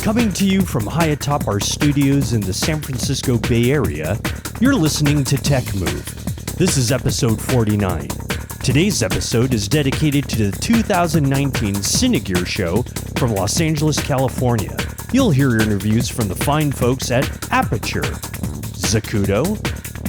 Coming to you from high atop our studios in the San Francisco Bay Area, you're listening to Tech Move. This is episode 49. Today's episode is dedicated to the 2019 Cine Gear show from Los Angeles, California. You'll hear interviews from the fine folks at Aputure, Zacuto,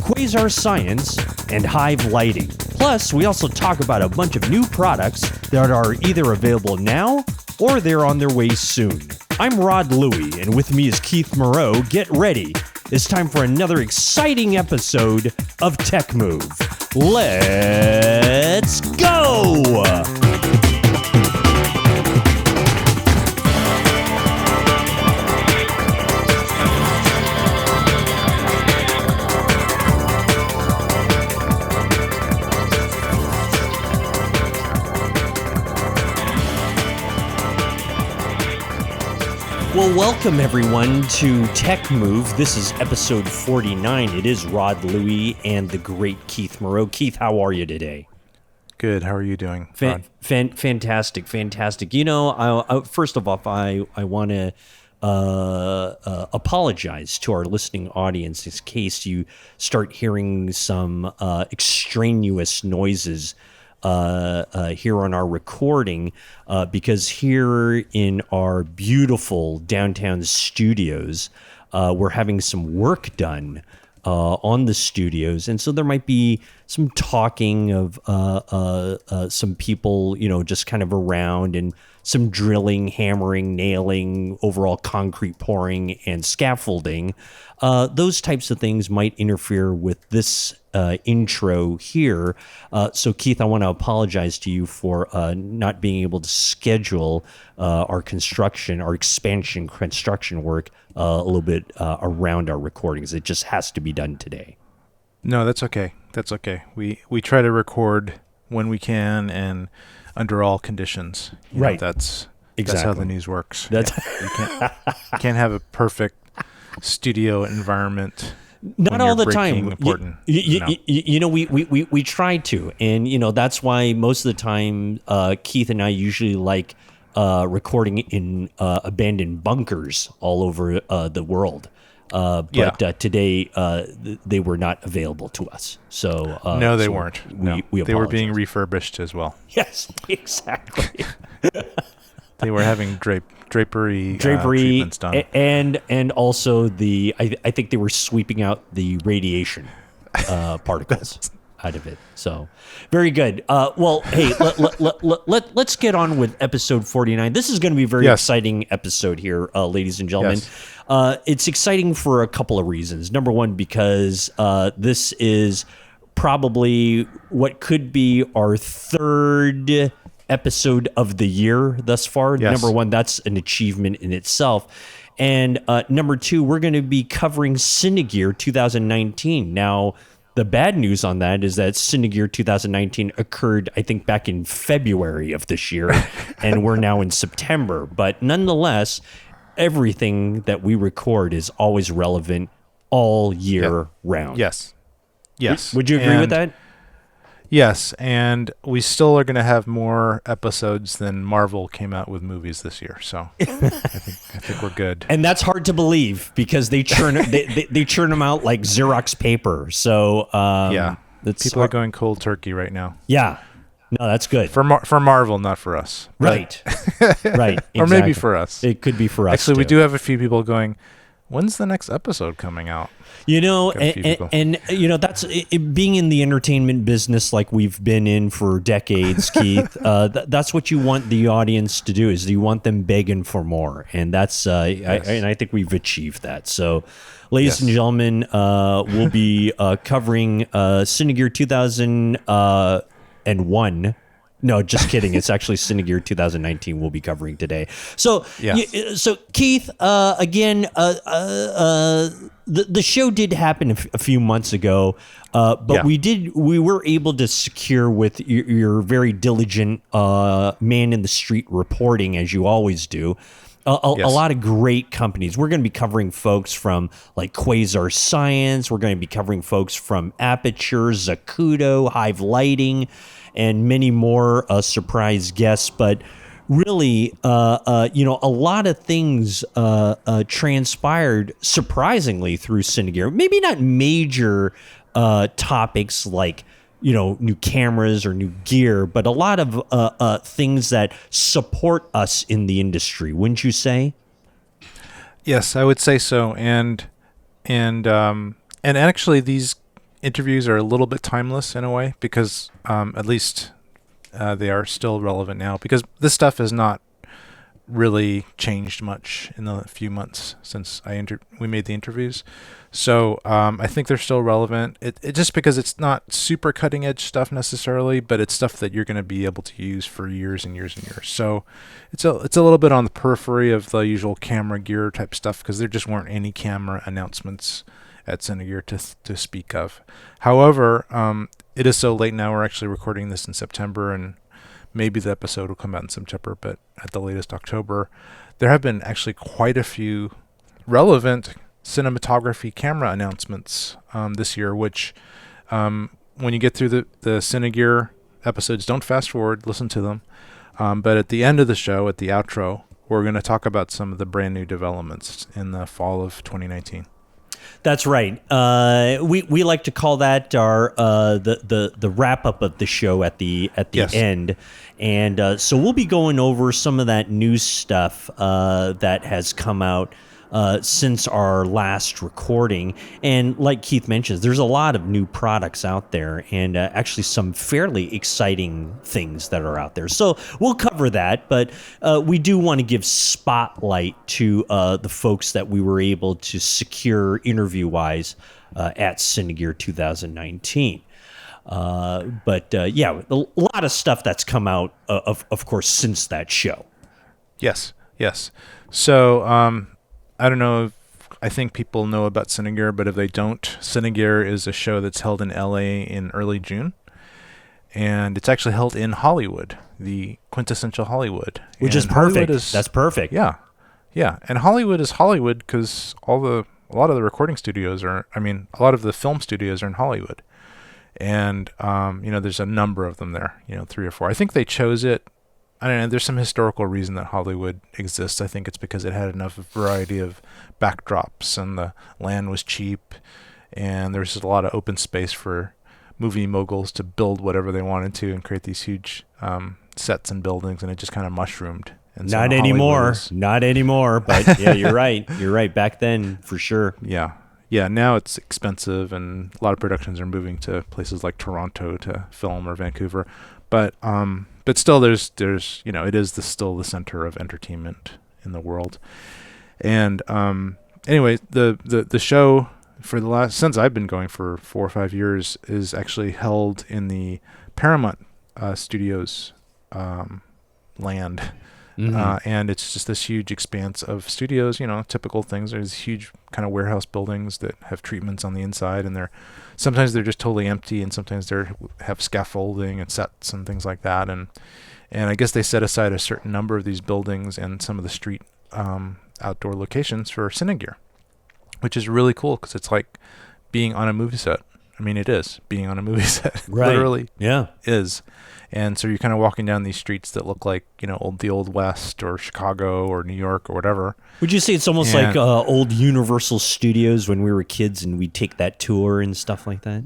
Quasar Science, and Hive Lighting. Plus, we also talk about a bunch of new products that are either available now or they're on their way soon. I'm Rod Louie, and with me is Keith Moreau. Get ready. It's time for another exciting episode of Tech Move. Let's go! Well, welcome everyone to Tech Move. This is episode 49. It is Rod Louie and the great Keith Moreau. Keith, how are you today? Good. How are you doing? Fantastic. You know, first of all, I want to apologize to our listening audience in case you start hearing some extraneous noises here on our recording, because here in our beautiful downtown studios, we're having some work done on the studios, and so there might be some talking of some people, you know, just kind of around, and some drilling, hammering, nailing, overall concrete pouring, and scaffolding. Those types of things might interfere with this intro here. So Keith, I want to apologize to you for not being able to schedule our expansion construction work a little bit around our recordings. It just has to be done today. No, that's okay. That's okay. We try to record when we can and under all conditions. Right. That's exactly how the news works. That's you can't have a perfect studio environment. Not all the time. Important. You know, we try to, and you know that's why most of the time Keith and I usually like recording in abandoned bunkers all over the world. But today they were not available to us. So no, they weren't. We they were being refurbished as well. Yes, exactly. They were having drapery treatments done, and also I think they were sweeping out the radiation particles out of it. So very good. Well, hey, let's get on with episode 49. This is going to be a very exciting episode here, ladies and gentlemen. Yes. It's exciting for a couple of reasons. Number one, because this is probably what could be our third episode of the year thus far. Yes. Number one, that's an achievement in itself. And number two, we're going to be covering Cine Gear 2019. Now, the bad news on that is that Cine Gear 2019 occurred, I think, back in February of this year, and we're now in September. But nonetheless, everything that we record is always relevant all year round. Yes. Would you agree with that? Yes, and we still are going to have more episodes than Marvel came out with movies this year. So I think we're good. And that's hard to believe because they churn they churn them out like Xerox paper. So people are going cold turkey right now. Yeah, no, that's good for Marvel, not for us. Right, right, exactly. Or maybe for us. It could be for us. Actually, we do have a few people going, when's the next episode coming out? You know, and you know, that's being in the entertainment business like we've been in for decades, Keith. That's what you want the audience to do, is you want them begging for more, and that's I think we've achieved that. So, ladies and gentlemen, we'll be covering Cine Gear 2001. No, just kidding. It's actually Cine Gear 2019 we'll be covering today. So, so Keith, again, the show did happen a few months ago, but we were able to secure with your very diligent man in the street reporting, as you always do, a lot of great companies. We're going to be covering folks from like Quasar Science. We're going to be covering folks from Aputure, Zacuto, Hive Lighting, and many more surprise guests. But really, a lot of things transpired surprisingly through Cine Gear. Maybe not major topics like new cameras or new gear, but a lot of things that support us in the industry. Wouldn't you say? Yes, I would say so. And actually, these interviews are a little bit timeless in a way because at least they are still relevant now because this stuff has not really changed much in the few months since we made the interviews. So I think they're still relevant. It just because it's not super cutting edge stuff necessarily, but it's stuff that you're going to be able to use for years and years and years. So it's a little bit on the periphery of the usual camera gear type stuff because there just weren't any camera announcements at Cine Gear to speak of. However, it is so late now. We're actually recording this in September, and maybe the episode will come out in September, but at the latest October. There have been actually quite a few relevant cinematography camera announcements this year, which when you get through the Cine Gear episodes, don't fast forward, listen to them. But at the end of the show, at the outro, we're going to talk about some of the brand new developments in the fall of 2019. That's right. We like to call that our the wrap up of the show at the Yes. end, and so we'll be going over some of that new stuff that has come out since our last recording. And like Keith mentions, there's a lot of new products out there, and actually some fairly exciting things that are out there. So we'll cover that, but we do want to give spotlight to the folks that we were able to secure interview-wise at Cine Gear 2019. But yeah, a lot of stuff that's come out, of course, since that show. Yes. So I don't know I think people know about Cine Gear, but if they don't, Cine Gear is a show that's held in LA in early June. And it's actually held in Hollywood, the quintessential Hollywood. Which is perfect. That's perfect. Yeah. And Hollywood is Hollywood because a lot of the recording studios a lot of the film studios are in Hollywood. And, there's a number of them there, 3 or 4. I think they chose it. I don't know. There's some historical reason that Hollywood exists. I think it's because it had enough variety of backdrops and the land was cheap and there's just a lot of open space for movie moguls to build whatever they wanted to and create these huge sets and buildings, and it just kind of mushroomed. And so Not anymore. But yeah, you're right. You're right. Back then, for sure. Yeah. Now it's expensive, and a lot of productions are moving to places like Toronto to film or Vancouver. But still, there's it is still the center of entertainment in the world. And anyway, the show for since I've been going for 4 or 5 years is actually held in the Paramount Studios land. Mm-hmm. And it's just this huge expanse of studios, typical things. There's huge kind of warehouse buildings that have treatments on the inside, and sometimes they're just totally empty, and sometimes they have scaffolding and sets and things like that. And I guess they set aside a certain number of these buildings and some of the street outdoor locations for Cine Gear, which is really cool because it's like being on a movie set. I mean, it is being on a movie set. Right. Literally, yeah, is. And so you're kind of walking down these streets that look like, the Old West or Chicago or New York or whatever. Would you say it's almost like old Universal Studios when we were kids and we'd take that tour and stuff like that?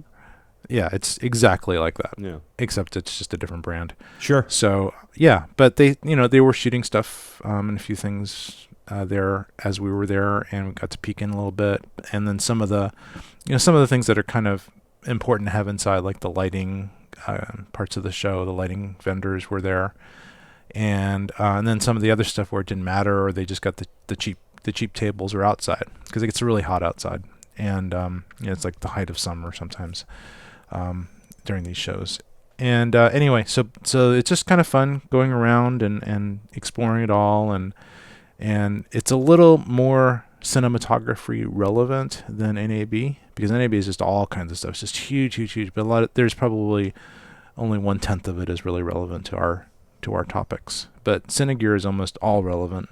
Yeah, it's exactly like that. Yeah. Except it's just a different brand. Sure. So, yeah, but they were shooting stuff and a few things there as we were there, and we got to peek in a little bit. And then some of the things that are kind of important to have inside, like the lighting parts of the show, the lighting vendors were there, and then some of the other stuff where it didn't matter, or they just got the cheap tables are outside because it gets really hot outside, and it's like the height of summer sometimes during these shows. And anyway, so it's just kind of fun going around and exploring it all, and it's a little more cinematography relevant than NAB, because NAB is just all kinds of stuff. It's just huge, but there's probably only 1/10 of it is really relevant to our topics. But Cine Gear is almost all relevant,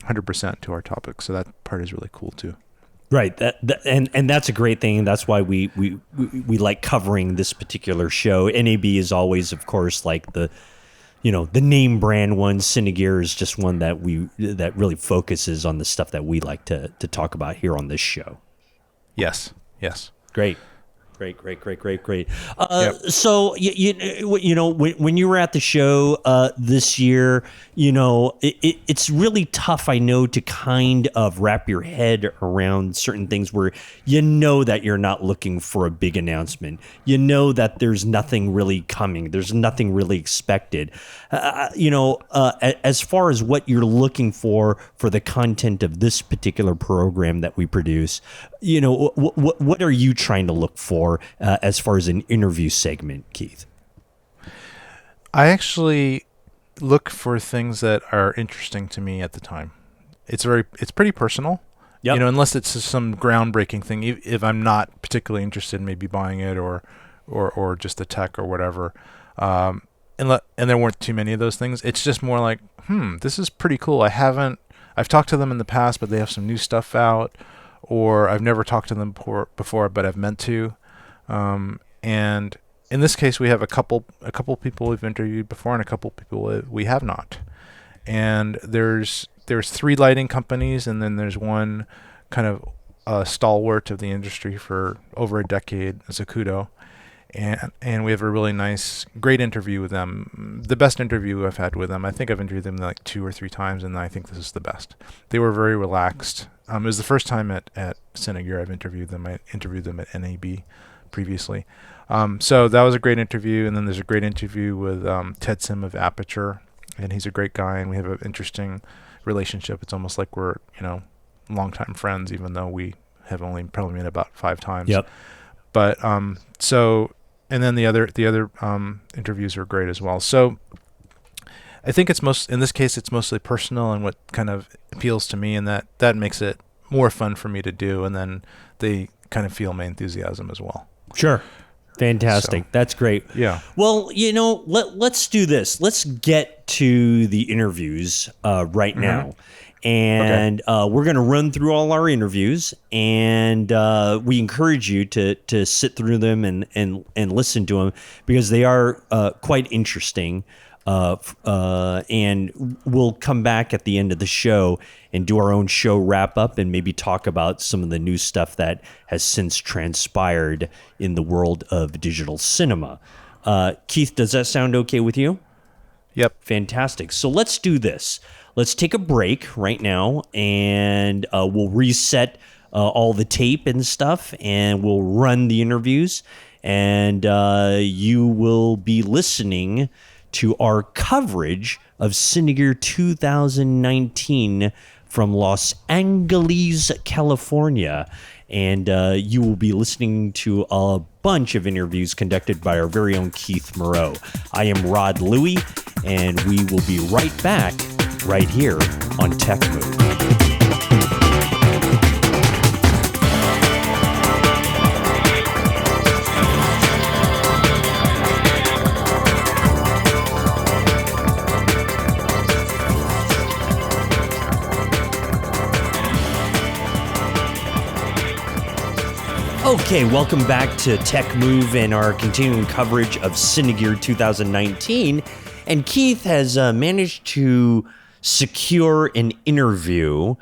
100% to our topics. So that part is really cool too. Right. And that's a great thing. That's why we like covering this particular show. NAB is always, of course, like the the name brand one. Cine Gear is just one that really focuses on the stuff that we like to talk about here on this show. Yes. Great. Great. Yep. So when you were at the show this year, it's really tough, I know, to kind of wrap your head around certain things where that you're not looking for a big announcement. That there's nothing really coming. There's nothing really expected. As far as what you're looking for the content of this particular program that we produce, what are you trying to look for as far as an interview segment, Keith? I actually look for things that are interesting to me at the time. It's pretty personal. Yep. Unless it's some groundbreaking thing. If I'm not particularly interested in maybe buying it or just the tech or whatever, and there weren't too many of those things. It's just more like, this is pretty cool. I've talked to them in the past, but they have some new stuff out, or I've never talked to them before, but I've meant to. And in this case, we have a couple people we've interviewed before and a couple people we have not. And there's 3 lighting companies, and then there's one kind of stalwart of the industry for over a decade, Zacuto. And we have a really great interview with them. The best interview I've had with them. I think I've interviewed them like 2 or 3 times, and I think this is the best. They were very relaxed. It was the first time at Cine Gear I've interviewed them. I interviewed them at NAB previously. So that was a great interview. And then there's a great interview with Sim of Aputure, and he's a great guy, and we have an interesting relationship. It's almost like we're, longtime friends, even though we have only probably met about 5 times. Yep. But and then the other interviews are great as well. So I think in this case it's mostly personal and what kind of appeals to me, and that makes it more fun for me to do, and then they kind of feel my enthusiasm as well. Sure. Fantastic. So, that's great. Yeah. Well, let's do this. Let's get to the interviews right now. And we're going to run through all our interviews, and we encourage you to sit through them and listen to them, because they are quite interesting. And we'll come back at the end of the show and do our own show wrap up and maybe talk about some of the new stuff that has since transpired in the world of digital cinema. Keith, does that sound okay with you? Yep. Fantastic. So let's do this. Let's take a break right now, and we'll reset all the tape and stuff, and we'll run the interviews, and you will be listening to our coverage of Cine Gear 2019 from Los Angeles, California. And you will be listening to a bunch of interviews conducted by our very own Keith Moreau. I am Rod Louie, and we will be right back right here on Tech Move. Okay, welcome back to Tech Move and our continuing coverage of Cine Gear 2019. And Keith has managed to secure an interview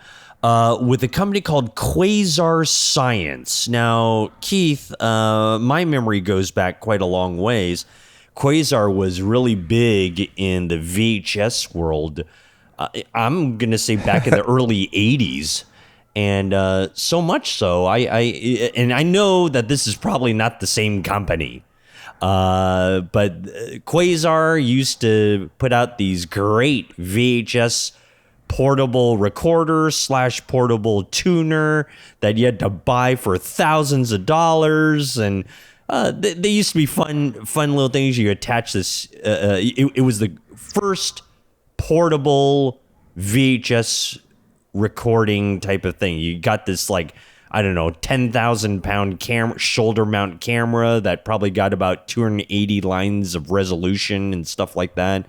with a company called Quasar Science. Now, Keith, my memory goes back quite a long ways. Quasar was really big in the VHS world. I'm going to say back in the early 80s. And so much so, I know that this is probably not the same company, but Quasar used to put out these great VHS portable recorder / portable tuner that you had to buy for thousands of dollars, and they used to be fun little things. You attach this. It was the first portable VHS recording type of thing. You got this 10,000 pound shoulder mount camera that probably got about 280 lines of resolution and stuff like that.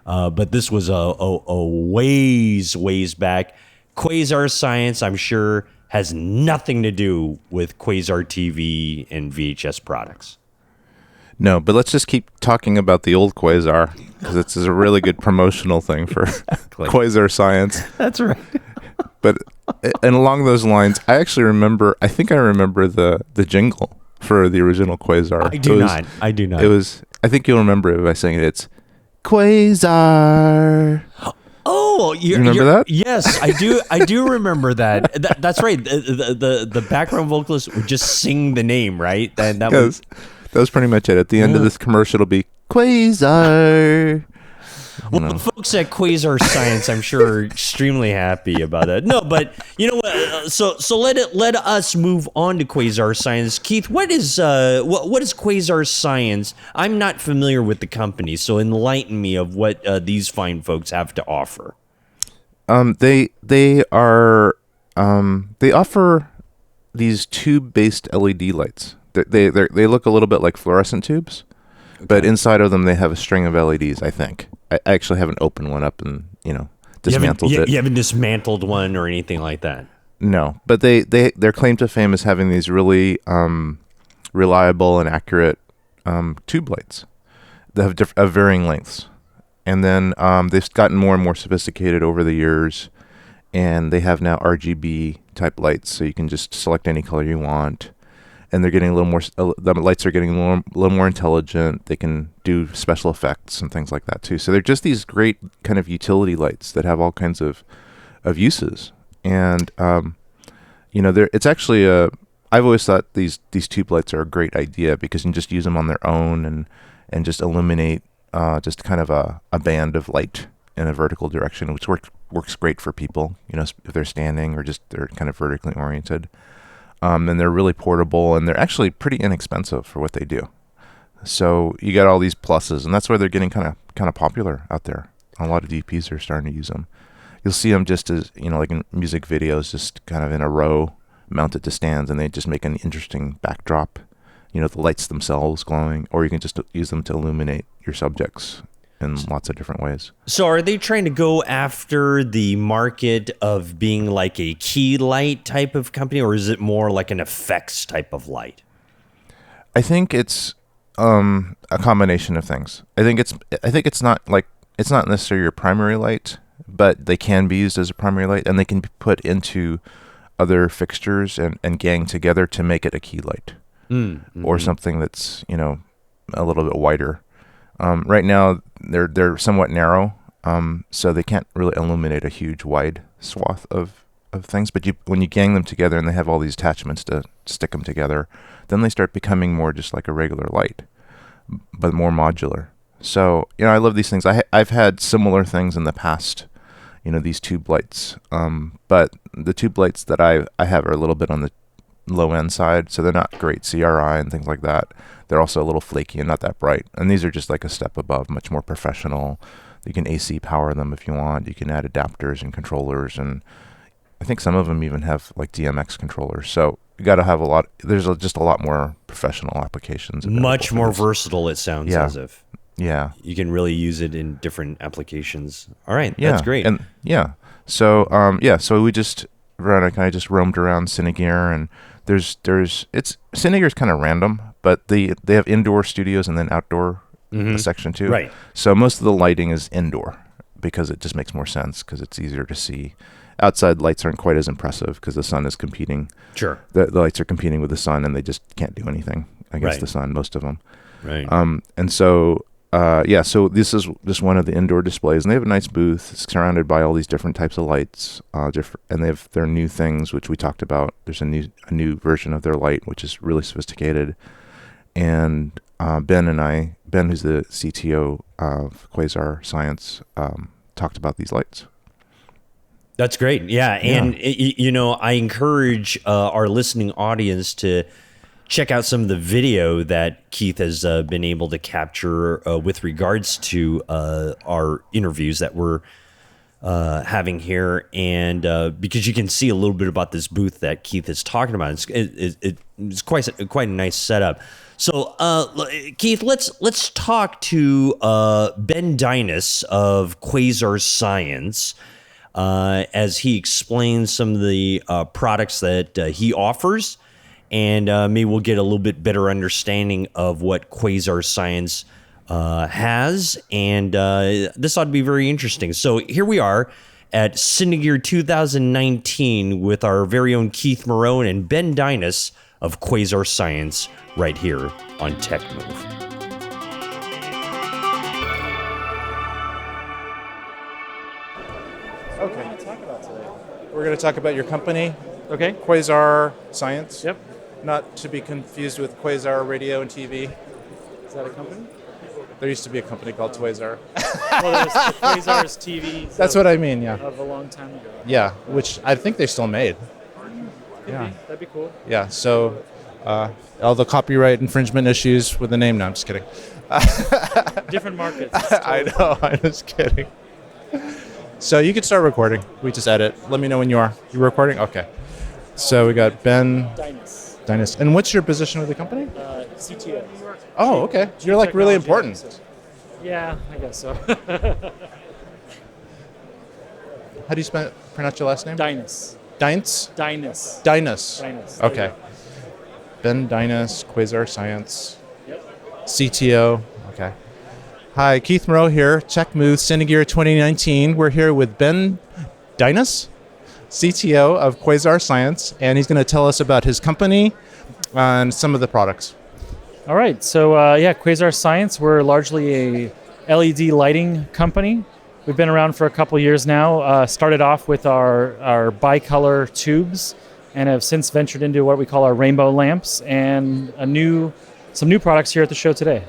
But this was a ways back. Quasar Science, I'm sure, has nothing to do with Quasar TV and VHS products. No, but let's just keep talking about the old Quasar because it's a really good promotional thing for Quasar science. That's right. But and along those lines, I think I remember the jingle for the original Quasar. I do not. It was. I think you'll remember it by saying it's Quasar. Oh, you remember that? Yes, I do. I do remember that. That's right. The background vocalist would just sing the name, right? And that was pretty much it. At the end of this commercial, it'll be Quasar. Well, the folks at Quasar Science, I'm sure, are extremely happy about that. No, but you know what? So let us move on to Quasar Science. Keith, what is Quasar Science? I'm not familiar with the company, so enlighten me of what these fine folks have to offer. They offer these tube-based LED lights. They look a little bit like fluorescent tubes. Okay. But inside of them, they have a string of LEDs, I think. I actually haven't opened one up and, dismantled it. You haven't dismantled one or anything like that? No, but their claim to fame is having these really reliable and accurate tube lights that have of varying lengths. And then they've gotten more and more sophisticated over the years, and they have now RGB type lights, so you can just select any color you want. And they're getting a little more. The lights are getting a little more intelligent. They can do special effects and things like that too. So they're just these great kind of utility lights that have all kinds of uses. And it's actually I've always thought these tube lights are a great idea because you can just use them on their own and just illuminate just kind of a band of light in a vertical direction, which works great for people. If they're standing or just they're kind of vertically oriented. And they're really portable, and they're actually pretty inexpensive for what they do. So you got all these pluses, and that's why they're getting kind of popular out there. A lot of DPs are starting to use them. You'll see them just as like in music videos, just kind of in a row, mounted to stands, and they just make an interesting backdrop. The lights themselves glowing, or you can just use them to illuminate your subjects in lots of different ways. So are they trying to go after the market of being like a key light type of company, or is it more like an effects type of light? I think it's a combination of things. I think it's not necessarily your primary light, but they can be used as a primary light, and they can be put into other fixtures and gang together to make it a key light, or something that's a little bit wider. Right now, they're somewhat narrow, so they can't really illuminate a huge wide swath of things. But when you gang them together and they have all these attachments to stick them together, then they start becoming more just like a regular light, but more modular. So I love these things. I've had similar things in the past, these tube lights. But the tube lights that I have are a little bit on the low end side, so they're not great CRI and things like that. They're also a little flaky and not that bright. And these are just like a step above, much more professional. You can AC power them if you want. You can add adapters and controllers, and I think some of them even have like DMX controllers. So you got to have there's just a lot more professional applications. Much more versatile, it sounds as if. Yeah. You can really use it in different applications. All right, that's great. And so so we just kind of just roamed around Cine Gear, and Cine Gear is kind of random, but they have indoor studios and then outdoor section too. Right. So most of the lighting is indoor because it just makes more sense because it's easier to see. Outside lights aren't quite as impressive because the sun is competing. Sure. The lights are competing with the sun, and they just can't do anything against the sun, most of them. Right. And so so this is just one of the indoor displays, and they have a nice booth. It's surrounded by all these different types of lights, and they have their new things, which we talked about. There's a new version of their light, which is really sophisticated. And Ben, who's the CTO of Quasar Science, talked about these lights. That's great. Yeah. And, I encourage our listening audience to check out some of the video that Keith has been able to capture with regards to our interviews that we're having here. And because you can see a little bit about this booth that Keith is talking about. It's quite a nice setup. So, Keith, let's talk to Ben Dynice of Quasar Science as he explains some of the products that he offers and maybe we'll get a little bit better understanding of what Quasar Science has, and this ought to be very interesting. So here we are at Cine Gear 2019 with our very own Keith Morone and Ben Dynice of Quasar Science right here on Tech Move. Okay. We're going to talk about your company, Okay. Quasar Science. Yep. Not to be confused with Quasar Radio and TV. Is that a company? There used to be a company called Quasar. Well, there's the Quasar's TV. That's what I mean, yeah. Of a long time ago. Yeah, which I think they still made. Could be. That'd be cool. Yeah, so all the copyright infringement issues with the name. No, I'm just kidding. Different markets. I know, I'm just kidding. So you can start recording. We just edit. Let me know when you are. You recording? Okay. So we got Ben Dynice. And what's your position with the company? CTO. Oh, okay. You're like really important. Officer. Yeah, I guess so. How do you pronounce your last name? Dynice. Dynice? Dynice. Dynice. Dynice. Okay. Ben Dynice, Quasar Science. Yep. CTO. Okay. Hi, Keith Moreau here. Tech Move, Cine Gear 2019. We're here with Ben Dynice, CTO of Quasar Science, and he's going to tell us about his company and some of the products. All right. So, Quasar Science, we're largely a LED lighting company. We've been around for a couple years now. Started off with our bicolor tubes and have since ventured into what we call our rainbow lamps and some new products here at the show today.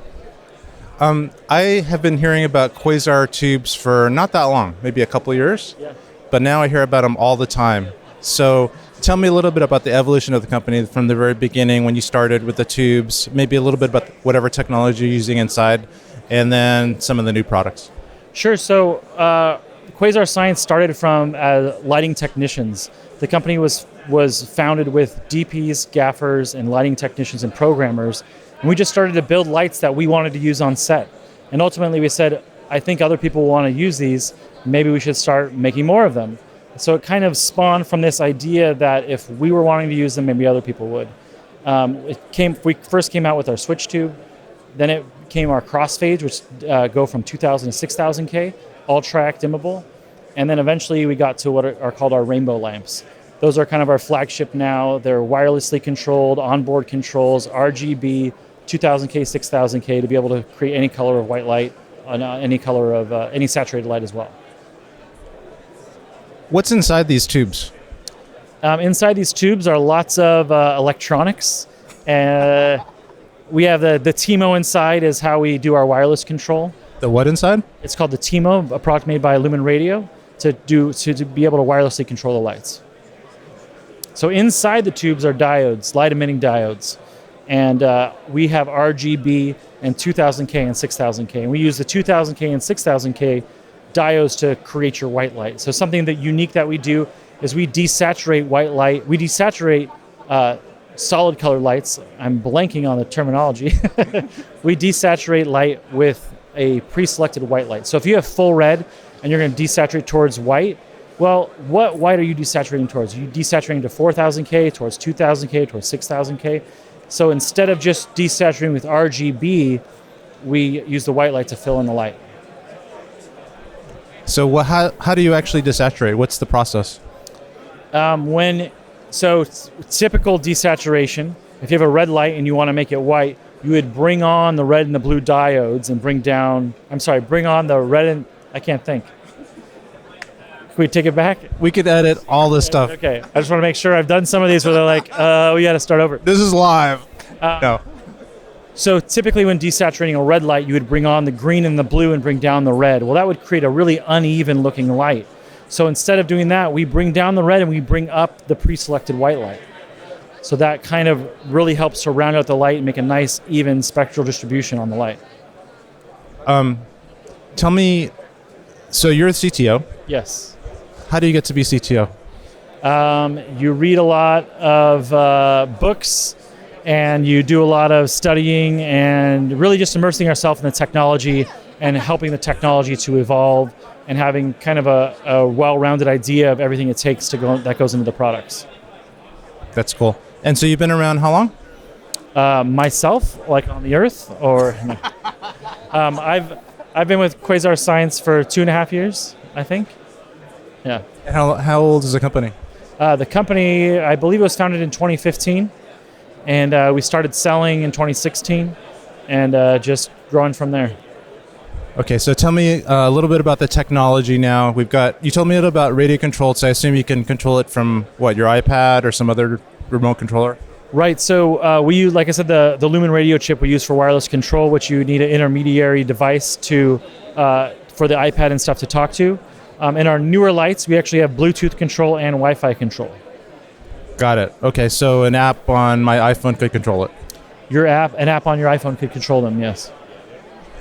I have been hearing about Quasar tubes for not that long, maybe a couple years, Yeah. but now I hear about them all the time. So tell me a little bit about the evolution of the company from the very beginning when you started with the tubes, maybe a little bit about whatever technology you're using inside, and then some of the new products. Sure. So Quasar Science started from lighting technicians. The company was founded with DPs, gaffers, and lighting technicians and programmers. And we just started to build lights that we wanted to use on set. And ultimately we said, I think other people want to use these. Maybe we should start making more of them. So it kind of spawned from this idea that if we were wanting to use them, maybe other people would. We first came out with our switch tube. Then it came our crossfades, which go from 2,000 to 6,000 K, all track dimmable. And then eventually we got to what are called our rainbow lamps. Those are kind of our flagship now. They're wirelessly controlled, onboard controls, RGB, 2,000K, 6,000K to be able to create any color of white light, any color of any saturated light as well. What's inside these tubes? Inside these tubes are lots of electronics. We have the TMO inside is how we do our wireless control. The what inside? It's called the TMO, a product made by Lumen Radio to be able to wirelessly control the lights. So inside the tubes are diodes, light emitting diodes. And we have RGB and 2,000K and 6,000K. And we use the 2,000K and 6,000K diodes to create your white light. So something that unique that we do is we desaturate white light. We desaturate solid color lights. I'm blanking on the terminology. We desaturate light with a pre-selected white light. So if you have full red and you're going to desaturate towards white, well, what white are you desaturating towards? Are you desaturating to 4,000K, towards 2,000K, towards 6,000K? So instead of just desaturating with RGB, we use the white light to fill in the light. So how do you actually desaturate? What's the process? Typical desaturation, if you have a red light and you want to make it white, you would bring on the red and the blue diodes and bring on the red and, I can't think. Can we take it back? We could edit all this stuff. Okay, I just want to make sure I've done some of these where they're like, we got to start over. This is live. No. So typically when desaturating a red light, you would bring on the green and the blue and bring down the red. Well, that would create a really uneven looking light. So instead of doing that, we bring down the red and we bring up the pre-selected white light. So that kind of really helps to round out the light and make a nice, even spectral distribution on the light. Tell me, so you're the CTO. Yes. How do you get to be CTO? You read a lot of books and you do a lot of studying and really just immersing ourselves in the technology and helping the technology to evolve and having kind of a well-rounded idea of everything it takes that goes into the products. That's cool. And so you've been around how long? Myself, like on the Earth, or no. I've been with Quasar Science for 2.5 years, I think. Yeah. And how old is the company? The company, I believe, was founded in 2015, and we started selling in 2016, and just growing from there. Okay, so tell me a little bit about the technology now. You told me a little about radio controlled, so I assume you can control it from, your iPad or some other remote controller? Right, so we use, like I said, the Lumen radio chip we use for wireless control, which you need an intermediary device for the iPad and stuff to talk to. In our newer lights, we actually have Bluetooth control and Wi-Fi control. Got it. Okay, so an app on my iPhone could control it. An app on your iPhone could control them, yes.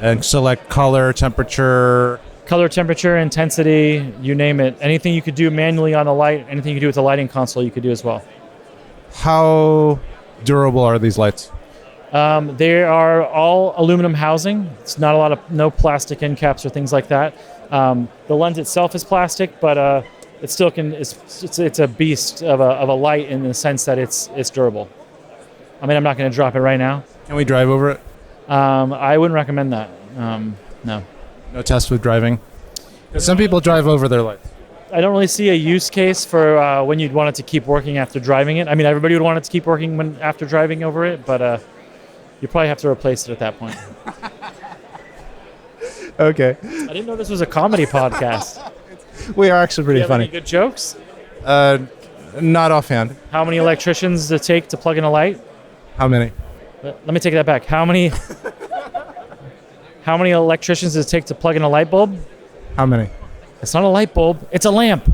And select color, temperature, intensity, you name it. Anything you could do manually on the light, anything you could do with the lighting console, you could do as well. How durable are these lights? They are all aluminum housing. It's not no plastic end caps or things like that. The lens itself is plastic, but it still it's a beast of a light in the sense that it's durable. I mean, I'm not going to drop it right now. Can we drive over it? I wouldn't recommend that. No. No test with driving? Some people drive over their lights. I don't really see a use case for when you'd want it to keep working after driving it. I mean, everybody would want it to keep working after driving over it, but you probably have to replace it at that point. Okay. I didn't know this was a comedy podcast. We are actually pretty Do you have funny. any good jokes? Not offhand. How many electricians does it take to plug in a light? How many? Let me take that back. How many electricians does it take to plug in a light bulb? How many? It's not a light bulb. It's a lamp.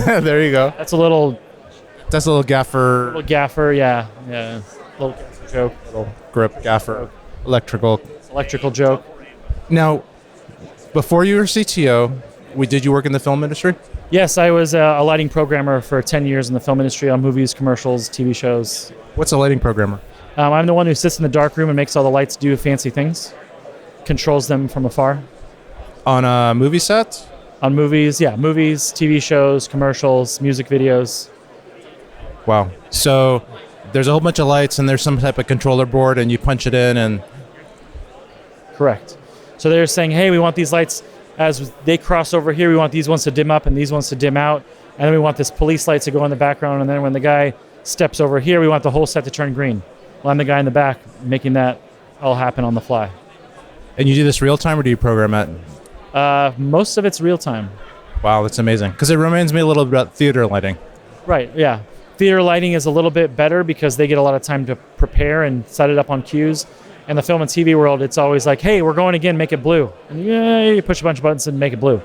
There you go. That's a little gaffer. Little gaffer, yeah. Little gaffer joke. Little grip gaffer. Electrical joke. Now, before you were CTO, did you work in the film industry? Yes, I was a lighting programmer for 10 years in the film industry on movies, commercials, TV shows. What's a lighting programmer? I'm the one who sits in the dark room and makes all the lights do fancy things. Controls them from afar. On a movie set? On movies, yeah. Movies, TV shows, commercials, music videos. Wow. So there's a whole bunch of lights and there's some type of controller board and you punch it in and... Correct. So they're saying, hey, we want these lights, as they cross over here, we want these ones to dim up and these ones to dim out. And then we want this police light to go in the background. And then when the guy steps over here, we want the whole set to turn green. Well, I'm the guy in the back making that all happen on the fly. And you do this real time or do you program it? Most of it's real time. Wow, that's amazing. Because it reminds me a little bit about theater lighting. Right, yeah. Theater lighting is a little bit better because they get a lot of time to prepare and set it up on cues. In the film and TV world, it's always like, hey, we're going again, make it blue. And you push a bunch of buttons and make it blue.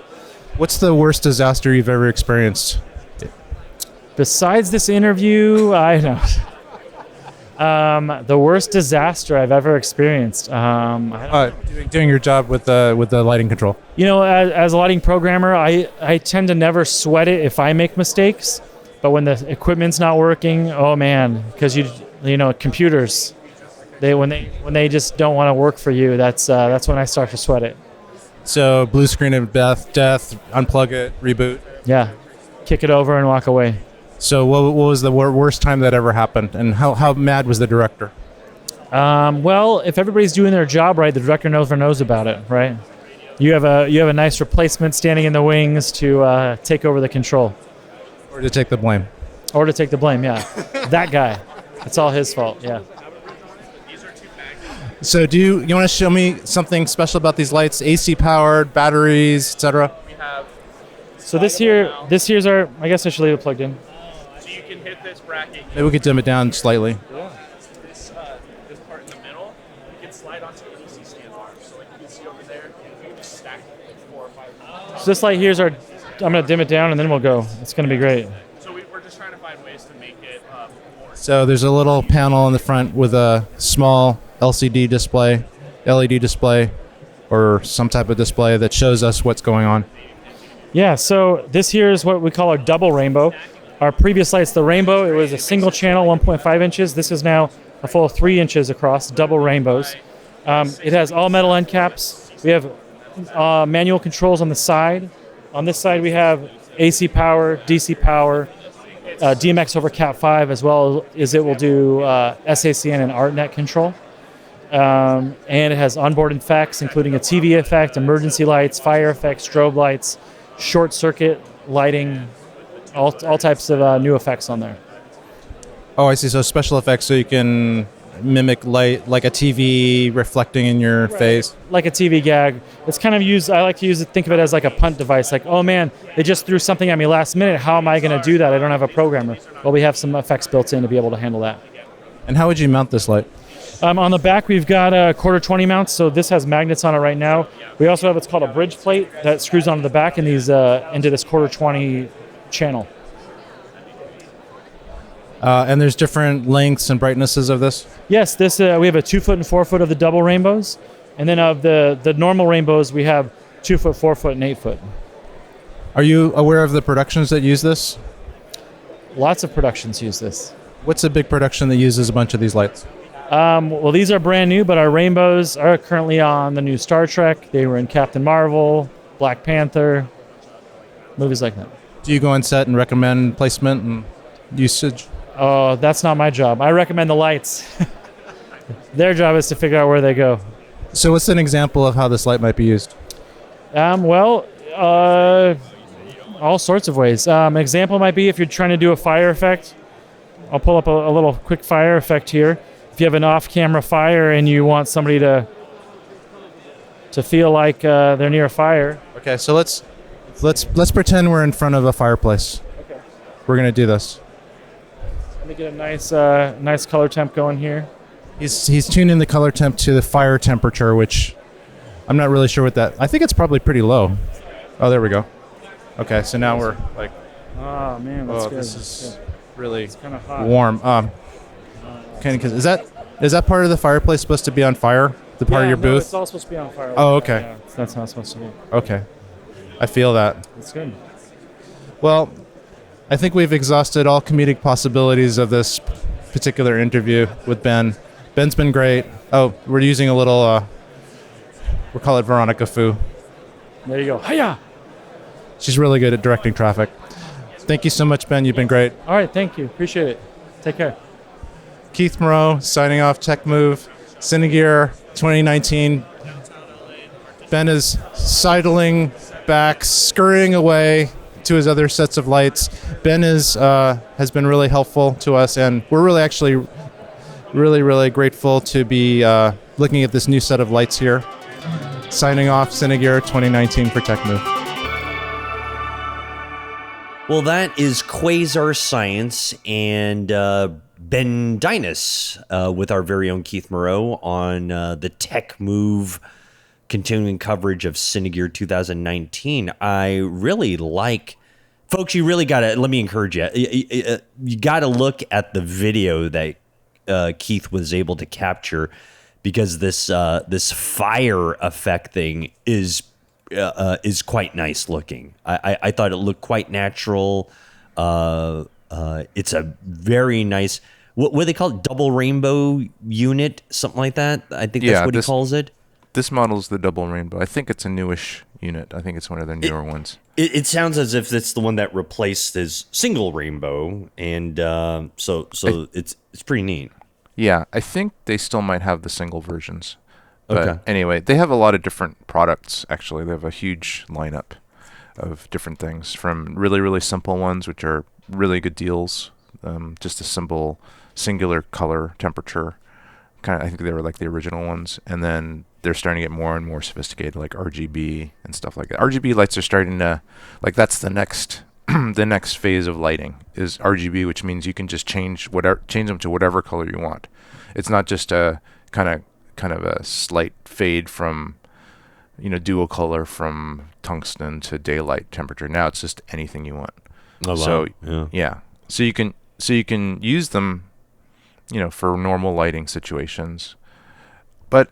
What's the worst disaster you've ever experienced? Besides this interview, I don't. The worst disaster I've ever experienced. Doing your job with the lighting control. You know, as a lighting programmer, I tend to never sweat it if I make mistakes. But when the equipment's not working, oh man, because you know computers, when they just don't want to work for you, that's when I start to sweat it. So blue screen of death, unplug it, reboot. Yeah, kick it over and walk away. So what was the worst time that ever happened, and how mad was the director? Well, if everybody's doing their job right, the director never knows about it, right? You have a nice replacement standing in the wings to take over the control. Or to take the blame. Yeah. That guy. It's all his fault, yeah. So do you want to show me something special about these lights? AC powered, batteries, etc. We have. So this here's our. I guess I should leave it plugged in. So you can hit this bracket. Maybe we could dim it down slightly. Yeah. This part in the middle, you can slide onto the AC stand bar. So like you can see over there, you can just stack like 4 or 5. So this light here's our. I'm gonna dim it down and then we'll go. It's gonna be great. So we're just trying to find ways to make it more. So there's a little panel in the front with a small LCD display, LED display, or some type of display that shows us what's going on. Yeah, so this here is what we call our double rainbow. Our previous lights, the rainbow, it was a single channel, 1.5 inches. This is now a full 3 inches across, double rainbows. It has all metal end caps. We have manual controls on the side. On this side we have AC power, DC power. DMX over Cat5, as well as it will do SACN and ArtNet control. And it has onboard effects, including a TV effect, emergency lights, fire effects, strobe lights, short circuit lighting, all types of new effects on there. Oh, I see. So special effects, so you can mimic light like a TV reflecting in your face. Like a TV gag. It's kind of used, I like to think of it as like a punt device. Like, oh man, they just threw something at me last minute. How am I going to do that? I don't have a programmer. Well, we have some effects built in to be able to handle that. And how would you mount this light? On the back, we've got a quarter 20 mounts, so this has magnets on it right now. We also have what's called a bridge plate that screws onto the back and these into this quarter 20 channel. And there's different lengths and brightnesses of this? Yes, this we have a 2 foot and 4 foot of the double rainbows, and then of the normal rainbows, we have 2 foot, 4 foot, and 8 foot. Are you aware of the productions that use this? Lots of productions use this. What's a big production that uses a bunch of these lights? Well, these are brand new, but our rainbows are currently on the new Star Trek. They were in Captain Marvel, Black Panther, movies like that. Do you go on set and recommend placement and usage? Oh, that's not my job. I recommend the lights. Their job is to figure out where they go. So what's an example of how this light might be used? Well, all sorts of ways. An example might be if you're trying to do a fire effect. I'll pull up a little quick fire effect here. If you have an off-camera fire and you want somebody to feel like they're near a fire. Okay, so let's pretend we're in front of a fireplace. Okay. We're gonna do this. Let me get a nice color temp going here. He's tuning the color temp to the fire temperature, which I'm not really sure what that. I think it's probably pretty low. Oh, there we go. Okay, so now we're like. Oh man, that's good. This is really kind of hot. warm. Is that part of the fireplace supposed to be on fire? The part of your booth? It's all supposed to be on fire. Oh, okay. Yeah, that's how it's supposed to be. Okay, I feel that. That's good. Well, I think we've exhausted all comedic possibilities of this particular interview with Ben. Ben's been great. Oh, we're using a little, we'll call it Veronica Fu. There you go. Hiya! She's really good at directing traffic. Thank you so much, Ben. You've been great. All right, thank you. Appreciate it. Take care. Keith Moreau signing off. Tech Move, Cine Gear 2019. Ben is sidling back, scurrying away to his other sets of lights. Ben has been really helpful to us, and we're really actually really grateful to be looking at this new set of lights here. Signing off, Cine Gear 2019 for Tech Move. Well, that is Quasar Science and Ben Dynice with our very own Keith Moreau on the Tech Move continuing coverage of Cine Gear 2019. I really like, folks, you really got to, let me encourage you, you got to look at the video that Keith was able to capture, because this fire effect thing is quite nice looking. I thought it looked quite natural. It's a very nice, what do they call it? Double rainbow unit, something like that. I think that's what he calls it. This model's the double rainbow. I think it's a newish unit. I think it's one of the newer ones. It sounds as if it's the one that replaced his single rainbow, and so it's pretty neat. Yeah, I think they still might have the single versions. But anyway, they have a lot of different products, actually. They have a huge lineup of different things, from really simple ones, which are really good deals, just a simple singular color temperature. I think they were like the original ones. And then they're starting to get more and more sophisticated, like RGB and stuff like that. RGB lights are starting to, like, that's the next the next phase of lighting is RGB, which means you can just change them to whatever color you want. It's not just a kind of a slight fade from, dual color from tungsten to daylight temperature. Now it's just anything you want. Oh, so wow. yeah, so you can use them, for normal lighting situations, but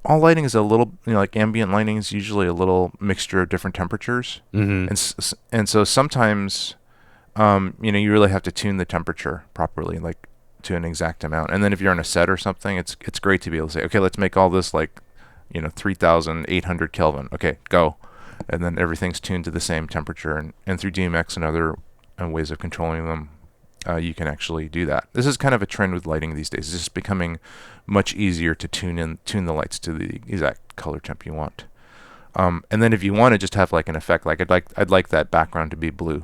all lighting is a little, like ambient lighting is usually a little mixture of different temperatures. Mm-hmm. And so sometimes, you really have to tune the temperature properly, like to an exact amount. And then if you're on a set or something, it's great to be able to say, okay, let's make all this like, 3,800 Kelvin. Okay, go. And then everything's tuned to the same temperature. And through DMX and other ways of controlling them, you can actually do that. This is kind of a trend with lighting these days. It's just becoming much easier to tune the lights to the exact color temp you want. And then if you want to just have like an effect, like I'd like that background to be blue,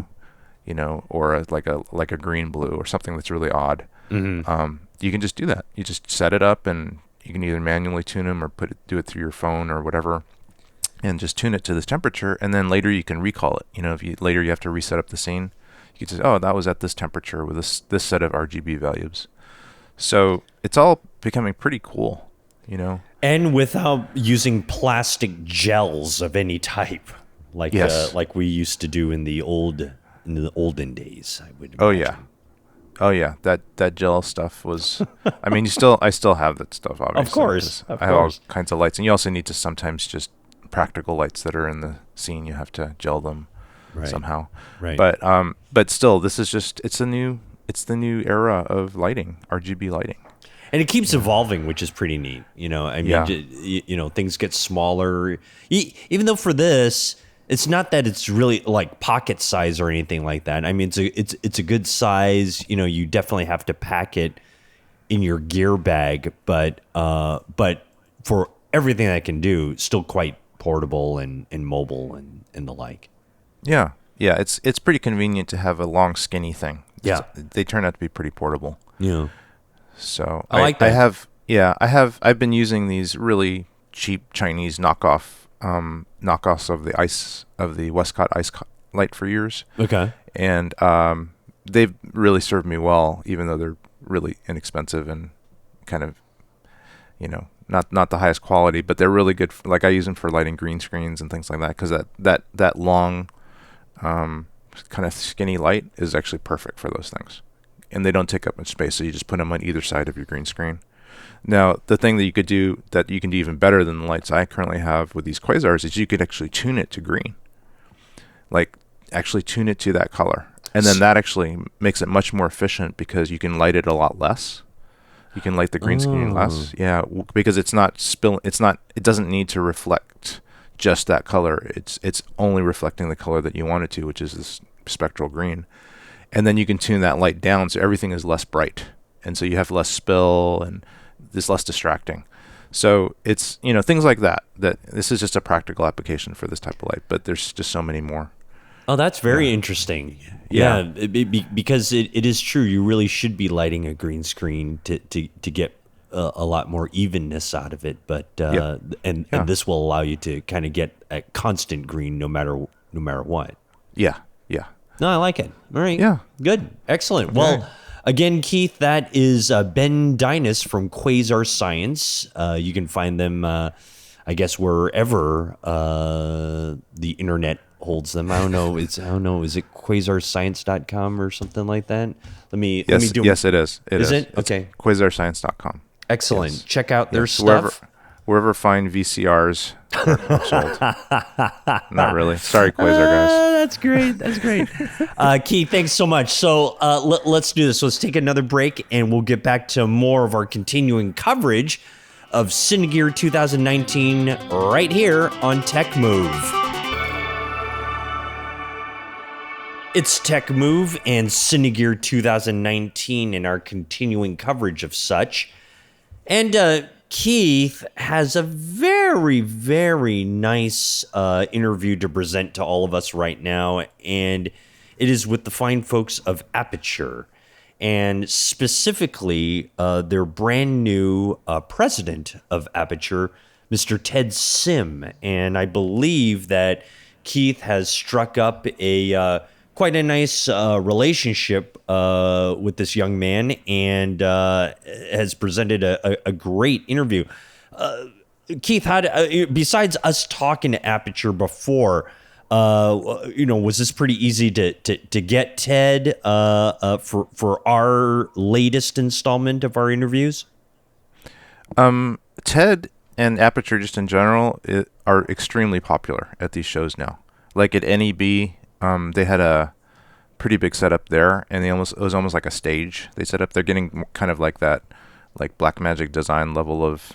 or like a green blue or something that's really odd. Mm-hmm. You can just do that. You just set it up, and you can either manually tune them or do it through your phone or whatever, and just tune it to this temperature. And then later you can recall it. If later you have to reset up the scene, you can say, oh, that was at this temperature with this set of RGB values. So it's all becoming pretty cool, And without using plastic gels of any type, like Yes. like we used to do in the olden days, I would Oh imagine. yeah. Oh yeah, that gel stuff was. I mean, I still have that stuff, obviously. course, 'cause of I have all course. kinds of lights, and you also need to sometimes just practical lights that are in the scene. You have to gel them Right. somehow. Right. But still, this is just it's the new era of lighting, RGB lighting. And it keeps evolving, which is pretty neat. I mean, Yeah. things get smaller. Even though for this, it's not that it's really like pocket size or anything like that. I mean, it's a good size. You definitely have to pack it in your gear bag, but for everything I can do, still quite portable and mobile and the like. Yeah, yeah. It's pretty convenient to have a long, skinny thing. Yeah. They turn out to be pretty portable. Yeah. So I like that. I've been using these really cheap Chinese knockoffs of the Westcott light for years, Okay. and they've really served me well, even though they're really inexpensive and kind of, not the highest quality, but they're really good. Like I use them for lighting green screens and things like that, because that long, kind of skinny light is actually perfect for those things. And they don't take up much space, so you just put them on either side of your green screen. Now, the thing that you can do even better than the lights I currently have with these Quasars is you could actually tune it to green. Like, actually tune it to that color. And then that actually makes it much more efficient, because you can light it a lot less. You can light the green screen less. Yeah, because it doesn't need to reflect just that color. It's only reflecting the color that you want it to, which is this spectral green. And then you can tune that light down so everything is less bright. And so you have less spill and it's less distracting. So it's, things like that this is just a practical application for this type of light, but there's just so many more. Oh, that's very interesting. Yeah, because it is true. You really should be lighting a green screen to get a lot more evenness out of it. But and this will allow you to kind of get a constant green no matter what. Yeah. Yeah. No, I like it. All right. Yeah. Good. Excellent. Well, again, Keith, that is Ben Dynice from Quasar Science. You can find them, I guess, wherever the internet holds them. I don't know. Is it quasarscience.com or something like that? Let me do. Yes, it is. Is it? It's Okay. quasarscience.com. Excellent. Yes. Check out their Yes, stuff. Wherever fine VCRs are sold. Not really. Sorry, Quasar guys. That's great. That's great. Keith, thanks so much. So let's do this. Let's take another break, and we'll get back to more of our continuing coverage of Cine Gear 2019 right here on Tech Move. It's Tech Move and Cine Gear 2019 in our continuing coverage of such. And Keith has a very, very nice interview to present to all of us right now, and it is with the fine folks of Aputure, and specifically their brand new president of Aputure, Mr. Ted Sim. And I believe that Keith has struck up a quite a nice relationship with this young man, and has presented a great interview. Keith, besides us talking to Aputure before, was this pretty easy to get Ted for our latest installment of our interviews? Ted and Aputure just in general are extremely popular at these shows now. Like at NEB, they had a pretty big setup there, and it was almost like a stage they set up. They're getting kind of like that, like BlackMagic design level of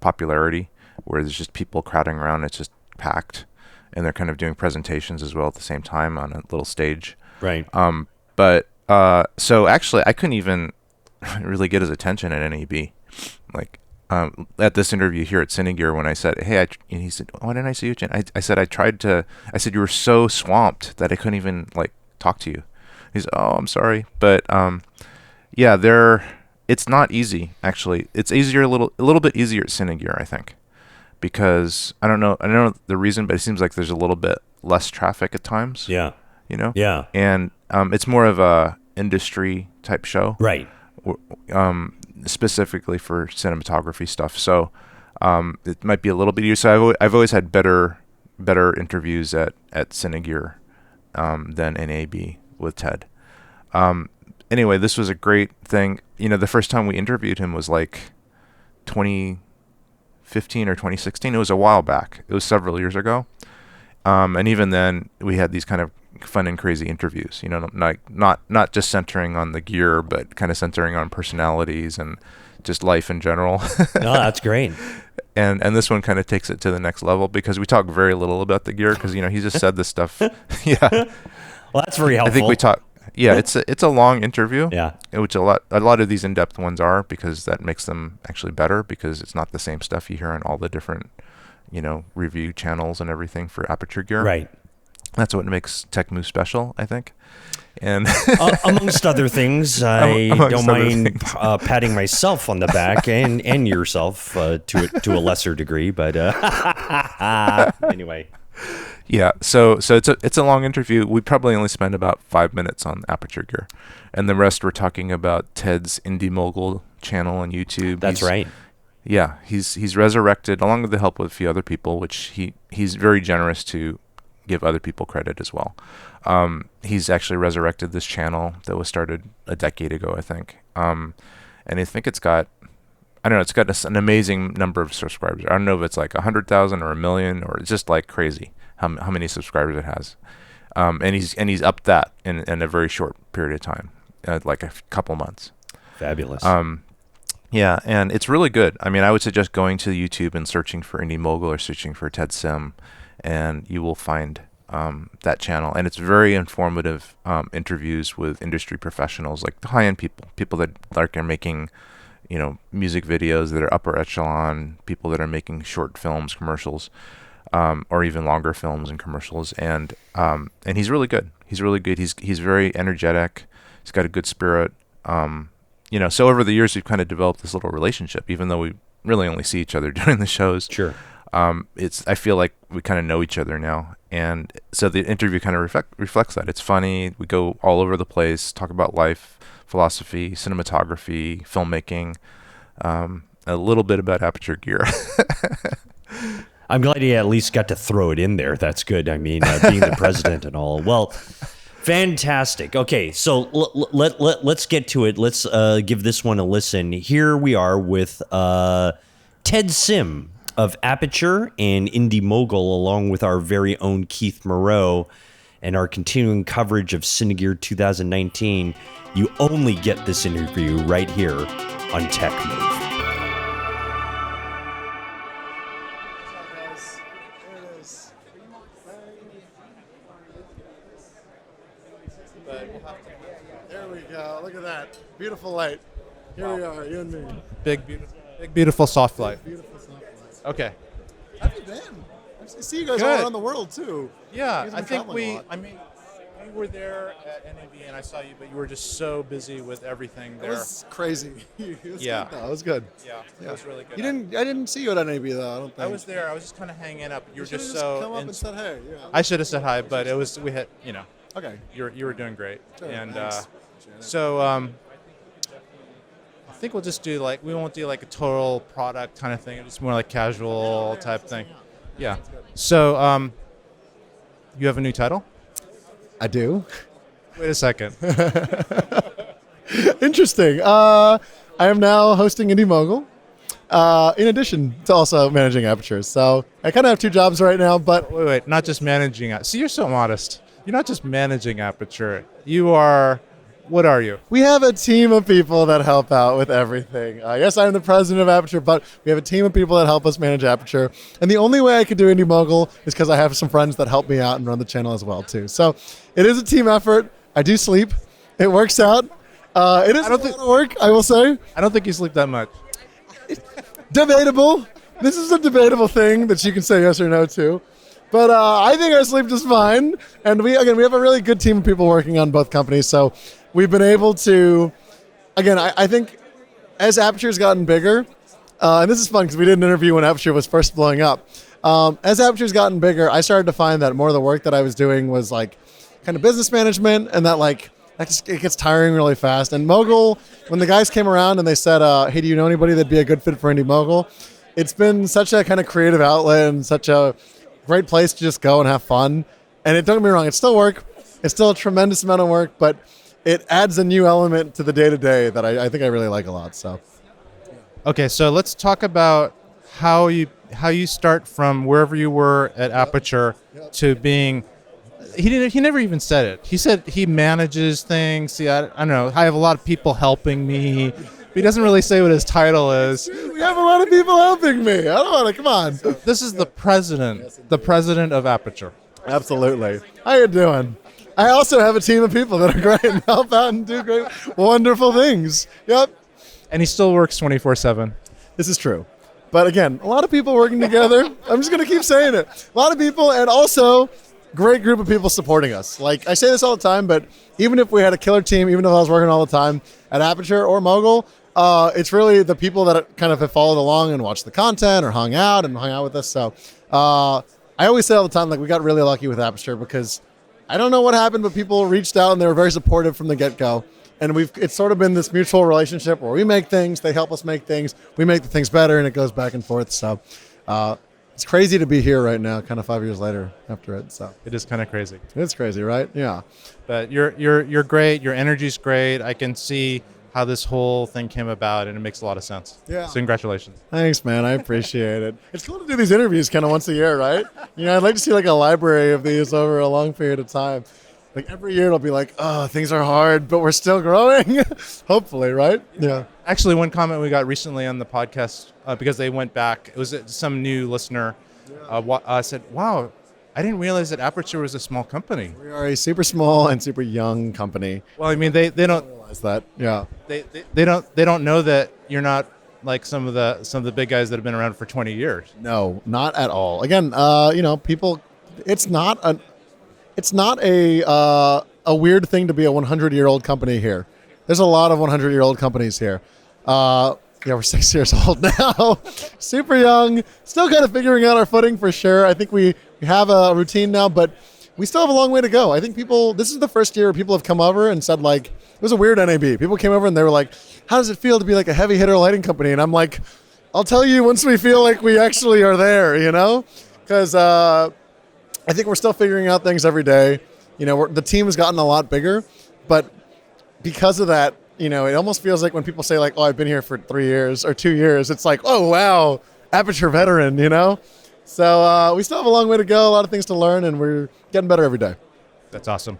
popularity, where there's just people crowding around. It's just packed, and they're kind of doing presentations as well at the same time on a little stage. Right. But So actually, I couldn't even really get his attention at NAB. Like, at this interview here at Cine Gear, when I said, "Hey," and he said, "Why didn't I see you?" I said, I said, "You were so swamped that I couldn't even like talk to you." He's, "Oh, I'm sorry," but yeah, it's not easy actually. It's easier a little bit easier at Cine Gear, I think, because I don't know the reason, but it seems like there's a little bit less traffic at times. Yeah. You know. Yeah. And it's more of a industry type show. Right. Specifically for cinematography stuff. So it might be a little bit easier. So I've always had better interviews at Cine Gear than NAB with Ted. Anyway, this was a great thing. You know, the first time we interviewed him was like 2015 or 2016. It was a while back. It was several years ago. And even then, we had these kind of fun and crazy interviews. You know, not just centering on the gear, but kind of centering on personalities and just life in general. No, that's great. And this one kind of takes it to the next level because we talk very little about the gear because, you know, he just said this stuff. Yeah. Well, that's very helpful. I think we talk. Yeah, it's a long interview. Yeah. Which a lot of these in-depth ones are, because that makes them actually better, because it's not the same stuff you hear on all the different, you know, review channels and everything for Aputure gear. Right. That's what makes Tech Move special, I think. And amongst other things, I don't mind patting myself on the back and yourself to a lesser degree, but anyway. Yeah, so it's a long interview. We probably only spend about 5 minutes on Aputure gear, and the rest we're talking about Ted's Indy Mogul channel on YouTube. That's right. Yeah, he's resurrected, along with the help of a few other people, which he's very generous to give other people credit as well. He's actually resurrected this channel that was started a decade ago, I think. And I think it's got an amazing number of subscribers. I don't know if it's like 100,000 or 1 million, or it's just like crazy how many subscribers it has. And he's upped that in a very short period of time, like a couple months. Fabulous. Yeah, and it's really good. I mean, I would suggest going to YouTube and searching for Indy Mogul or searching for Ted Sim, and you will find that channel. And it's very informative interviews with industry professionals, like high-end people that are making, you know, music videos that are upper echelon, people that are making short films, commercials, or even longer films and commercials. And he's really good. He's really good. He's very energetic. He's got a good spirit. You know, so over the years we've kind of developed this little relationship, even though we really only see each other during the shows. Sure. I feel like we kind of know each other now, and so the interview kind of reflects that. It's funny. We go all over the place, talk about life, philosophy, cinematography, filmmaking, a little bit about Aputure gear. I'm glad you at least got to throw it in there. That's good. I mean, being the president and all. Well, fantastic. Okay, so let's get to it. Let's give this one a listen. Here we are with Ted Sim of Aputure and Indy Mogul, along with our very own Keith Moreau, and our continuing coverage of Cine Gear 2019. You only get this interview right here on Tech Move. There we go. Look at that. Beautiful light. Here we are, you and me. Big, beautiful soft light. Beautiful soft light. Okay. How have you been? I see you guys all Good. around the world, too. Yeah, You guys I been think traveling a lot. we were there at NAB and I saw you, but you were just so busy with everything It there. was crazy. It was Yeah. good, though. It was good. Yeah, it was really good. I didn't see you at NAB, though, I don't think. I was there. I was just kind of hanging up. You were should've just so. come up and said, hey. Yeah. I should have said hi, but it was we had Okay. you were doing great, Sure, and thanks. so I think we'll just do we won't do like a total product kind of thing. It's more like casual type thing. Yeah. So you have a new title? I do. Wait a second. Interesting. I am now hosting Indy Mogul, in addition to also managing Aputure. So I kind of have two jobs right now, but Wait, not just managing. See, you're so modest. You're not just managing Aputure. You are. What are you? we have a team of people that help out with everything. Yes, I'm the president of Aputure, but we have a team of people that help us manage Aputure. And the only way I could do Indy Mogul is because I have some friends that help me out and run the channel as well, too. So it is a team effort. I do sleep, It works out. It is a lot of work, I will say. I don't think you sleep that much. Debatable. This is a debatable thing that you can say yes or no to. But I think I sleep just fine. And we have a really good team of people working on both companies. So we've been able to, again, I think as Aputure's gotten bigger, and this is fun because we did an interview when Aputure was first blowing up. As Aputure's gotten bigger, I started to find that more of the work that I was doing was like kind of business management, and that it gets tiring really fast. And Mogul, when the guys came around and they said, hey, do you know anybody that'd be a good fit for Indy Mogul? It's been such a kind of creative outlet and such a great place to just go and have fun. And don't get me wrong, it's still work. It's still a tremendous amount of work, but it adds a new element to the day-to-day that I think I really like a lot. So, Okay, so let's talk about how you start from wherever you were at Aputure to being. He never even said it. He said he manages things. See, I don't know. I have a lot of people helping me. But he doesn't really say what his title is. we have a lot of people helping me. I don't want to, come on. This is the president of Aputure. Absolutely. How you doing? I also have a team of people that are great and help out and do great, wonderful things. Yep. And he still works 24/7. This is true. But again, a lot of people working together. I'm just going to keep saying it. A lot of people, and also great group of people supporting us. Like, I say this all the time, but even if we had a killer team, even if I was working all the time at Aputure or Mogul, it's really the people that kind of have followed along and watched the content or hung out with us. So I always say all the time, like, we got really lucky with Aputure because I don't know what happened, but people reached out and they were very supportive from the get-go. And it's sort of been this mutual relationship where we make things, they help us make things, we make the things better, and it goes back and forth. So it's crazy to be here right now, kind of 5 years later after it. So it is kind of crazy. It's crazy, right? Yeah. But you're great. Your energy's great. I can see how this whole thing came about, and it makes a lot of sense. Yeah. So congratulations. Thanks, man. I appreciate it. It's cool to do these interviews kind of once a year, right? I'd like to see like a library of these over a long period of time. Like every year it'll be like, oh, things are hard, but we're still growing. Hopefully, right? Yeah. Actually, one comment we got recently on the podcast, because they went back, it was some new listener said, wow, I didn't realize that Aputure was a small company. We are a super small and super young company. Well, I mean, they don't realize that. Yeah. They don't know that you're not like some of the big guys that have been around for 20 years. No, not at all. Again, people, it's not a weird thing to be a 100-year-old company here. There's a lot of 100-year-old companies here. We're 6 years old now. Super young. Still kind of figuring out our footing for sure. I think we have a routine now, but we still have a long way to go. I think this is the first year people have come over and said, like, it was a weird NAB. People came over and they were like, how does it feel to be like a heavy hitter lighting company? And I'm like, I'll tell you once we feel like we actually are there, Because I think we're still figuring out things every day. The team has gotten a lot bigger, but because of that, it almost feels like when people say like, oh, I've been here for 3 years or 2 years, it's like, oh, wow, Aputure veteran, So we still have a long way to go, a lot of things to learn, and we're getting better every day. That's awesome.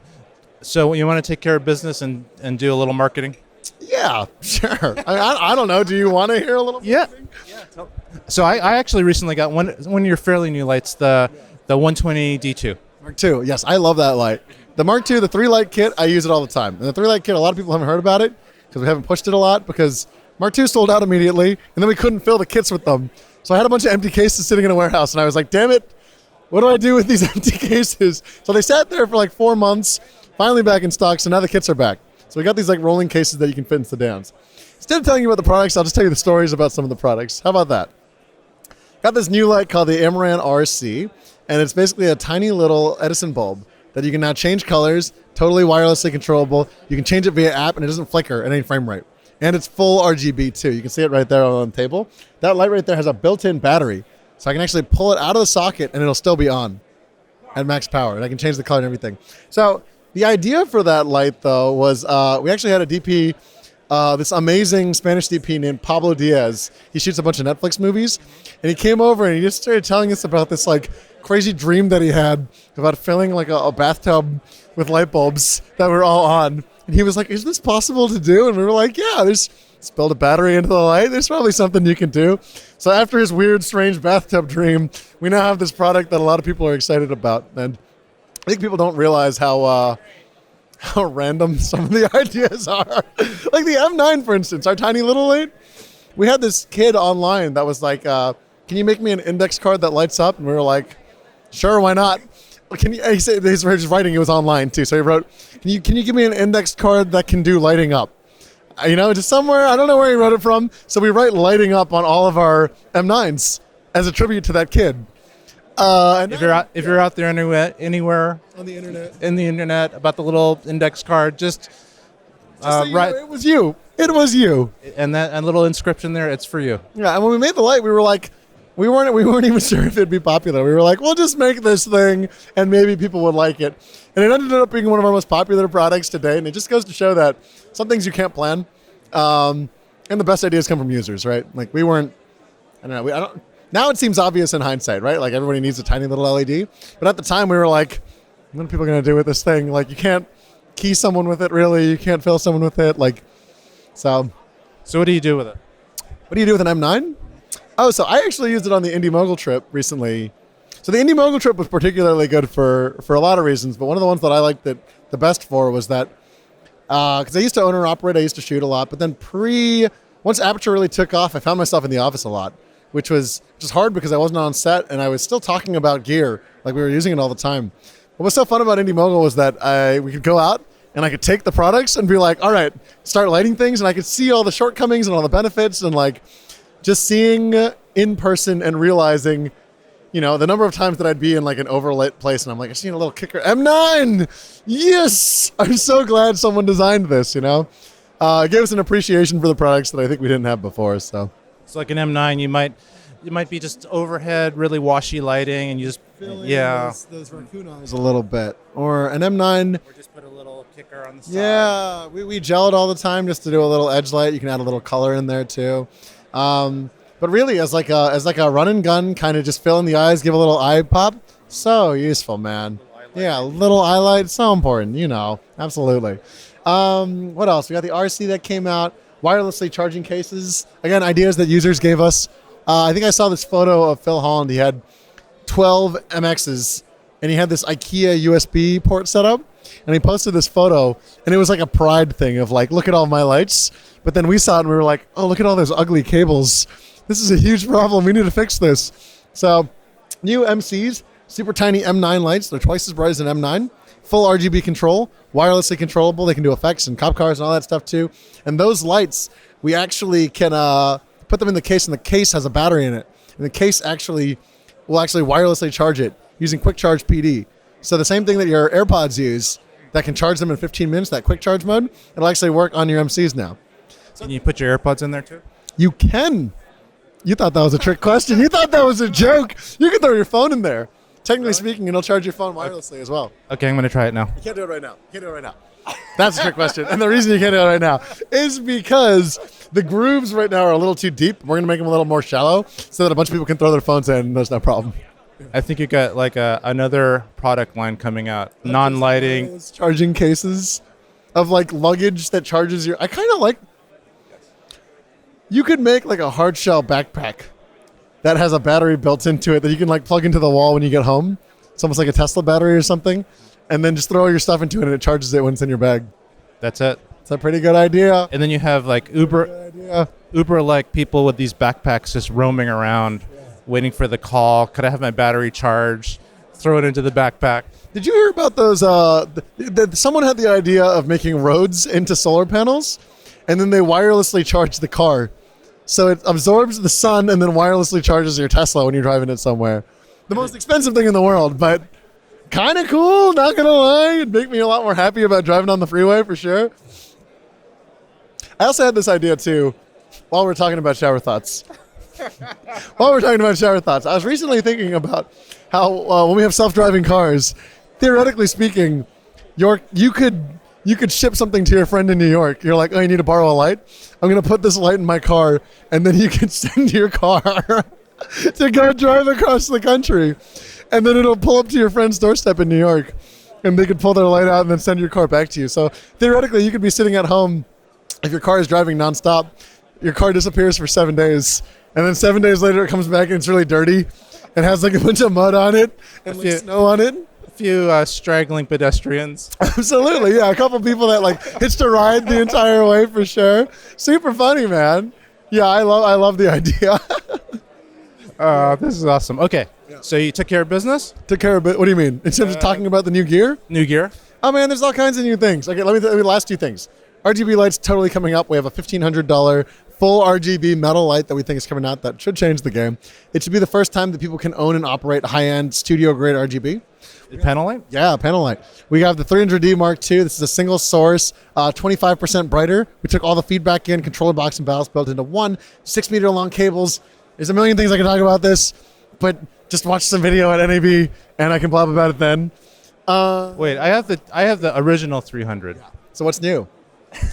So you want to take care of business and do a little marketing? Yeah, sure. I don't know. Do you want to hear a little? Yeah. So I actually recently got one of your fairly new lights, the 120 D2. Mark II. Yes, I love that light. The Mark II, the 3-light kit, I use it all the time. And the 3-light kit, a lot of people haven't heard about it because we haven't pushed it a lot because Mark II sold out immediately, and then we couldn't fill the kits with them. So I had a bunch of empty cases sitting in a warehouse, and I was like, damn it, what do I do with these empty cases? So they sat there for like 4 months, finally back in stock, so now the kits are back. So we got these like rolling cases that you can fit in sedans. Instead of telling you about the products, I'll just tell you the stories about some of the products. How about that? Got this new light called the Amaran RC, and it's basically a tiny little Edison bulb that you can now change colors, totally wirelessly controllable. You can change it via app, and it doesn't flicker at any frame rate. And it's full RGB too. You can see it right there on the table. That light right there has a built-in battery, so I can actually pull it out of the socket, and it'll still be on at max power, and I can change the color and everything. So the idea for that light, though, was we actually had a DP, this amazing Spanish DP named Pablo Diaz. He shoots a bunch of Netflix movies, and he came over and he just started telling us about this like crazy dream that he had about filling like a bathtub with light bulbs that were all on. And he was like, is this possible to do? And we were like, yeah, spilled a battery into the light. There's probably something you can do. So after his weird, strange bathtub dream, we now have this product that a lot of people are excited about. And I think people don't realize how how random some of the ideas are. Like the M9, for instance, our tiny little light. We had this kid online that was like, can you make me an index card that lights up? And we were like, sure, why not? Can you? He said his writing, it was online too. So he wrote, can you give me an index card that can do lighting up? Just somewhere, I don't know where he wrote it from. So we write lighting up on all of our M9s as a tribute to that kid. And If you're out there anywhere on the internet, in the internet about the little index card, just so you write know, it was you. It was you. and that little inscription there. It's for you. Yeah, and when we made the light, we were like, we weren't even sure if it'd be popular. We were like, we'll just make this thing, and maybe people would like it. And it ended up being one of our most popular products today. And it just goes to show that some things you can't plan, and the best ideas come from users, right? Like we weren't. I don't know. Now it seems obvious in hindsight, right? Like everybody needs a tiny little LED, but at the time we were like, what are people going to do with this thing? Like you can't key someone with it, really. You can't fill someone with it, like. So what do you do with it? what do you do with an M9? Oh, so I actually used it on the Indy Mogul trip recently. So the Indy Mogul trip was particularly good for a lot of reasons, but one of the ones that I liked the best for was that, because I used to own or operate, I used to shoot a lot, but then once Aputure really took off, I found myself in the office a lot, which was just hard because I wasn't on set and I was still talking about gear, like we were using it all the time. What was so fun about Indy Mogul was that we could go out and I could take the products and be like, all right, start lighting things, and I could see all the shortcomings and all the benefits, and like just seeing in person and realizing, the number of times that I'd be in like an overlit place and I'm like, I seen a little kicker. M9! Yes! I'm so glad someone designed this, It gave us an appreciation for the products that I think we didn't have before, so. It's like an M9. You might be just overhead, really washy lighting, and you just Those raccoon eyes a little bit. Or an M9. Or just put a little kicker on the side. Yeah, we gel it all the time just to do a little edge light. You can add a little color in there too. But really, as like a run and gun, kind of just fill in the eyes, give a little eye pop. So useful, man. Yeah, little eye light, so important. Absolutely. What else? We got the RC that came out. Wirelessly charging cases. Again, ideas that users gave us. I think I saw this photo of Phil Holland. He had 12 MXs, and he had this IKEA USB port set up. And he posted this photo, and it was like a pride thing of like, look at all my lights. But then we saw it, and we were like, oh, look at all those ugly cables. This is a huge problem. We need to fix this. So, new MCs, super tiny M9 lights. They're twice as bright as an M9. Full RGB control, wirelessly controllable. They can do effects and cop cars and all that stuff too. And those lights, we actually can put them in the case, and the case has a battery in it. And the case will wirelessly charge it using quick charge PD. So the same thing that your AirPods use that can charge them in 15 minutes, that quick charge mode, it'll actually work on your MCs now. Can you put your AirPods in there too? You can. You thought that was a trick question. You thought that was a joke. You can throw your phone in there. Technically speaking, it'll charge your phone wirelessly as well. Okay, I'm going to try it now. You can't do it right now. That's a trick question. And the reason you can't do it right now is because the grooves right now are a little too deep. We're going to make them a little more shallow so that a bunch of people can throw their phones in and there's no problem. I think you got like another product line coming out. Non-lighting. Those charging cases of like luggage that charges your... I kind of like... You could make like a hard shell backpack that has a battery built into it that you can like plug into the wall when you get home. It's almost like a Tesla battery or something. And then just throw your stuff into it and it charges it when it's in your bag. That's it. It's a pretty good idea. And then you have like Uber like people with these backpacks just roaming around, waiting for the call. Could I have my battery charged? Throw it into the backpack. Did you hear about those? Someone had the idea of making roads into solar panels, and then they wirelessly charge the car. So it absorbs the sun and then wirelessly charges your Tesla when you're driving it somewhere. The most expensive thing in the world, but kind of cool, not going to lie. It'd make me a lot more happy about driving on the freeway for sure. I also had this idea too, while we're talking about shower thoughts. I was recently thinking about how when we have self-driving cars, theoretically speaking, you could ship something to your friend in New York. You're like, oh, you need to borrow a light? I'm going to put this light in my car, and then you can send your car to go drive across the country. And then it'll pull up to your friend's doorstep in New York, and they could pull their light out and then send your car back to you. So theoretically, you could be sitting at home. If your car is driving nonstop, your car disappears for 7 days. And then 7 days later, it comes back and it's really dirty. It has like a bunch of mud on it and like snow on it. few straggling pedestrians. Absolutely, yeah. A couple people that like hitched a ride the entire way for sure. Super funny, man. Yeah, I love the idea. This is awesome. Okay, so you took care of business? Took care of it. What do you mean? In terms of talking about the new gear? New gear? Oh man, there's all kinds of new things. Okay, let me the last two things. RGB lights totally coming up. We have a $1,500 full RGB metal light that we think is coming out that should change the game. It should be the first time that people can own and operate high-end studio-grade RGB. Panel light? Yeah, panel light. We have the 300D Mark II. This is a single source, 25% brighter. We took all the feedback in, controller box and ballast built into one, 6 meter long cables. There's a million things I can talk about this, but just watch some video at NAB and I can blab about it then. Wait, I have the original 300. So what's new?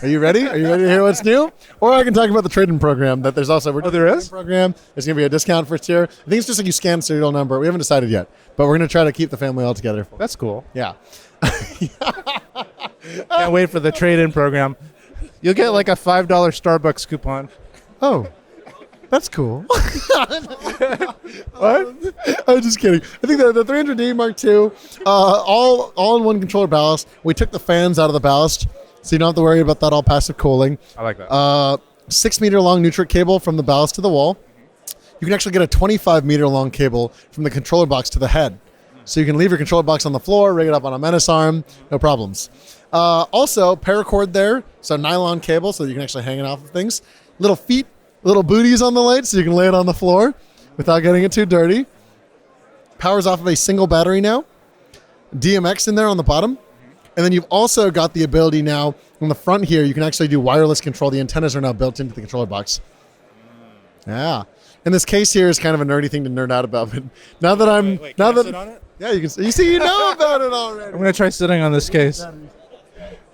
Are you ready? Are you ready to hear what's new? Or I can talk about the trade-in program that there's also. There is? Program. There's going to be a discount first year. I think it's just like you scan serial number. We haven't decided yet, but we're going to try to keep the family all together. That's cool. Yeah. Can't wait for the trade-in program. You'll get like a $5 Starbucks coupon. Oh, that's cool. What? I'm just kidding. I think the 300D Mark II, all in one controller ballast. We took the fans out of the ballast, so you don't have to worry about that all passive cooling. I like that. 6 meter long Nutric cable from the ballast to the wall. You can actually get a 25 meter long cable from the controller box to the head. So you can leave your controller box on the floor, rig it up on a menace arm, no problems. Also, paracord there, so nylon cable, so you can actually hang it off of things. Little feet, little booties on the light, so you can lay it on the floor without getting it too dirty. Powers off of a single battery now. DMX in there on the bottom. And then you've also got the ability now on the front here, you can actually do wireless control. The antennas are now built into the controller box. Yeah. And this case here is kind of a nerdy thing to nerd out about. But now that I'm... Wait, now can I that sit on it? Yeah, you can. You see, you know about it already. I'm going to try sitting on this case.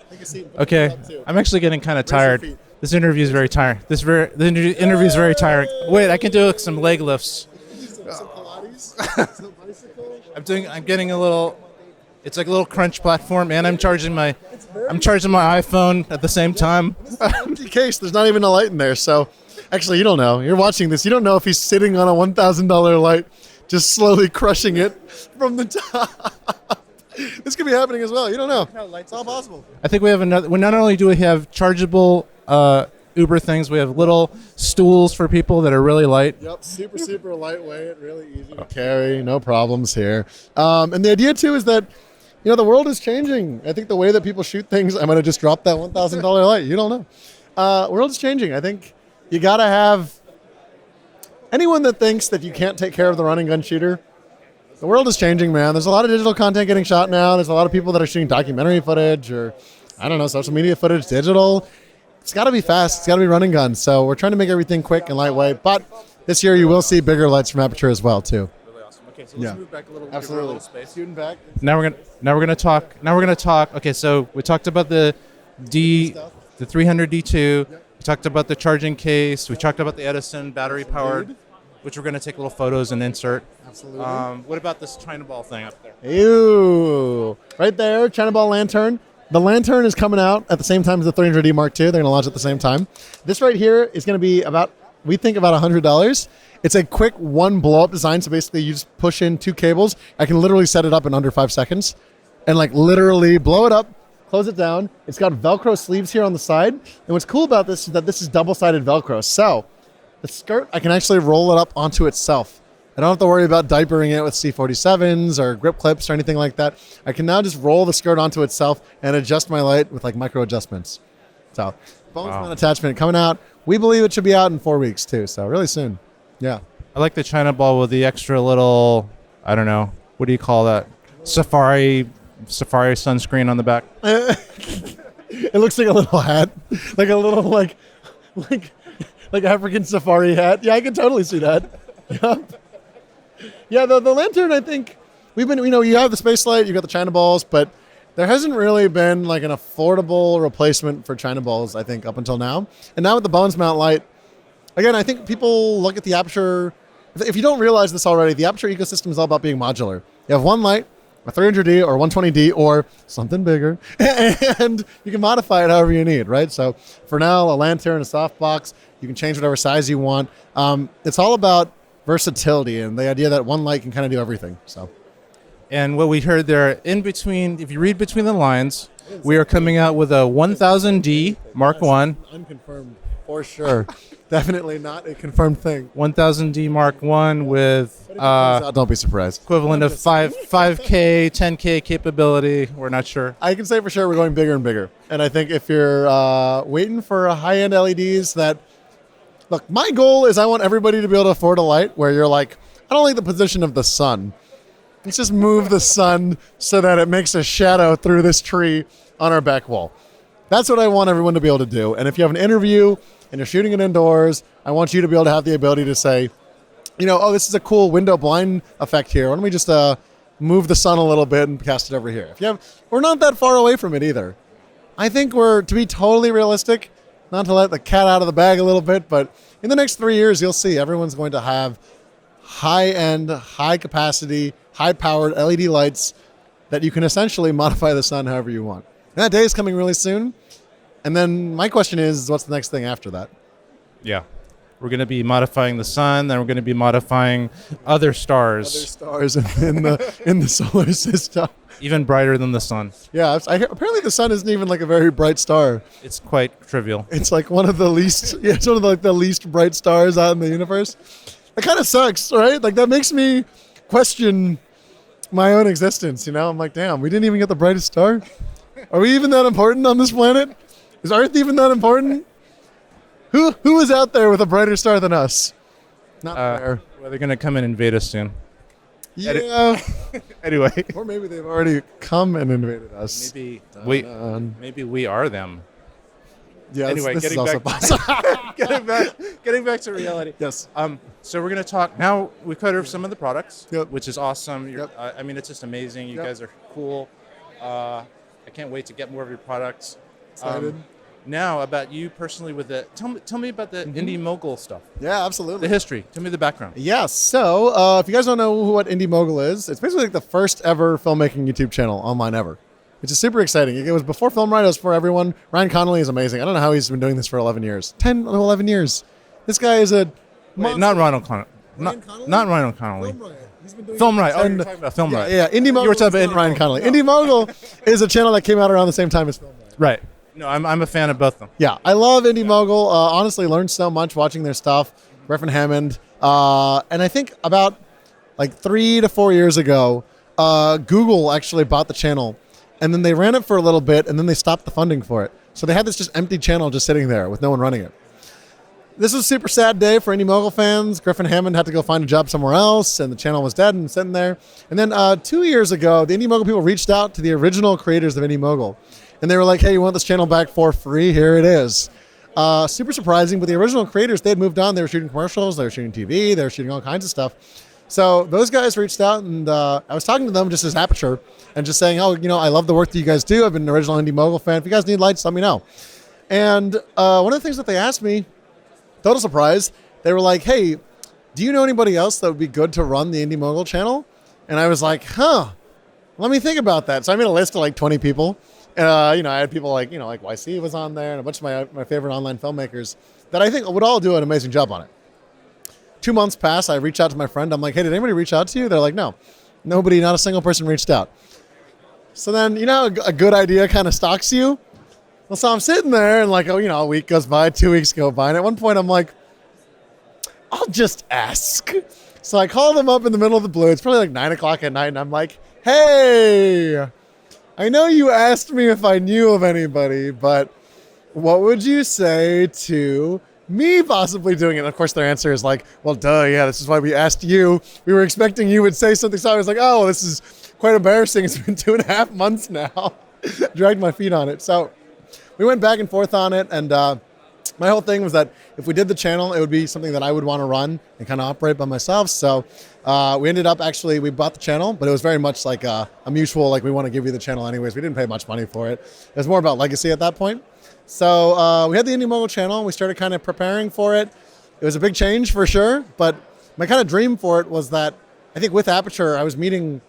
Take a seat. Okay. I'm actually getting kind of Raise your tired. feet. This interview is very tiring. The interview is very tiring. Wait, I can do some leg lifts. Some Pilates, some bicycle. I'm getting a little. It's like a little crunch platform, and I'm charging my iPhone at the same time. Empty case. There's not even a light in there. So, actually, you don't know. You're watching this. You don't know if he's sitting on a $1,000 light, just slowly crushing it from the top. This could be happening as well. You don't know. It's all possible. I think we have another. Well, not only do we have chargeable Uber things, we have little stools for people that are really light. Yep, super lightweight, really easy to carry, no problems here. And the idea too is that, you know, the world is changing. I think the way that people shoot things, I'm going to just drop that $1,000 light. You don't know. World is changing. I think you got to have anyone that thinks that you can't take care of the running gun shooter. The world is changing, man. There's a lot of digital content getting shot now. There's a lot of people that are shooting documentary footage or, I don't know, social media footage, digital. It's got to be fast. It's got to be running guns. So we're trying to make everything quick and lightweight. But this year you will see bigger lights from Aputure as well, too. Really awesome. Okay, so let's move back a little. Absolutely. A little space. Shooting back. Now we're gonna talk. Okay, so we talked about the 300D2. We talked about the charging case. We talked about the Edison battery powered, which we're gonna take little photos and insert. Absolutely. What about this China ball thing up there? Ew. Right there, China ball lantern. The lantern is coming out at the same time as the 300D Mark II. They're going to launch at the same time. This right here is going to be about $100. It's a quick one blow-up design. So basically, you just push in 2 cables. I can literally set it up in under 5 seconds and like literally blow it up, close it down. It's got Velcro sleeves here on the side. And what's cool about this is that this is double-sided Velcro. So the skirt, I can actually roll it up onto itself. I don't have to worry about diapering it with C47s or grip clips or anything like that. I can now just roll the skirt onto itself and adjust my light with like micro adjustments. So, bones mount attachment coming out. We believe it should be out in 4 weeks too. So really soon. Yeah. I like the China ball with the extra little, I don't know, what do you call that? Safari sunscreen on the back. It looks like a little hat, like a little like African safari hat. Yeah, I can totally see that. Yep. Yeah, the lantern, I think, we've been, you have the space light, you got the China balls, but there hasn't really been like an affordable replacement for China balls, I think, up until now. And now with the bones mount light, again, I think people look at the Aputure, if you don't realize this already, the Aputure ecosystem is all about being modular. You have one light, a 300D or 120D or something bigger, and you can modify it however you need, right? So for now, a lantern, a softbox, you can change whatever size you want. It's all about versatility and the idea that one light can kind of do everything. So, And what we heard there, in between, if you read between the lines, we are coming out with a 1000D Mark 1. Unconfirmed, for sure. Definitely not a confirmed thing. 1000D Mark 1 with Don't be surprised. equivalent of 5K, 10K capability. We're not sure. I can say for sure we're going bigger and bigger. And I think if you're waiting for a high-end LEDs that... Look, my goal is I want everybody to be able to afford a light where you're like, I don't like the position of the sun. Let's just move the sun so that it makes a shadow through this tree on our back wall. That's what I want everyone to be able to do. And if you have an interview and you're shooting it indoors, I want you to be able to have the ability to say, oh, this is a cool window blind effect here. Why don't we just move the sun a little bit and cast it over here? We're not that far away from it either. I think to be totally realistic, not to let the cat out of the bag a little bit, but in the next 3 years, you'll see everyone's going to have high-end, high-capacity, high-powered LED lights that you can essentially modify the sun however you want. And that day is coming really soon. And then my question is, what's the next thing after that? Yeah. We're going to be modifying the sun, then we're going to be modifying other stars. Other stars in the solar system. Even brighter than the sun. Yeah, apparently the sun isn't even like a very bright star. It's quite trivial. It's like one of the least, it's one of the least bright stars out in the universe. That kind of sucks, right? Like that makes me question my own existence, I'm like, damn, we didn't even get the brightest star? Are we even that important on this planet? Is Earth even that important? Who is out there with a brighter star than us? Not fair. Well, they're going to come and invade us soon. Yeah. Anyway. Or maybe they've already come and invaded us. Maybe we are them. Yeah. Anyway, this is also possible. getting back to reality. Yes. So we're going to talk now. We covered some of the products, Yep. which is awesome. Yep. It's just amazing. You Yep. guys are cool. I can't wait to get more of your products. Excited. Now about you personally with the tell me about the Indy Mogul stuff. Yeah, absolutely. The history. Tell me the background. Yeah, so if you guys don't know what Indy Mogul is, it's basically like the first ever filmmaking YouTube channel online ever. Which is super exciting. It was before Film Ride, it was for everyone. Ryan Connolly is amazing. I don't know how he's been doing this for 11 years. 10 or 11 years. This guy is a... Wait, not Ryan O'Connell. Not Ryan O'Connelly. Film Ride. Oh, you're talking about Film Ride. Yeah, Indy Mogul. You were talking about Ryan Connolly. Indy Mogul is a channel that came out around the same time as Film Ride. Right. No, I'm a fan of both of them. Yeah, I love Indy Mogul. Honestly, learned so much watching their stuff. Griffin Hammond. And I think about like 3 to 4 years ago, Google actually bought the channel. And then they ran it for a little bit, and then they stopped the funding for it. So they had this just empty channel just sitting there with no one running it. This was a super sad day for Indy Mogul fans. Griffin Hammond had to go find a job somewhere else, and the channel was dead and sitting there. And then 2 years ago, the Indy Mogul people reached out to the original creators of Indy Mogul. And they were like, hey, you want this channel back for free? Here it is. Super surprising, but the original creators, they had moved on. They were shooting commercials, they were shooting TV, they were shooting all kinds of stuff. So those guys reached out, and I was talking to them just as Aputure and just saying, I love the work that you guys do. I've been an original Indy Mogul fan. If you guys need lights, let me know. And one of the things that they asked me, total surprise, they were like, hey, do you know anybody else that would be good to run the Indy Mogul channel? And I was like, let me think about that. So I made a list of like 20 people. I had people like Weiss was on there and a bunch of my favorite online filmmakers that I think would all do an amazing job on it. 2 months pass. I reach out to my friend. I'm like, hey, did anybody reach out to you? They're like, no, nobody, not a single person reached out. So then, a good idea kind of stalks you. Well, so I'm sitting there and like, a week goes by, 2 weeks go by. And at one point I'm like, I'll just ask. So I call them up in the middle of the blue. It's probably like 9 o'clock at night. And I'm like, hey, I know you asked me if I knew of anybody, but what would you say to me possibly doing it? And of course, their answer is like, well, duh, yeah, this is why we asked you. We were expecting you would say something. So I was like, oh, well, this is quite embarrassing. It's been 2.5 months now. Dragged my feet on it. So we went back and forth on it. And my whole thing was that if we did the channel, it would be something that I would want to run and kind of operate by myself. So we ended up we bought the channel, but it was very much like a mutual, like we want to give you the channel anyways. We didn't pay much money for it. It was more about legacy at that point. So we had the Indy Mogul channel. We started kind of preparing for it. It was a big change for sure, but my kind of dream for it was that I think with Aputure, I was meeting,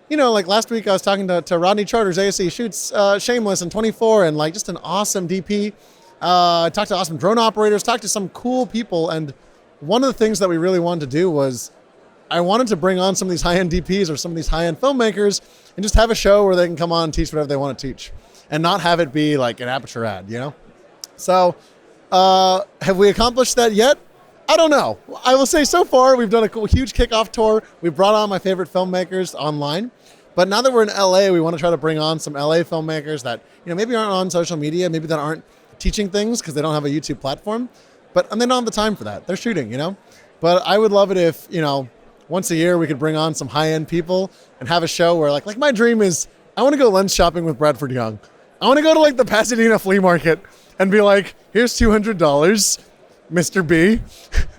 like last week I was talking to Rodney Charters, ASC shoots Shameless and 24 and like just an awesome DP. I talked to awesome drone operators, talked to some cool people. And one of the things that we really wanted to do was I wanted to bring on some of these high-end DPs or some of these high-end filmmakers and just have a show where they can come on and teach whatever they want to teach and not have it be like an Aputure ad, you know? So have we accomplished that yet? I don't know. I will say so far we've done a huge kickoff tour. We've brought on my favorite filmmakers online. But now that we're in LA, we want to try to bring on some LA filmmakers that, maybe aren't on social media, maybe that aren't teaching things because they don't have a YouTube platform. And they don't have the time for that. They're shooting, But I would love it if, once a year we could bring on some high-end people and have a show where like my dream is I want to go lens shopping with Bradford Young. I want to go to like the Pasadena flea market and be like, here's $200, Mr. B.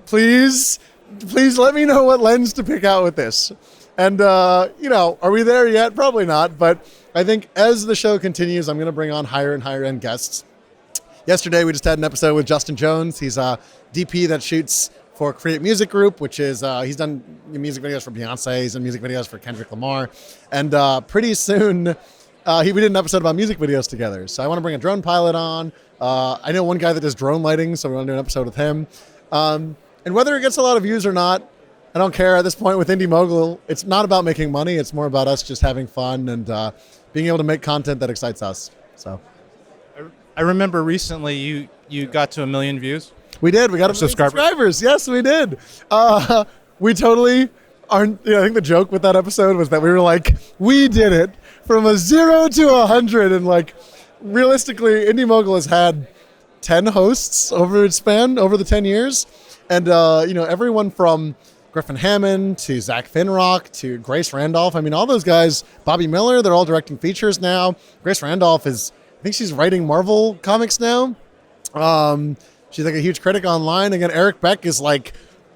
please let me know what lens to pick out with this. And, are we there yet? Probably not. But I think as the show continues, I'm going to bring on higher and higher end guests. Yesterday, we just had an episode with Justin Jones. He's a DP that shoots for Create Music Group, which is, he's done music videos for Beyonce. He's done music videos for Kendrick Lamar. And pretty soon, we did an episode about music videos together. So I want to bring a drone pilot on. I know one guy that does drone lighting, so we want to do an episode with him. And whether it gets a lot of views or not, I don't care at this point with Indy Mogul. It's not about making money. It's more about us just having fun and being able to make content that excites us. So, I remember recently you got to 1 million views. We did. We got 1 million subscribers. Yes, we did. We totally aren't. I think the joke with that episode was that we were like, we did it from a 0 to 100, and like realistically, Indy Mogul has had 10 hosts over its span over the 10 years, and everyone from Griffin Hammond to Zach Finrock to Grace Randolph. I mean, all those guys, Bobby Miller, they're all directing features now. Grace Randolph I think she's writing Marvel comics now. She's like a huge critic online. Again, Eric Beck is like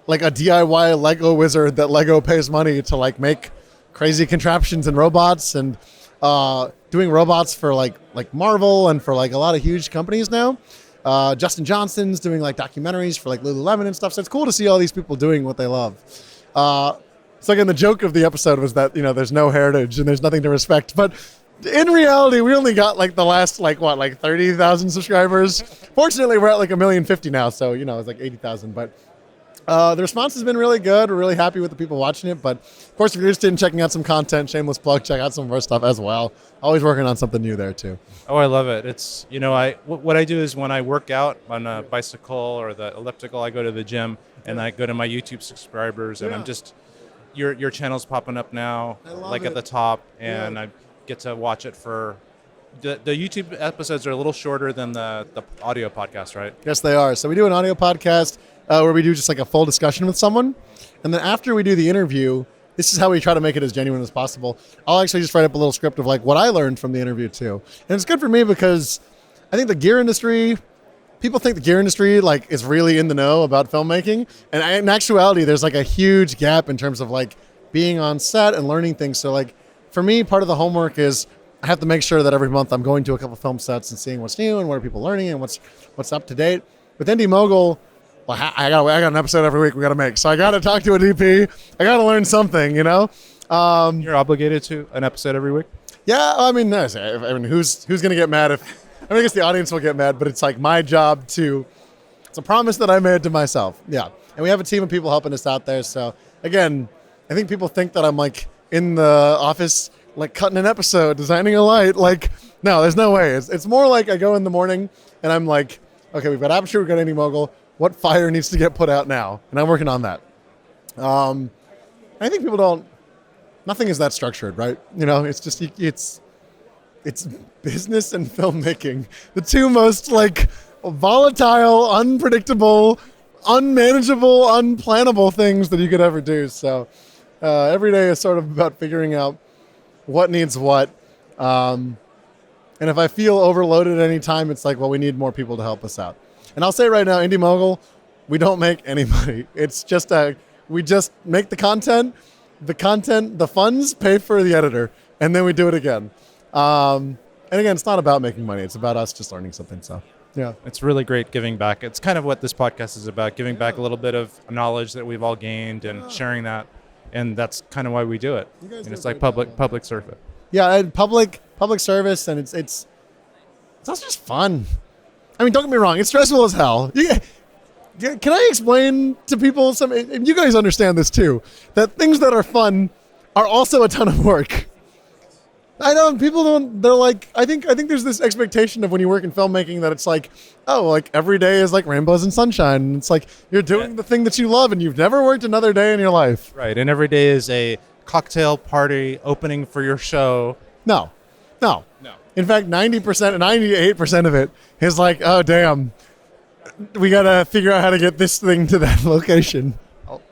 a DIY Lego wizard that Lego pays money to like make crazy contraptions and robots and doing robots for like Marvel and for like a lot of huge companies now. Justin Johnson's doing like documentaries for like Lululemon and stuff. So it's cool to see all these people doing what they love. So again, the joke of the episode was that, there's no heritage and there's nothing to respect. But in reality, we only got like the last 30,000 subscribers. Fortunately, we're at like 1,050,000 now. So, it's like 80,000. But the response has been really good. We're really happy with the people watching it. But of course, if you're interested in checking out some content, shameless plug, check out some of our stuff as well. Always working on something new there too. Oh, I love it. It's, what I do is when I work out on a bicycle or the elliptical, I go to the gym and I go to my YouTube subscribers and I'm just, your channel's popping up now, like at the top, and I get to watch it for, the YouTube episodes are a little shorter than the audio podcast, right? Yes, they are. So we do an audio podcast where we do just like a full discussion with someone. And then after we do the interview, this is how we try to make it as genuine as possible. I'll actually just write up a little script of like what I learned from the interview too. And it's good for me because I think the gear industry, people think the gear industry like is really in the know about filmmaking. And in actuality, there's like a huge gap in terms of like being on set and learning things. So like for me, part of the homework is I have to make sure that every month I'm going to a couple film sets and seeing what's new and what are people learning and what's up to date. With Indy Mogul, well, I got an episode every week we got to make. So I got to talk to a DP. I got to learn something, You're obligated to an episode every week? Yeah, I mean, who's going to get mad if... I guess the audience will get mad, but it's like my job to... It's a promise that I made to myself. Yeah. And we have a team of people helping us out there. So, again, I think people think that I'm like in the office, like cutting an episode, designing a light. Like, no, there's no way. It's more like I go in the morning and I'm like, okay, we've got Aputure, we've got Indy Mogul. What fire needs to get put out now? And I'm working on that. I think people don't... Nothing is that structured, right? It's just... It's business and filmmaking. The two most, like, volatile, unpredictable, unmanageable, unplannable things that you could ever do. So every day is sort of about figuring out what needs what. And if I feel overloaded at any time, it's like, well, we need more people to help us out. And I'll say right now, Indy Mogul, we don't make any money. It's just we just make the content, the funds pay for the editor, and then we do it again. And again, it's not about making money. It's about us just learning something. So, yeah. It's really great giving back. It's kind of what this podcast is about, giving back a little bit of knowledge that we've all gained and sharing that. And that's kind of why we do it. And it's like public service. Yeah, and public service, and it's also just fun. I mean, don't get me wrong, it's stressful as hell. Can I explain to people some, and you guys understand this too, that things that are fun are also a ton of work. I don't, people don't, they're like, I think there's this expectation of when you work in filmmaking that it's like, oh, like every day is like rainbows and sunshine. And it's like, you're doing the thing that you love and you've never worked another day in your life. Right, and every day is a cocktail party opening for your show. No. In fact, 90%, 98% of it is like, oh, damn, we got to figure out how to get this thing to that location.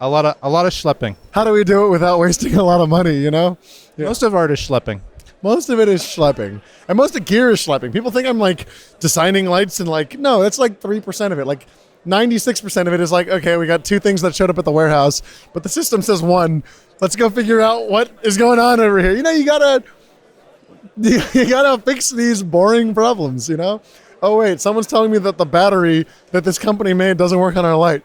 A lot of schlepping. How do we do it without wasting a lot of money, you know? Yeah. Most of art is schlepping. Most of it is schlepping. And most of gear is schlepping. People think I'm like designing lights and like, no, that's like 3% of it. Like 96% of it is like, okay, we got 2 things that showed up at the warehouse, but the system says 1. Let's go figure out what is going on over here. You know, you gotta fix these boring problems, you know? Oh wait, someone's telling me that the battery that this company made doesn't work on our light.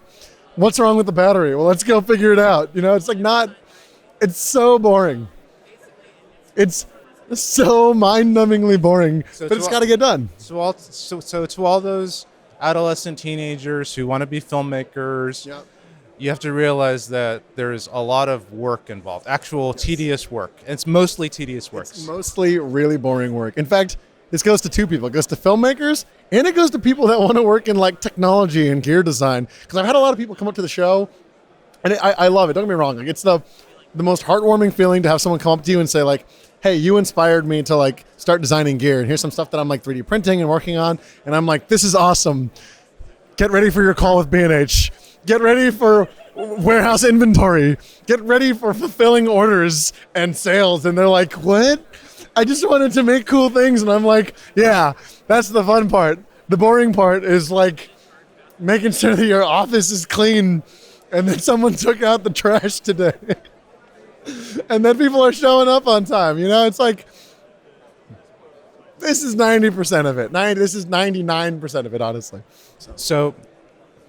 What's wrong with the battery? Well, let's go figure it out. You know, it's like it's so boring. It's so mind-numbingly boring, but it's got to get done. So to all those adolescent teenagers who want to be filmmakers, Yep. you have to realize that there's a lot of work involved, actual tedious work. It's mostly tedious work. It's mostly really boring work. In fact, this goes to 2 people. It goes to filmmakers, and it goes to people that want to work in like technology and gear design. Because I've had a lot of people come up to the show, and I love it. Don't get me wrong. Like, it's the most heartwarming feeling to have someone come up to you and say like, hey, you inspired me to like start designing gear, and here's some stuff that I'm like 3D printing and working on, and I'm like, this is awesome. Get ready for your call with B&H. Get ready for warehouse inventory. Get ready for fulfilling orders and sales. And they're like, what? I just wanted to make cool things. And I'm like, yeah, that's the fun part. The boring part is like making sure that your office is clean and that someone took out the trash today. And then people are showing up on time. You know, it's like, this is 90% of it. This is 99% of it, honestly. So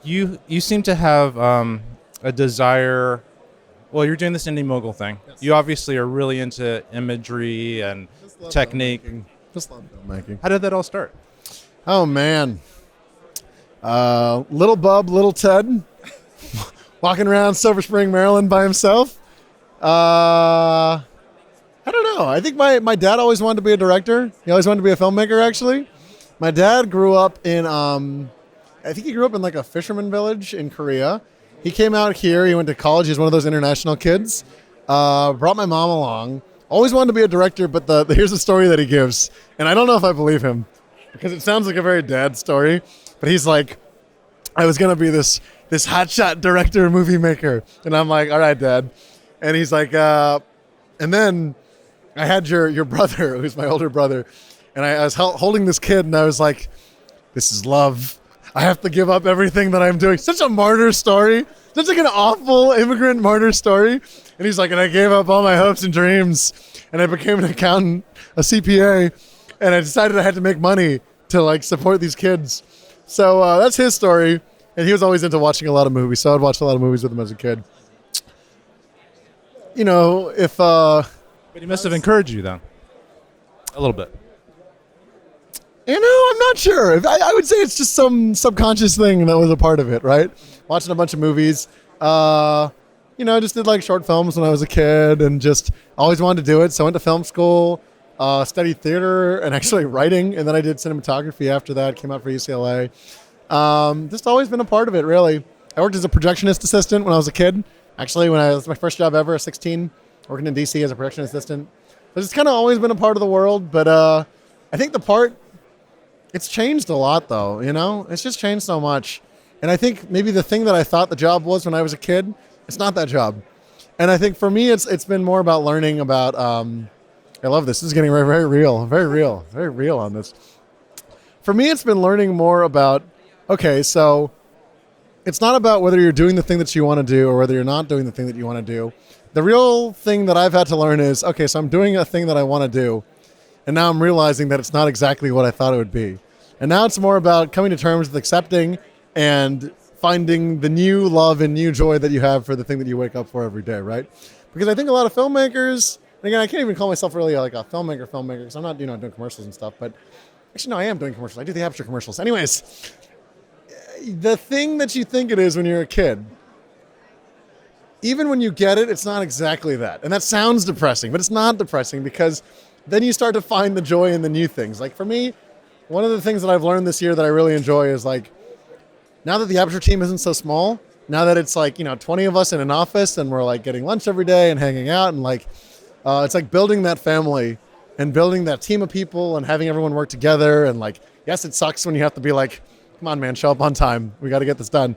you seem to have a desire. Well, you're doing this Indy Mogul thing. Yes. You obviously are really into imagery and technique. Just love filmmaking. How did that all start? Oh, man. Little Bub, little Ted, walking around Silver Spring, Maryland by himself. I don't know. I think my dad always wanted to be a director. He always wanted to be a filmmaker, actually. My dad grew up in, I think he grew up in like a fisherman village in Korea. He came out here. He went to college. He's one of those international kids. Brought my mom along. Always wanted to be a director, but here's the story that he gives. And I don't know if I believe him because it sounds like a very dad story. But he's like, I was going to be this hotshot director, movie maker. And I'm like, all right, Dad. And he's like, and then I had your brother, who's my older brother, and I was holding this kid, and I was like, this is love. I have to give up everything that I'm doing. Such a martyr story. Such like an awful immigrant martyr story. And he's like, and I gave up all my hopes and dreams, and I became an accountant, a CPA, and I decided I had to make money to like support these kids. So that's his story. And he was always into watching a lot of movies, so I'd watch a lot of movies with him as a kid. You know, if... But he must have encouraged you then. A little bit. You know, I'm not sure. I would say it's just some subconscious thing that was a part of it, right? Watching a bunch of movies. You know, I just did like short films when I was a kid and just always wanted to do it. So I went to film school, studied theater and actually writing. And then I did cinematography after that, came out for UCLA. Just always been a part of it, really. I worked as a projectionist assistant when I was a kid. Actually, when I was my first job ever, 16, working in DC as a production assistant. But it's kind of always been a part of the world. But I think it's changed a lot, though, you know? It's just changed so much. And I think maybe the thing that I thought the job was when I was a kid, it's not that job. And I think for me, it's been more about learning about, I love this. This is getting very, very real on this. For me, it's been learning more about, okay, so it's not about whether you're doing the thing that you want to do or whether you're not doing the thing that you want to do. The real thing that I've had to learn is, okay, so I'm doing a thing that I want to do. And now I'm realizing that it's not exactly what I thought it would be. And now it's more about coming to terms with accepting and finding the new love and new joy that you have for the thing that you wake up for every day, right? Because I think a lot of filmmakers, and again, I can't even call myself really like a filmmaker because I'm not, doing commercials and stuff, but actually, no, I am doing commercials. I do the Aputure commercials. Anyways, the thing that you think it is when you're a kid, even when you get it, it's not exactly that. And that sounds depressing, but it's not depressing because then you start to find the joy in the new things. Like for me, one of the things that I've learned this year that I really enjoy is like, now that the Aputure team isn't so small, now that it's like, 20 of us in an office and we're like getting lunch every day and hanging out and like, it's like building that family and building that team of people and having everyone work together. And like, yes, it sucks when you have to be like, come on, man, show up on time. We got to get this done.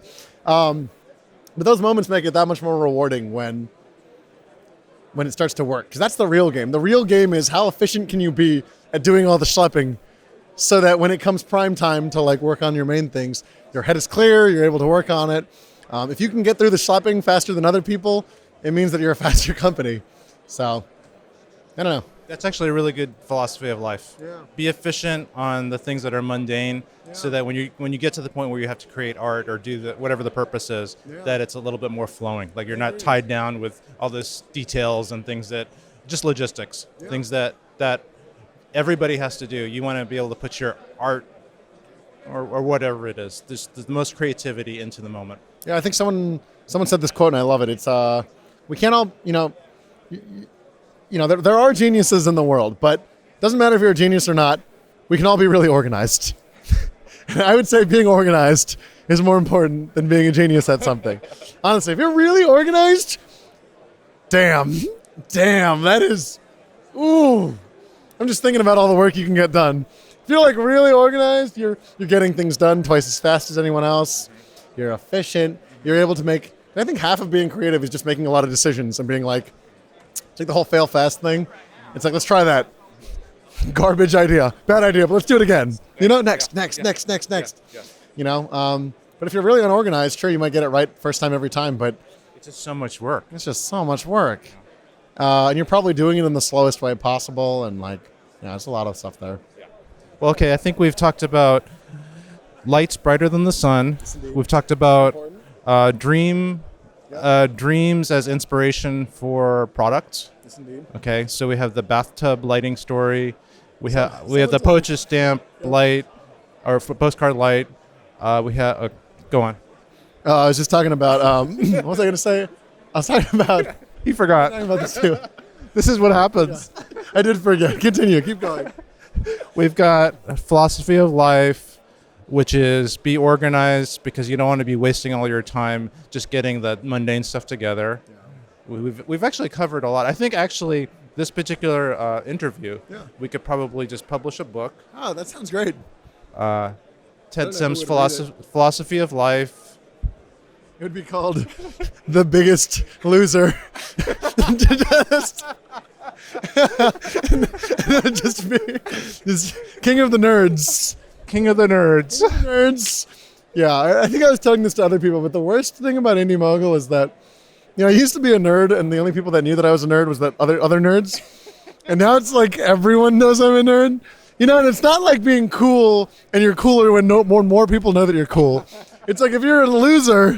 But those moments make it that much more rewarding when it starts to work. Because that's the real game. The real game is how efficient can you be at doing all the schlepping so that when it comes prime time to like work on your main things, your head is clear, you're able to work on it. If you can get through the schlepping faster than other people, it means that you're a faster company. So, I don't know. That's actually a really good philosophy of life. Yeah. Be efficient on the things that are mundane, so that when you get to the point where you have to create art or do whatever the purpose is, that it's a little bit more flowing. Like you're not tied down with all those details and things that just logistics, things that everybody has to do. You want to be able to put your art or whatever it is, the most creativity into the moment. Yeah, I think someone said this quote and I love it. It's we can't all there are geniuses in the world, but it doesn't matter if you're a genius or not. We can all be really organized. And I would say being organized is more important than being a genius at something. Honestly, if you're really organized, damn, that is, ooh. I'm just thinking about all the work you can get done. If you're like really organized, you're getting things done twice as fast as anyone else. You're efficient. You're able to make, I think half of being creative is just making a lot of decisions and being like, take the whole fail fast thing. It's like, let's try that. Garbage idea. Bad idea, but let's do it again. Next. But if you're really unorganized, sure, you might get it right first time every time, but It's just so much work. it's just so much work. And you're probably doing it in the slowest way possible, and like, there's a lot of stuff there. Well, okay, I think we've talked about lights brighter than the sun. We've talked about dreams as inspiration for products. Yes, indeed. Okay, so we have the bathtub lighting story. We have the postage stamp light, or postcard light. We have go on. I was just talking about what was I going to say? I was talking about You forgot. talking about this too. This is what happens. I did forget. Continue. Keep going. We've got a philosophy of life, which is be organized because you don't want to be wasting all your time just getting the mundane stuff together. Yeah. We've actually covered a lot. I think actually this particular interview, we could probably just publish a book. Oh, that sounds great. Ted Sim's philosophy of life. It would be called The Biggest Loser. Just be this King of the Nerds. King of the Nerds. Nerds. Yeah, I think I was telling this to other people, but the worst thing about Indie Mogul is that, I used to be a nerd, and the only people that knew that I was a nerd was that other nerds. And now it's like everyone knows I'm a nerd. And it's not like being cool, and you're cooler when more people know that you're cool. It's like if you're a loser,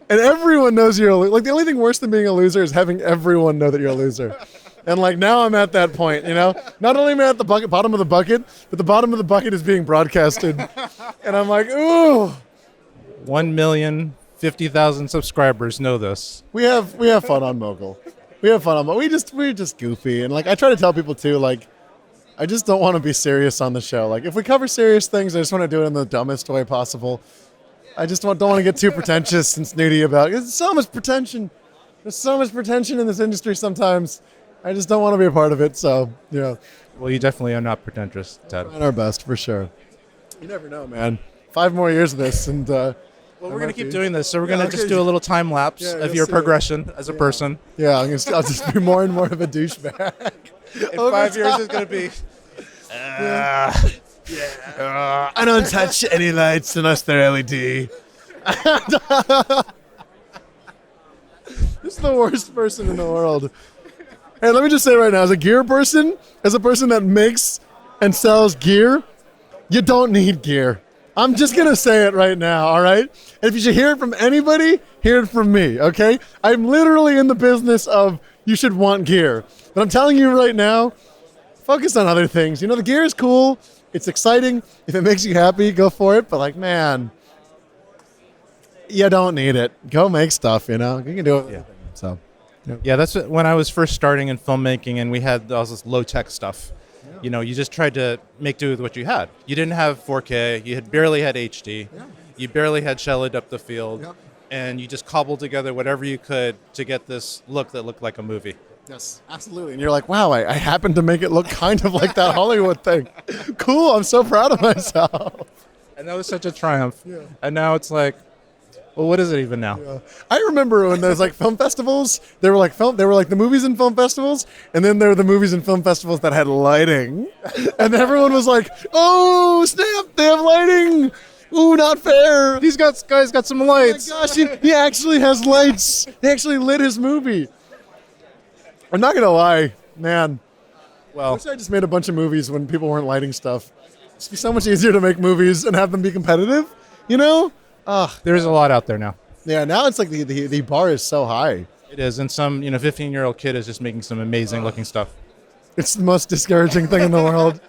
and everyone knows you're a loser. Like the only thing worse than being a loser is having everyone know that you're a loser. And like now I'm at that point, Not only am I at the bottom of the bucket, but the bottom of the bucket is being broadcasted. And I'm like, ooh. 1,050,000 subscribers know this. We have fun on Mogul. We're just goofy. And like I try to tell people too, like, I just don't want to be serious on the show. Like if we cover serious things, I just want to do it in the dumbest way possible. I just don't want to get too pretentious and snooty about it. There's so much pretension. There's so much pretension in this industry sometimes. I just don't want to be a part of it. So, Well, you definitely are not pretentious, Ted. we're trying our best for sure. You never know, man. 5 more years of this, and Well, we're going to keep doing this, so we're going to just do a little time lapse of you'll your see progression as a person. yeah, I'll just be more and more of a douchebag. In 5 years, it's going to be... I don't touch any lights unless they're LED. This is the worst person in the world. Hey, let me just say right now, as a gear person, as a person that makes and sells gear, you don't need gear. I'm just going to say it right now, all right? And if you should hear it from anybody, hear it from me, okay? I'm literally in the business of you should want gear. But I'm telling you right now, focus on other things. The gear is cool. It's exciting. If it makes you happy, go for it. But like, man, You don't need it. Go make stuff, you know? You can do it. Yeah. So, Yeah, that's when I was first starting in filmmaking, and we had all this low-tech stuff. You know, you just tried to make do with what you had. You didn't have 4K. You had barely had HD. Yeah. You barely had shallow depth of field. Yep. And you just cobbled together whatever you could to get this look that looked like a movie. yes, absolutely. And you're like, wow, I happened to make it look kind of like that Hollywood thing. Cool. I'm so proud of myself. And that was such a triumph. Yeah. And now it's like, well, what is it even now? I remember when there's like film festivals, they were like the movies in film festivals, and then there were the movies in film festivals that had lighting. And everyone was like, oh, snap, they have lighting. Ooh, not fair. These guys got some Oh my lights. gosh, he actually has lights. They actually lit his movie. I'm not going to lie, man. I Well, wish I just made a bunch of movies when people weren't lighting stuff. It'd be so much easier to make movies and have them be competitive, you know? there's a lot out there now. Yeah, now it's like the bar is so high. It is, and some 15-year-old kid is just making some amazing looking stuff. It's the most discouraging thing in the world.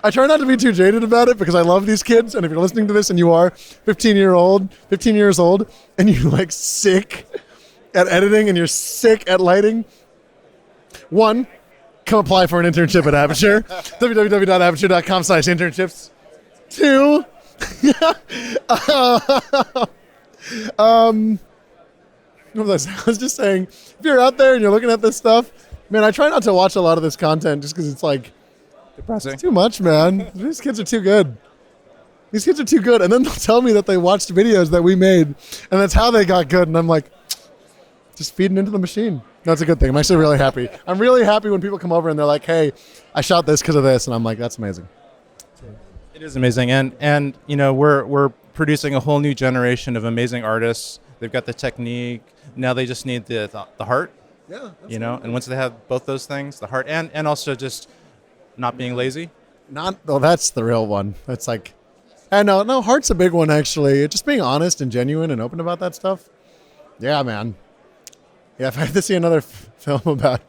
I try not to be too jaded about it because I love these kids. And if you're listening to this and you are 15 years old, and you're like sick at editing and you're sick at lighting, one, come apply for an internship at Aputure. www.aputure.com/internships. Two, what was I was just saying, if you're out there and you're looking at this stuff, man, I try not to watch a lot of this content just because it's like, Depressing. it's too much, man. These kids are too good. These kids are too good. And then they'll tell me that they watched videos that we made, and that's how they got good. And I'm like, just feeding into the machine. That's a good thing. I'm actually really happy. I'm really happy when people come over and they're like, hey, I shot this because of this. And I'm like, that's amazing. It is amazing, and we're producing a whole new generation of amazing artists. They've got the technique. Now they just need the heart. Yeah. And once they have both those things, the heart and also just not being lazy. That's the real one. It's like, and no, heart's a big one, actually. Just being honest and genuine and open about that stuff. Yeah, man. Yeah, if I have to see another film about,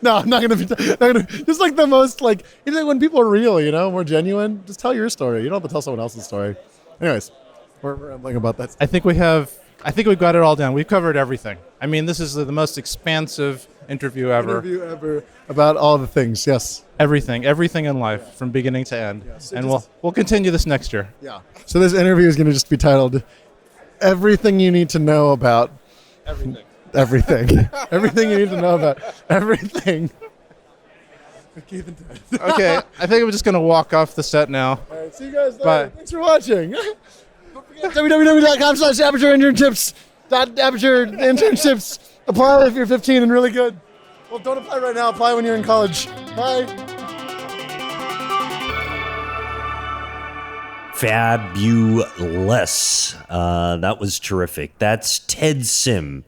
no, I'm not gonna just like the most like, when people are real, more genuine, just tell your story. You don't have to tell someone else's story. Anyways, we're rambling about that. I think we've got it all down. We've covered everything. I mean, this is the most expansive interview ever. About all the things. Yes. Everything in life from beginning to end. Yes, And we'll continue this next year. Yeah. So this interview is going to just be titled "Everything You Need to Know About Everything. Everything." Everything you need to know about everything. Okay, I think I'm just gonna walk off the set now. All right, see you guys later. Bye. Thanks for watching. Don't forget www.com/aputure internships. Aputure internships. Apply if you're 15 and really good. Well, don't apply right now. Apply when you're in college. Bye. Fabulous. That was terrific. That's Ted Sim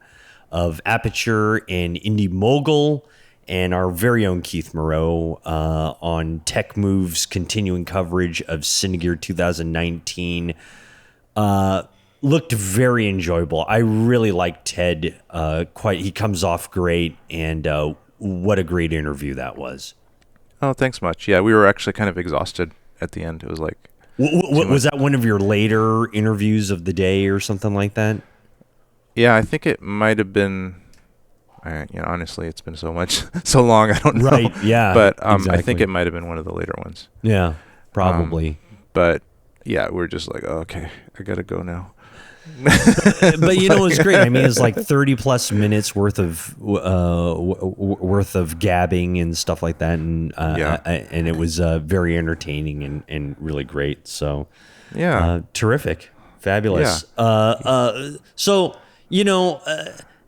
of Aputure and Indy Mogul, and our very own Keith Moreau on Tech Move's continuing coverage of Cine Gear 2019. Looked very enjoyable. I really like Ted. He comes off great, and what a great interview that was. Oh, thanks much. Yeah, we were actually kind of exhausted at the end. It was like, was that one of your later interviews of the day or something like that? yeah, I think it might have been. Honestly, it's been so long. I don't know. Right. Yeah. But exactly. I think it might have been one of the later ones. Yeah, probably. But yeah, we're just like, oh, okay, I gotta go now. But it was great. I mean, it's like 30 plus minutes worth of gabbing and stuff like that, and and it was very entertaining and really great. So Yeah. terrific, fabulous. So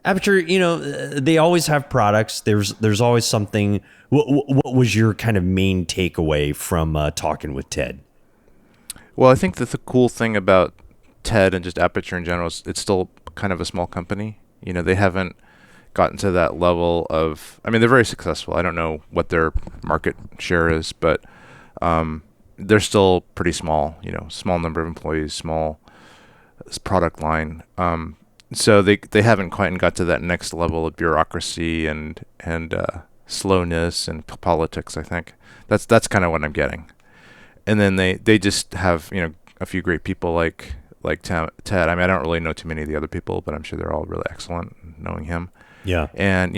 Aputure, they always have products. There's always something. What was your kind of main takeaway from talking with Ted? Well, I think that the cool thing about Ted and just Aputure in general is it's still kind of a small company. They haven't gotten to that level of. I mean, they're very successful. I don't know what their market share is, but they're still pretty small. Small number of employees, small product line. So they haven't quite got to that next level of bureaucracy and slowness and politics. I think that's kind of what I'm getting. And then they just have a few great people like like Ted. I mean, I don't really know too many of the other people, but I'm sure they're all really excellent knowing him. Yeah. And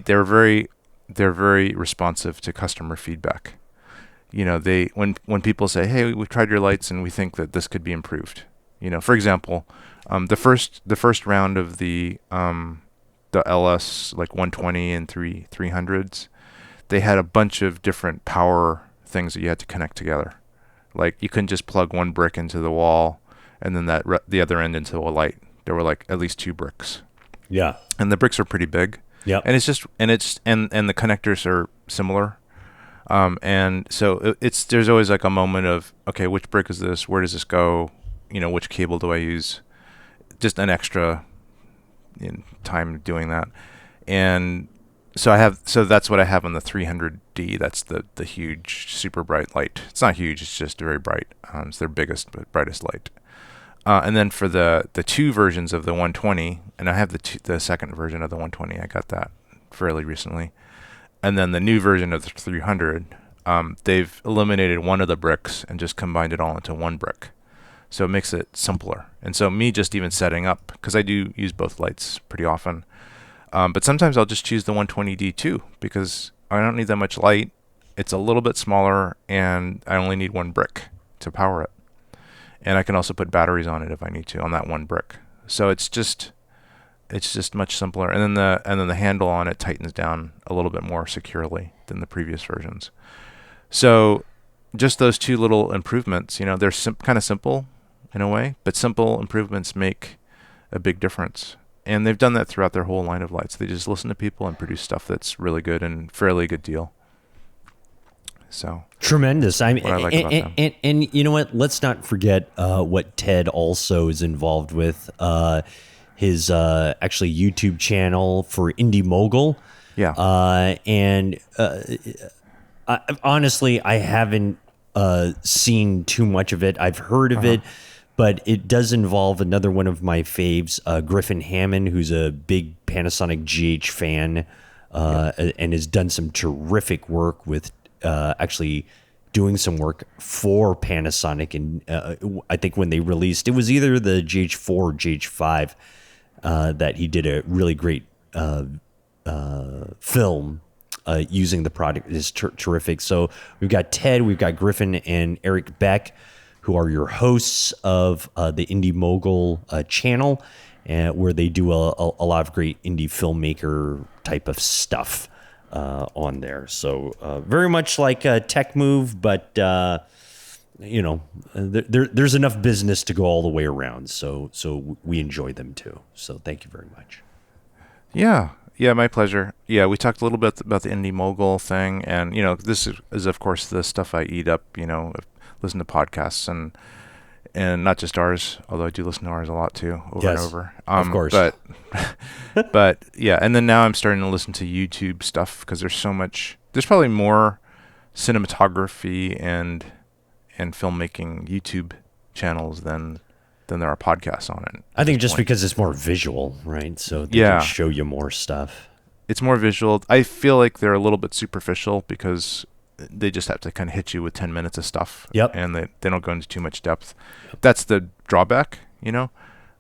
they're very responsive to customer feedback. When people say, "Hey, we've tried your lights and we think that this could be improved." For example, the first round of the LS like 120 and 300s, they had a bunch of different power things that you had to connect together. Like you couldn't just plug one brick into the wall and then the other end into a light. There were like at least 2 bricks. Yeah. And the bricks are pretty big. Yeah. And the connectors are similar. And so there's always like a moment of, okay, which brick is this? Where does this go? Which cable do I use? Just an extra time doing that. And so that's what I have on the 300D. That's the huge, super bright light. It's not huge. It's just very bright. It's their biggest, but brightest light. And then for the 2 versions of the 120, and I have the second version of the 120. I got that fairly recently. And then the new version of the 300, they've eliminated one of the bricks and just combined it all into one brick. So it makes it simpler. And so me just even setting up, because I do use both lights pretty often, but sometimes I'll just choose the 120D too, because I don't need that much light. It's a little bit smaller, and I only need 1 brick to power it. And I can also put batteries on it if I need to on that 1 brick. So it's just much simpler. And then the handle on it tightens down a little bit more securely than the previous versions. So just those 2 little improvements, they're kind of simple in a way, but simple improvements make a big difference. And they've done that throughout their whole line of lights. They just listen to people and produce stuff that's really good and fairly good deal. So tremendous. I mean, what I like about them. And you know what? Let's not forget what Ted also is involved with. His actually YouTube channel for Indy Mogul. Yeah. Honestly, I haven't seen too much of it. I've heard of it, but it does involve another one of my faves, Griffin Hammond, who's a big Panasonic GH fan, and has done some terrific work with actually doing some work for Panasonic. And I think when they released, it was either the GH4 or GH5 that he did a really great film using the product. Is terrific. So we've got Ted, we've got Griffin, and Eric Beck, who are your hosts of the Indie Mogul channel, where they do a lot of great indie filmmaker type of stuff on there. So very much like a tech move, but there's enough business to go all the way around. So we enjoy them too. So thank you very much. Yeah, my pleasure. Yeah, we talked a little bit about the Indie Mogul thing, and this is of course the stuff I eat up. Listen to podcasts and not just ours, although I do listen to ours a lot too, over and over. Of course. But yeah, and then now I'm starting to listen to YouTube stuff because there's probably more cinematography and filmmaking YouTube channels than there are podcasts on it. I think just because it's more visual, right? So they can show you more stuff. It's more visual. I feel like they're a little bit superficial because they just have to kind of hit you with 10 minutes of stuff. Yep. And they don't go into too much depth. That's the drawback,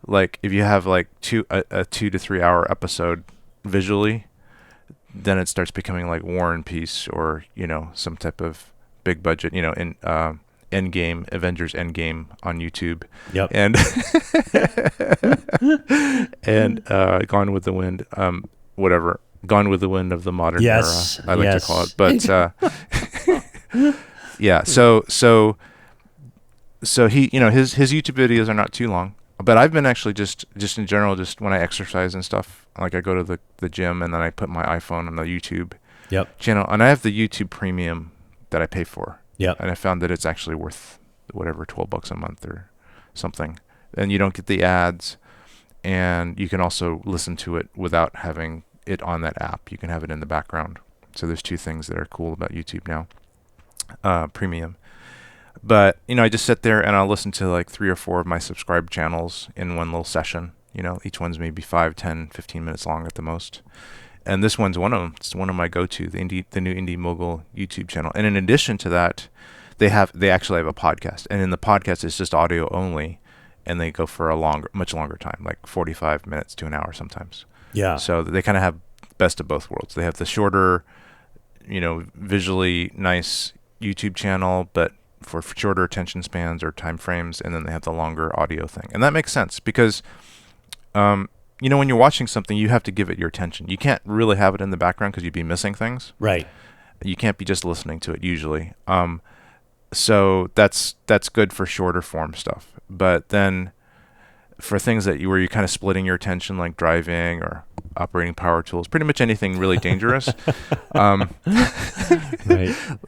Like if you have like a 2 to 3 hour episode visually, then it starts becoming like War and Peace or, some type of big budget, in Avengers Endgame on YouTube. Yep. And Gone with the Wind, whatever. Gone with the Wind of the modern era, I like to call it. But yeah, so he, his YouTube videos are not too long. But I've been actually just in general, just when I exercise and stuff, like I go to the gym and then I put my iPhone on the YouTube channel, and I have the YouTube Premium that I pay for. Yep. And I found that it's actually worth whatever, $12 a month or something. And you don't get the ads, and you can also listen to it without having it on that app. You can have it in the background. So there's 2 things that are cool about YouTube now. Premium. But, I just sit there and I'll listen to like 3 or 4 of my subscribed channels in one little session. Each one's maybe 5, 10, 15 minutes long at the most. And this one's one of them. It's one of my go-to, the new Indie Mogul YouTube channel. And in addition to that, they actually have a podcast. And in the podcast, it's just audio only. and they go for much longer time, like 45 minutes to an hour sometimes. Yeah. So they kind of have best of both worlds. They have the shorter, visually nice YouTube channel, but for shorter attention spans or time frames, and then they have the longer audio thing. And that makes sense because, when you're watching something, you have to give it your attention. You can't really have it in the background because you'd be missing things. Right. You can't be just listening to it usually. So that's good for shorter form stuff. But then for things where you're kind of splitting your attention, like driving or operating power tools, pretty much anything really dangerous. Right.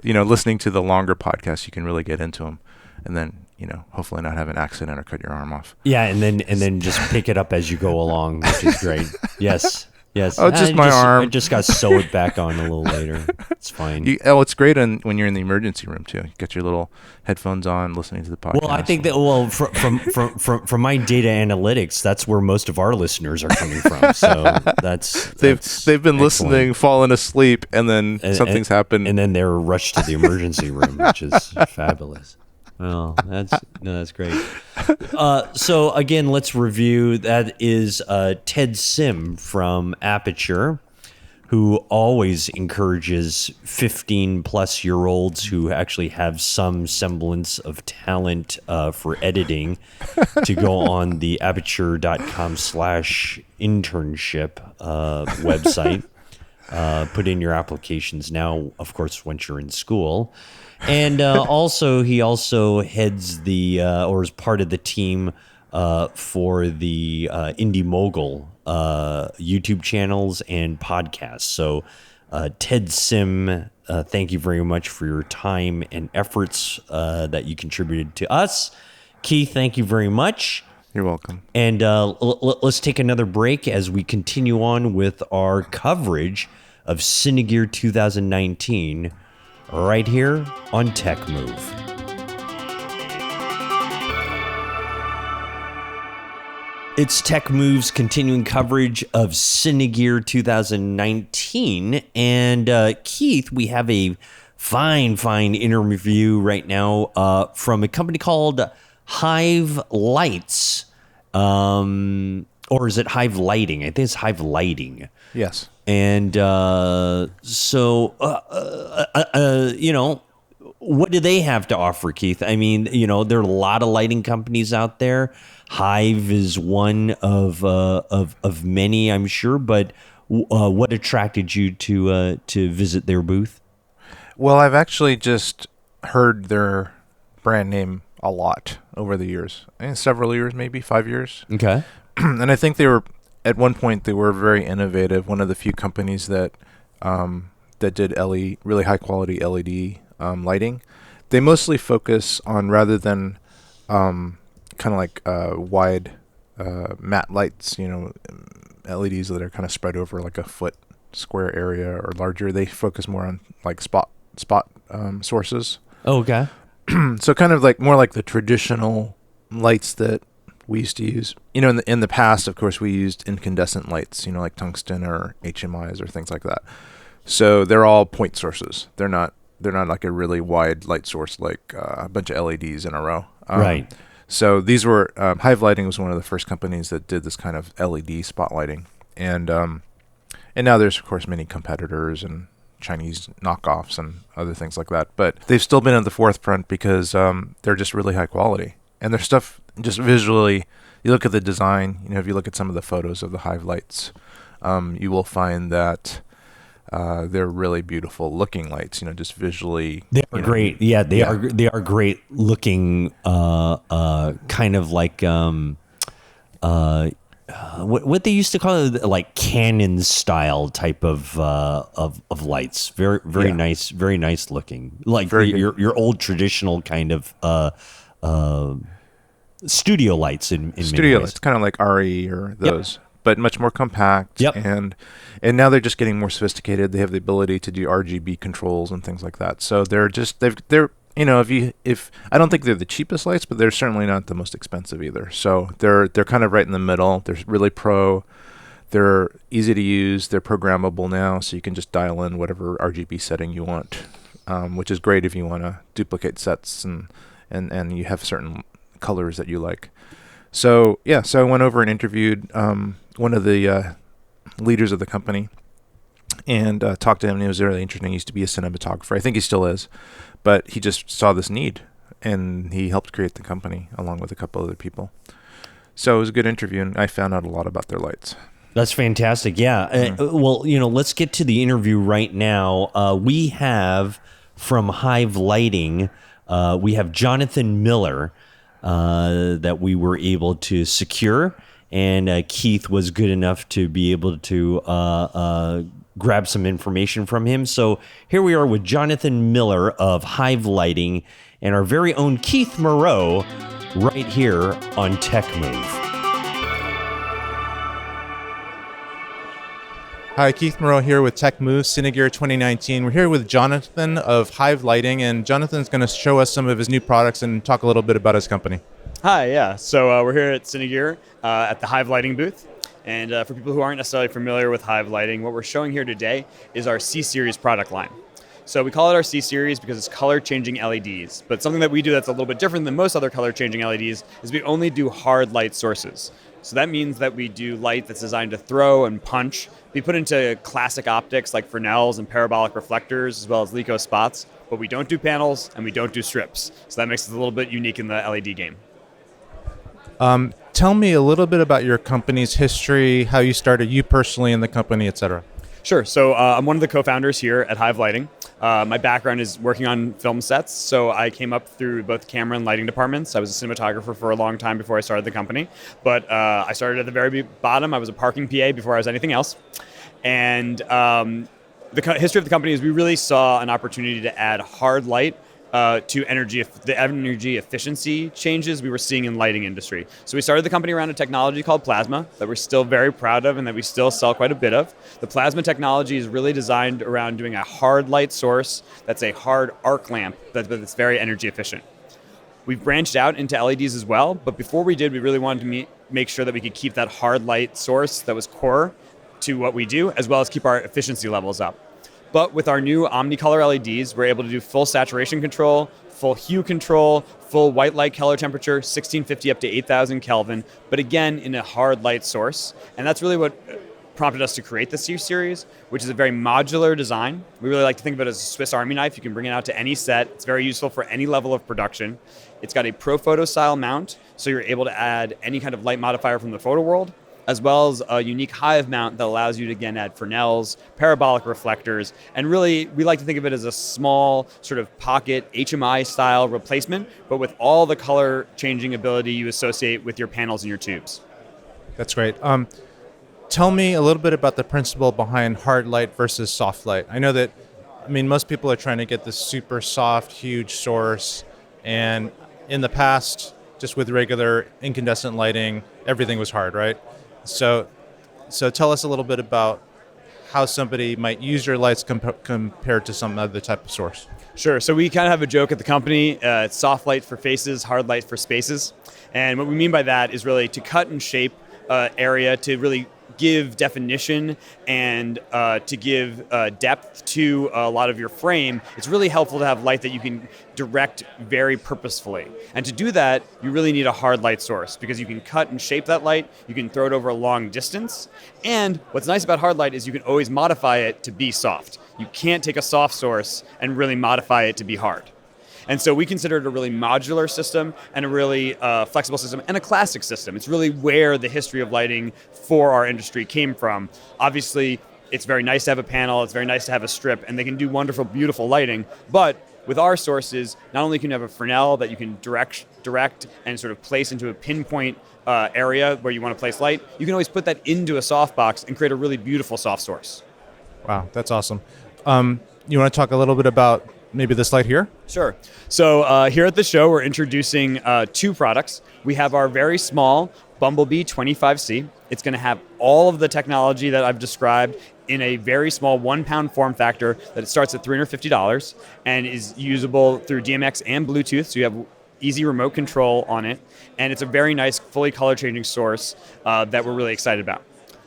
Listening to the longer podcasts, you can really get into them, and then hopefully not have an accident or cut your arm off. Yeah, and then just pick it up as you go along, which is great. Yes. Yes. Oh, just my arm. I just got sewed back on a little later. It's fine. It's great when you're in the emergency room too. You get your little headphones on, listening to the podcast. Well, I think that from my data analytics, that's where most of our listeners are coming from. So they've been listening, fallen asleep, and then something's happened, and then they're rushed to the emergency room, which is fabulous. Well, that's great. So again, let's review. That is Ted Sim from Aputure, who always encourages 15-plus-year-olds who actually have some semblance of talent for editing to go on the aputure.com/internship website. Put in your applications now, of course, once you're in school. And he also heads or is part of the team for the Indy Mogul YouTube channels and podcasts. So, Ted Sim, thank you very much for your time and efforts that you contributed to us. Keith, thank you very much. You're welcome. And let's take another break as we continue on with our coverage of Cine Gear 2019 right here on Tech Move. It's Tech Move's continuing coverage of Cine Gear 2019. And Keith, we have a fine interview right now from a company called Hive Lights. Or is it Hive Lighting? I think it's Hive Lighting. Yes. And what do they have to offer, Keith? I mean, there are a lot of lighting companies out there. Hive is one of many, I'm sure. But what attracted you to visit their booth? Well, I've actually just heard their brand name a lot over the years. Several years, maybe 5 years. Okay. And I think they were, at one point, they were very innovative. One of the few companies that did really high quality LED lighting. They mostly focus on, rather than kind of like wide matte lights, LEDs that are kind of spread over like a foot square area or larger. They focus more on like spot sources. Oh, okay. So kind of like more like the traditional lights that we used to use. In the past, of course, we used incandescent lights, like tungsten or HMIs or things like that. So they're all point sources. They're not like a really wide light source, like a bunch of LEDs in a row. Right. So these were Hive Lighting was one of the first companies that did this kind of LED spotlighting, and now there's of course many competitors and Chinese knockoffs and other things like that. But they've still been at the forefront because they're just really high quality, and their stuff just visually. You look at the design. If you look at some of the photos of the Hive lights, you will find that. They're really beautiful looking lights, just visually. They are great. Yeah, they are great looking, kind of like what they used to call it, like Canon style type of lights. Very nice, very nice looking. Like your old traditional kind of studio lights in studio many ways. It's kind of like RE or those. Yep. But much more compact, yep. and now they're just getting more sophisticated. They have the ability to do RGB controls and things like that. So they're if I don't think they're the cheapest lights, but they're certainly not the most expensive either. So they're kind of right in the middle. They're really pro. They're easy to use. They're programmable now, so you can just dial in whatever RGB setting you want, which is great if you want to duplicate sets and you have certain colors that you like. So I went over and interviewed one of the leaders of the company and talked to him, and it was really interesting. He used to be a cinematographer. I think he still is, but he just saw this need, and he helped create the company along with a couple other people. So it was a good interview, and I found out a lot about their lights. That's fantastic. Yeah. Well, let's get to the interview right now. We have from Hive Lighting, we have Jonathan Miller that we were able to secure, and Keith was good enough to be able to grab some information from him. So here we are with Jonathan Miller of Hive Lighting and our very own Keith Moreau right here on Tech Move. Hi, Keith Moreau here with Tech Move, Cine Gear 2019. We're here with Jonathan of Hive Lighting, and Jonathan's going to show us some of his new products and talk a little bit about his company. Hi, yeah. So we're here at Cine Gear at the Hive Lighting booth. And for people who aren't necessarily familiar with Hive Lighting, what we're showing here today is our C-Series product line. So we call it our C-Series because it's color-changing LEDs. But something that we do that's a little bit different than most other color-changing LEDs is we only do hard light sources. So that means that we do light that's designed to throw and punch, be put into classic optics like Fresnels and parabolic reflectors, as well as LECO spots. But we don't do panels and we don't do strips. So that makes us a little bit unique in the LED game. Tell me a little bit about your company's history, how you started, you personally in the company, etc. Sure. So I'm one of the co-founders here at Hive Lighting. My background is working on film sets, so I came up through both camera and lighting departments. I was a cinematographer for a long time before I started the company, but I started at the very bottom. I was a parking PA before I was anything else. And the history of the company is we really saw an opportunity to add hard light to the energy efficiency changes we were seeing in lighting industry. So we started the company around a technology called plasma that we're still very proud of and that we still sell quite a bit of. The plasma technology is really designed around doing a hard light source that's a hard arc lamp that's very energy efficient. We've branched out into LEDs as well, but before we did, we really wanted to make sure that we could keep that hard light source that was core to what we do, as well as keep our efficiency levels up. But with our new Omnicolor LEDs, we're able to do full saturation control, full hue control, full white light color temperature, 1650 up to 8000 Kelvin, but again, in a hard light source. And that's really what prompted us to create the C-Series, which is a very modular design. We really like to think of it as a Swiss Army knife. You can bring it out to any set. It's very useful for any level of production. It's got a pro photo style mount, so you're able to add any kind of light modifier from the photo world, as well as a unique Hive mount that allows you to, again, add Fresnels, parabolic reflectors, and really, we like to think of it as a small sort of pocket HMI-style replacement, but with all the color-changing ability you associate with your panels and your tubes. That's great. Tell me a little bit about the principle behind hard light versus soft light. I know that, most people are trying to get this super soft, huge source, and in the past, just with regular incandescent lighting, everything was hard, right? So tell us a little bit about how somebody might use your lights compared to some other type of source. Sure. So we kind of have a joke at the company. It's soft light for faces, hard light for spaces. And what we mean by that is really to cut and shape area to really give definition and to give depth to a lot of your frame. It's really helpful to have light that you can direct very purposefully. And to do that, you really need a hard light source because you can cut and shape that light, you can throw it over a long distance, and what's nice about hard light is you can always modify it to be soft. You can't take a soft source and really modify it to be hard. And so we consider it a really modular system and a really flexible system and a classic system. It's really where the history of lighting for our industry came from. Obviously, it's very nice to have a panel, it's very nice to have a strip, and they can do wonderful, beautiful lighting. But with our sources, not only can you have a Fresnel that you can direct and sort of place into a pinpoint area where you want to place light, you can always put that into a softbox and create a really beautiful soft source. Wow, that's awesome. You want to talk a little bit about maybe this light here? Sure. So here at the show, we're introducing two products. We have our very small Bumblebee 25C. It's going to have all of the technology that I've described in a very small 1 pound form factor that starts at $350 and is usable through DMX and Bluetooth. So you have easy remote control on it. And it's a very nice, fully color changing source that we're really excited about.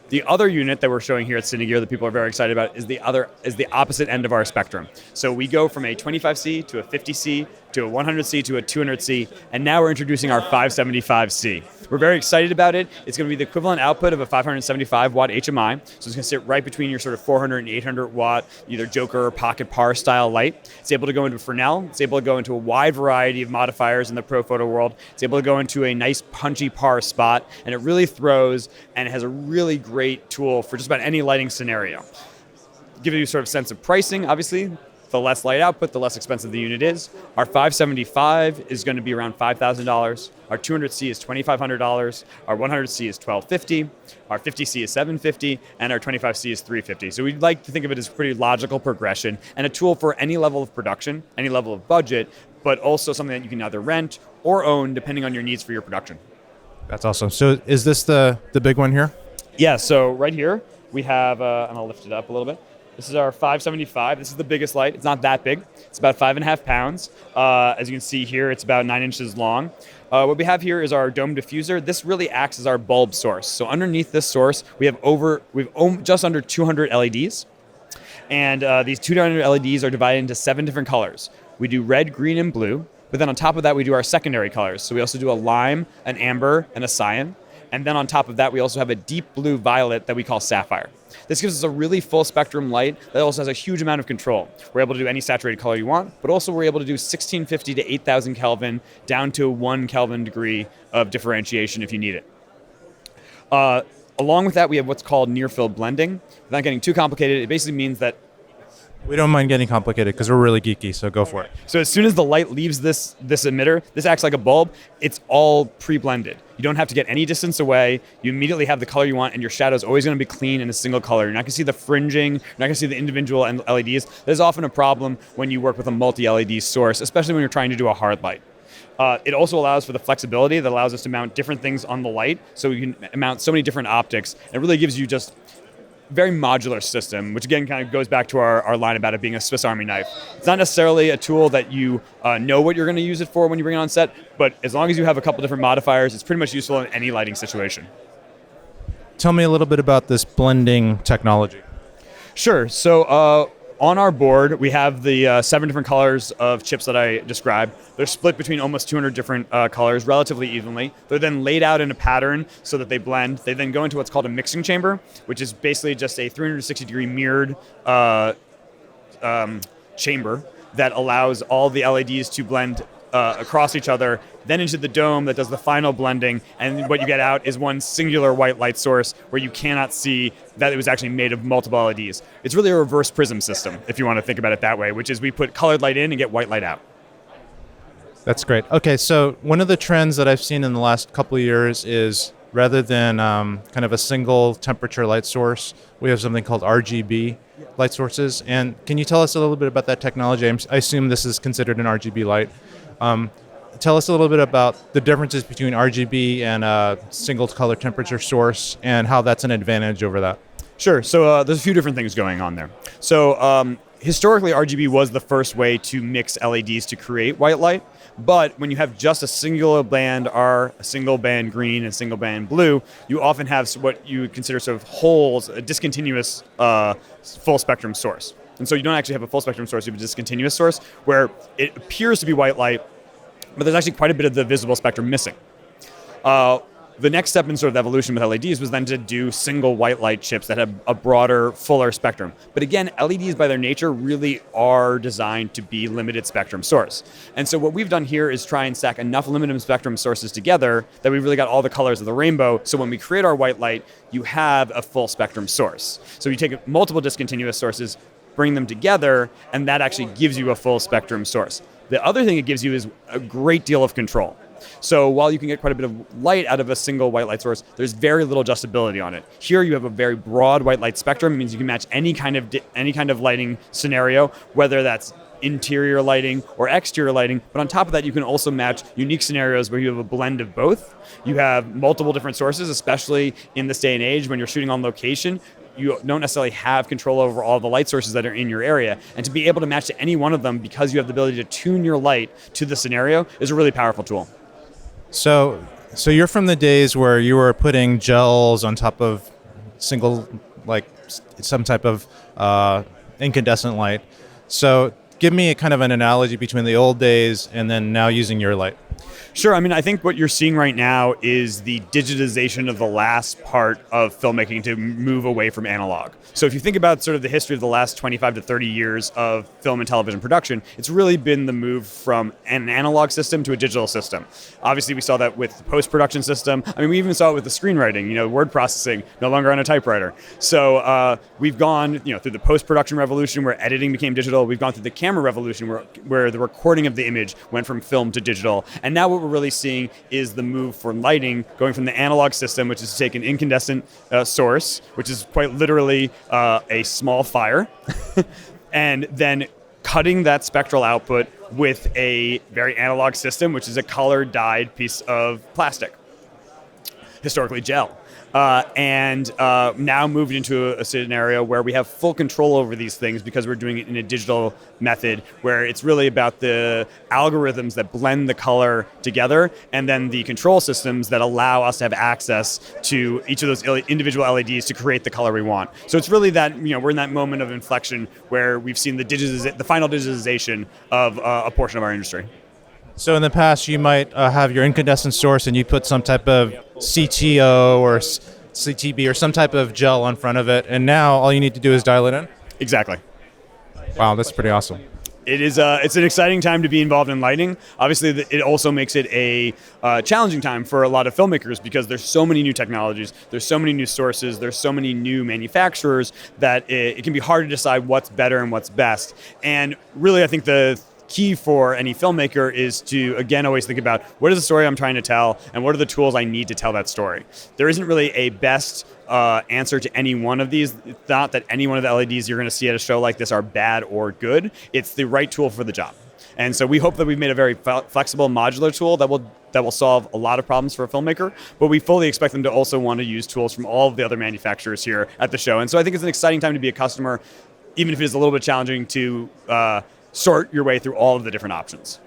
The other unit that we're showing here at Cine Gear that people are very excited about is the opposite end of our spectrum. So we go from a 25C to a 50C to a 100C to a 200C, and now we're introducing our 575C. We're very excited about it. It's going to be the equivalent output of a 575 watt HMI, so it's going to sit right between your sort of 400 and 800 watt, either Joker or Pocket Par style light. It's able to go into Fresnel. It's able to go into a wide variety of modifiers in the pro photo world. It's able to go into a nice punchy par spot, and it really throws, and it has a really great tool for just about any lighting scenario. Give you sort of sense of pricing, obviously. The less light output, the less expensive the unit is. Our 575 is going to be around $5,000. Our 200C is $2,500. Our 100C is $1,250. Our 50C is $750, and our 25C is $350. So we'd like to think of it as a pretty logical progression and a tool for any level of production, any level of budget, but also something that you can either rent or own depending on your needs for your production. That's awesome. So is this the big one here? Yeah, so right here we have, and I'll lift it up a little bit. This is our 575. This is the biggest light. It's not that big. It's about 5.5 pounds. As you can see here, it's about 9 inches long. What we have here is our dome diffuser. This really acts as our bulb source. So underneath this source, we've just under 200 LEDs. And these 200 LEDs are divided into 7 different colors. We do red, green, and blue. But then on top of that, we do our secondary colors. So we also do a lime, an amber, and a cyan. And then on top of that, we also have a deep blue violet that we call sapphire. This gives us a really full spectrum light that also has a huge amount of control. We're able to do any saturated color you want, but also we're able to do 1650 to 8000 Kelvin down to 1 Kelvin degree of differentiation if you need it. Along with that, we have what's called near field blending. Without getting too complicated, it basically means that We don't mind getting complicated because we're really geeky, so go for it. So as soon as the light leaves this emitter, this acts like a bulb. It's all pre-blended. You don't have to get any distance away. You immediately have the color you want, and your shadow is always going to be clean in a single color. You're not going to see the fringing. You're not going to see the individual LEDs. There's often a problem when you work with a multi-LED source, especially when you're trying to do a hard light. It also allows for the flexibility that allows us to mount different things on the light, so you can mount so many different optics. It really gives you just very modular system, which again kind of goes back to our line about it being a Swiss Army knife. It's not necessarily a tool that you know what you're going to use it for when you bring it on set, but as long as you have a couple different modifiers, it's pretty much useful in any lighting situation. Tell me a little bit about this blending technology. Sure. So on our board, we have the 7 different colors of chips that I described. They're split between almost 200 different colors relatively evenly. They're then laid out in a pattern so that they blend. They then go into what's called a mixing chamber, which is basically just a 360-degree mirrored chamber that allows all the LEDs to blend across each other, then into the dome that does the final blending, and what you get out is one singular white light source where you cannot see that it was actually made of multiple LEDs. It's really a reverse prism system, if you want to think about it that way, which is we put colored light in and get white light out. That's great. Okay, so one of the trends that I've seen in the last couple of years is rather than kind of a single temperature light source, we have something called RGB light sources. And can you tell us a little bit about that technology? I assume this is considered an RGB light. Tell us a little bit about the differences between RGB and a single color temperature source and how that's an advantage over that. Sure. So there's a few different things going on there. So historically, RGB was the first way to mix LEDs to create white light. But when you have just a single band R, a single band green, and a single band blue, you often have what you would consider sort of holes, a discontinuous full spectrum source. And so you don't actually have a full spectrum source, you have a discontinuous source where it appears to be white light, but there's actually quite a bit of the visible spectrum missing. The next step in sort of evolution with LEDs was then to do single white light chips that have a broader, fuller spectrum. But again, LEDs by their nature really are designed to be limited spectrum source. And so what we've done here is try and stack enough limited spectrum sources together that we've really got all the colors of the rainbow. So when we create our white light, you have a full spectrum source. So you take multiple discontinuous sources, bring them together, and that actually gives you a full spectrum source. The other thing it gives you is a great deal of control. So while you can get quite a bit of light out of a single white light source, there's very little adjustability on it. Here you have a very broad white light spectrum. It means you can match any kind of lighting scenario, whether that's interior lighting or exterior lighting. But on top of that, you can also match unique scenarios where you have a blend of both. You have multiple different sources, especially in this day and age when you're shooting on location. You don't necessarily have control over all the light sources that are in your area. And to be able to match to any one of them because you have the ability to tune your light to the scenario is a really powerful tool. So you're from the days where you were putting gels on top of some type of incandescent light. So give me a kind of an analogy between the old days and then now using your light. Sure. I mean, I think what you're seeing right now is the digitization of the last part of filmmaking to move away from analog. So if you think about sort of the history of the last 25 to 30 years of film and television production, it's really been the move from an analog system to a digital system. Obviously, we saw that with the post-production system. I mean, we even saw it with the screenwriting, word processing, no longer on a typewriter. So we've gone, through the post-production revolution where editing became digital. We've gone through the camera revolution where the recording of the image went from film to digital. And now what we're really seeing is the move for lighting going from the analog system, which is to take an incandescent source, which is quite literally a small fire, and then cutting that spectral output with a very analog system, which is a color dyed piece of plastic, historically gel. And now moved into a scenario where we have full control over these things because we're doing it in a digital method where it's really about the algorithms that blend the color together and then the control systems that allow us to have access to each of those individual LEDs to create the color we want. So it's really that, we're in that moment of inflection where we've seen the final digitization of a portion of our industry. So in the past, you might have your incandescent source and you put some type of CTO or CTB or some type of gel on front of it, and now all you need to do is dial it in? Exactly. Wow, that's pretty awesome. It is. It's an exciting time to be involved in lighting. Obviously, it also makes it a challenging time for a lot of filmmakers because there's so many new technologies, there's so many new sources, there's so many new manufacturers that it can be hard to decide what's better and what's best. And really, I think the key for any filmmaker is to, again, always think about what is the story I'm trying to tell and what are the tools I need to tell that story. There isn't really a best answer to any one of these. It's not that any one of the LEDs you're going to see at a show like this are bad or good. It's the right tool for the job. And so we hope that we've made a very flexible modular tool that will solve a lot of problems for a filmmaker, but we fully expect them to also want to use tools from all of the other manufacturers here at the show. And so I think it's an exciting time to be a customer, even if it is a little bit challenging to sort your way through all of the different options.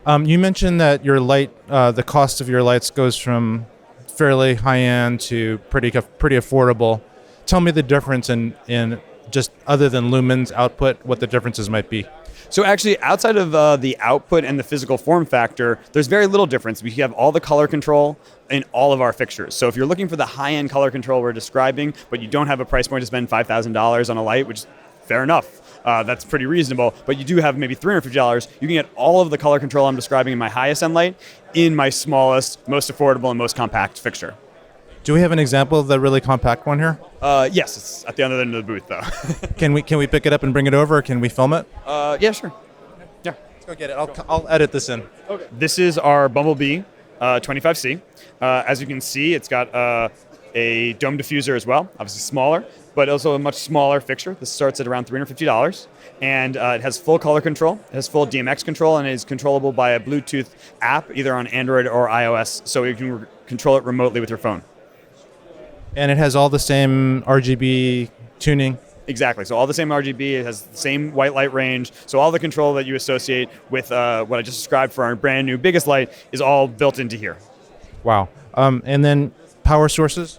You mentioned that your light, the cost of your lights goes from fairly high-end to pretty affordable. Tell me the difference in just other than lumens output, what the differences might be. So actually, outside of the output and the physical form factor, there's very little difference. We have all the color control in all of our fixtures. So if you're looking for the high-end color control we're describing, but you don't have a price point to spend $5,000 on a light, which is fair enough. That's pretty reasonable, but you do have maybe $350. You can get all of the color control I'm describing in my highest end light in my smallest, most affordable, and most compact fixture. Do we have an example of the really compact one here? Yes, it's at the other end of the booth, though. Can we pick it up and bring it over? Or can we film it? Yeah, sure. Yeah, let's go get it. I'll edit this in. Okay. This is our Bumblebee 25C. As you can see, it's got a dome diffuser as well, obviously smaller, but also a much smaller fixture. This starts at around $350, and it has full color control, it has full DMX control, and it is controllable by a Bluetooth app, either on Android or iOS, so you can control it remotely with your phone. And it has all the same RGB tuning? Exactly, so all the same RGB, it has the same white light range, so all the control that you associate with what I just described for our brand new biggest light is all built into here. Wow. And then power sources?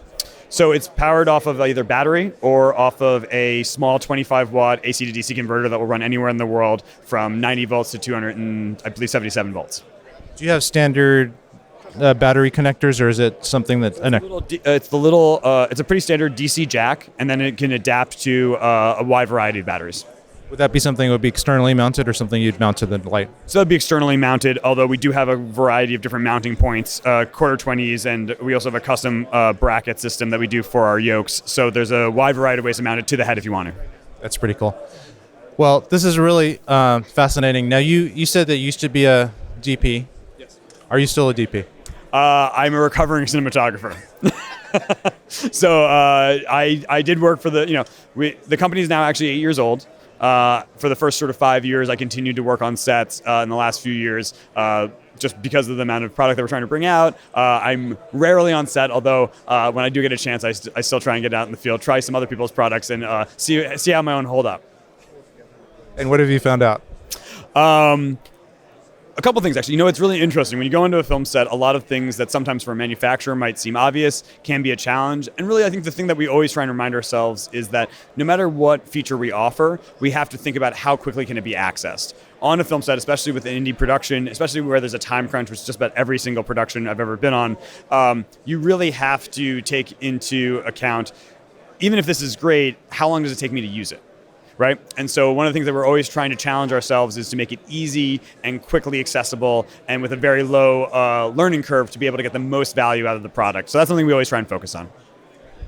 So it's powered off of either battery or off of a small 25-watt AC to DC converter that will run anywhere in the world from 90 volts to 277 volts. Do you have standard battery connectors, or is it something that... It's a pretty standard DC jack, and then it can adapt to a wide variety of batteries. Would that be something that would be externally mounted or something you'd mount to the light? So that'd be externally mounted, although we do have a variety of different mounting points, quarter 20s, and we also have a custom bracket system that we do for our yokes. So there's a wide variety of ways to mount it to the head if you want to. That's pretty cool. Well, this is really fascinating. Now, you said that you used to be a DP. Yes. Are you still a DP? I'm a recovering cinematographer. So I did work for the company is now actually 8 years old. For the first sort of 5 years, I continued to work on sets. In the last few years, just because of the amount of product that we're trying to bring out, I'm rarely on set, although when I do get a chance, I still try and get out in the field, try some other people's products, and see how my own hold up. And what have you found out? a couple things, actually. It's really interesting. When you go into a film set, a lot of things that sometimes for a manufacturer might seem obvious can be a challenge. And really, I think the thing that we always try and remind ourselves is that no matter what feature we offer, we have to think about how quickly can it be accessed. On a film set, especially with an indie production, especially where there's a time crunch, which is just about every single production I've ever been on, you really have to take into account, even if this is great, how long does it take me to use it? Right? And so one of the things that we're always trying to challenge ourselves is to make it easy and quickly accessible and with a very low learning curve to be able to get the most value out of the product. So that's something we always try and focus on.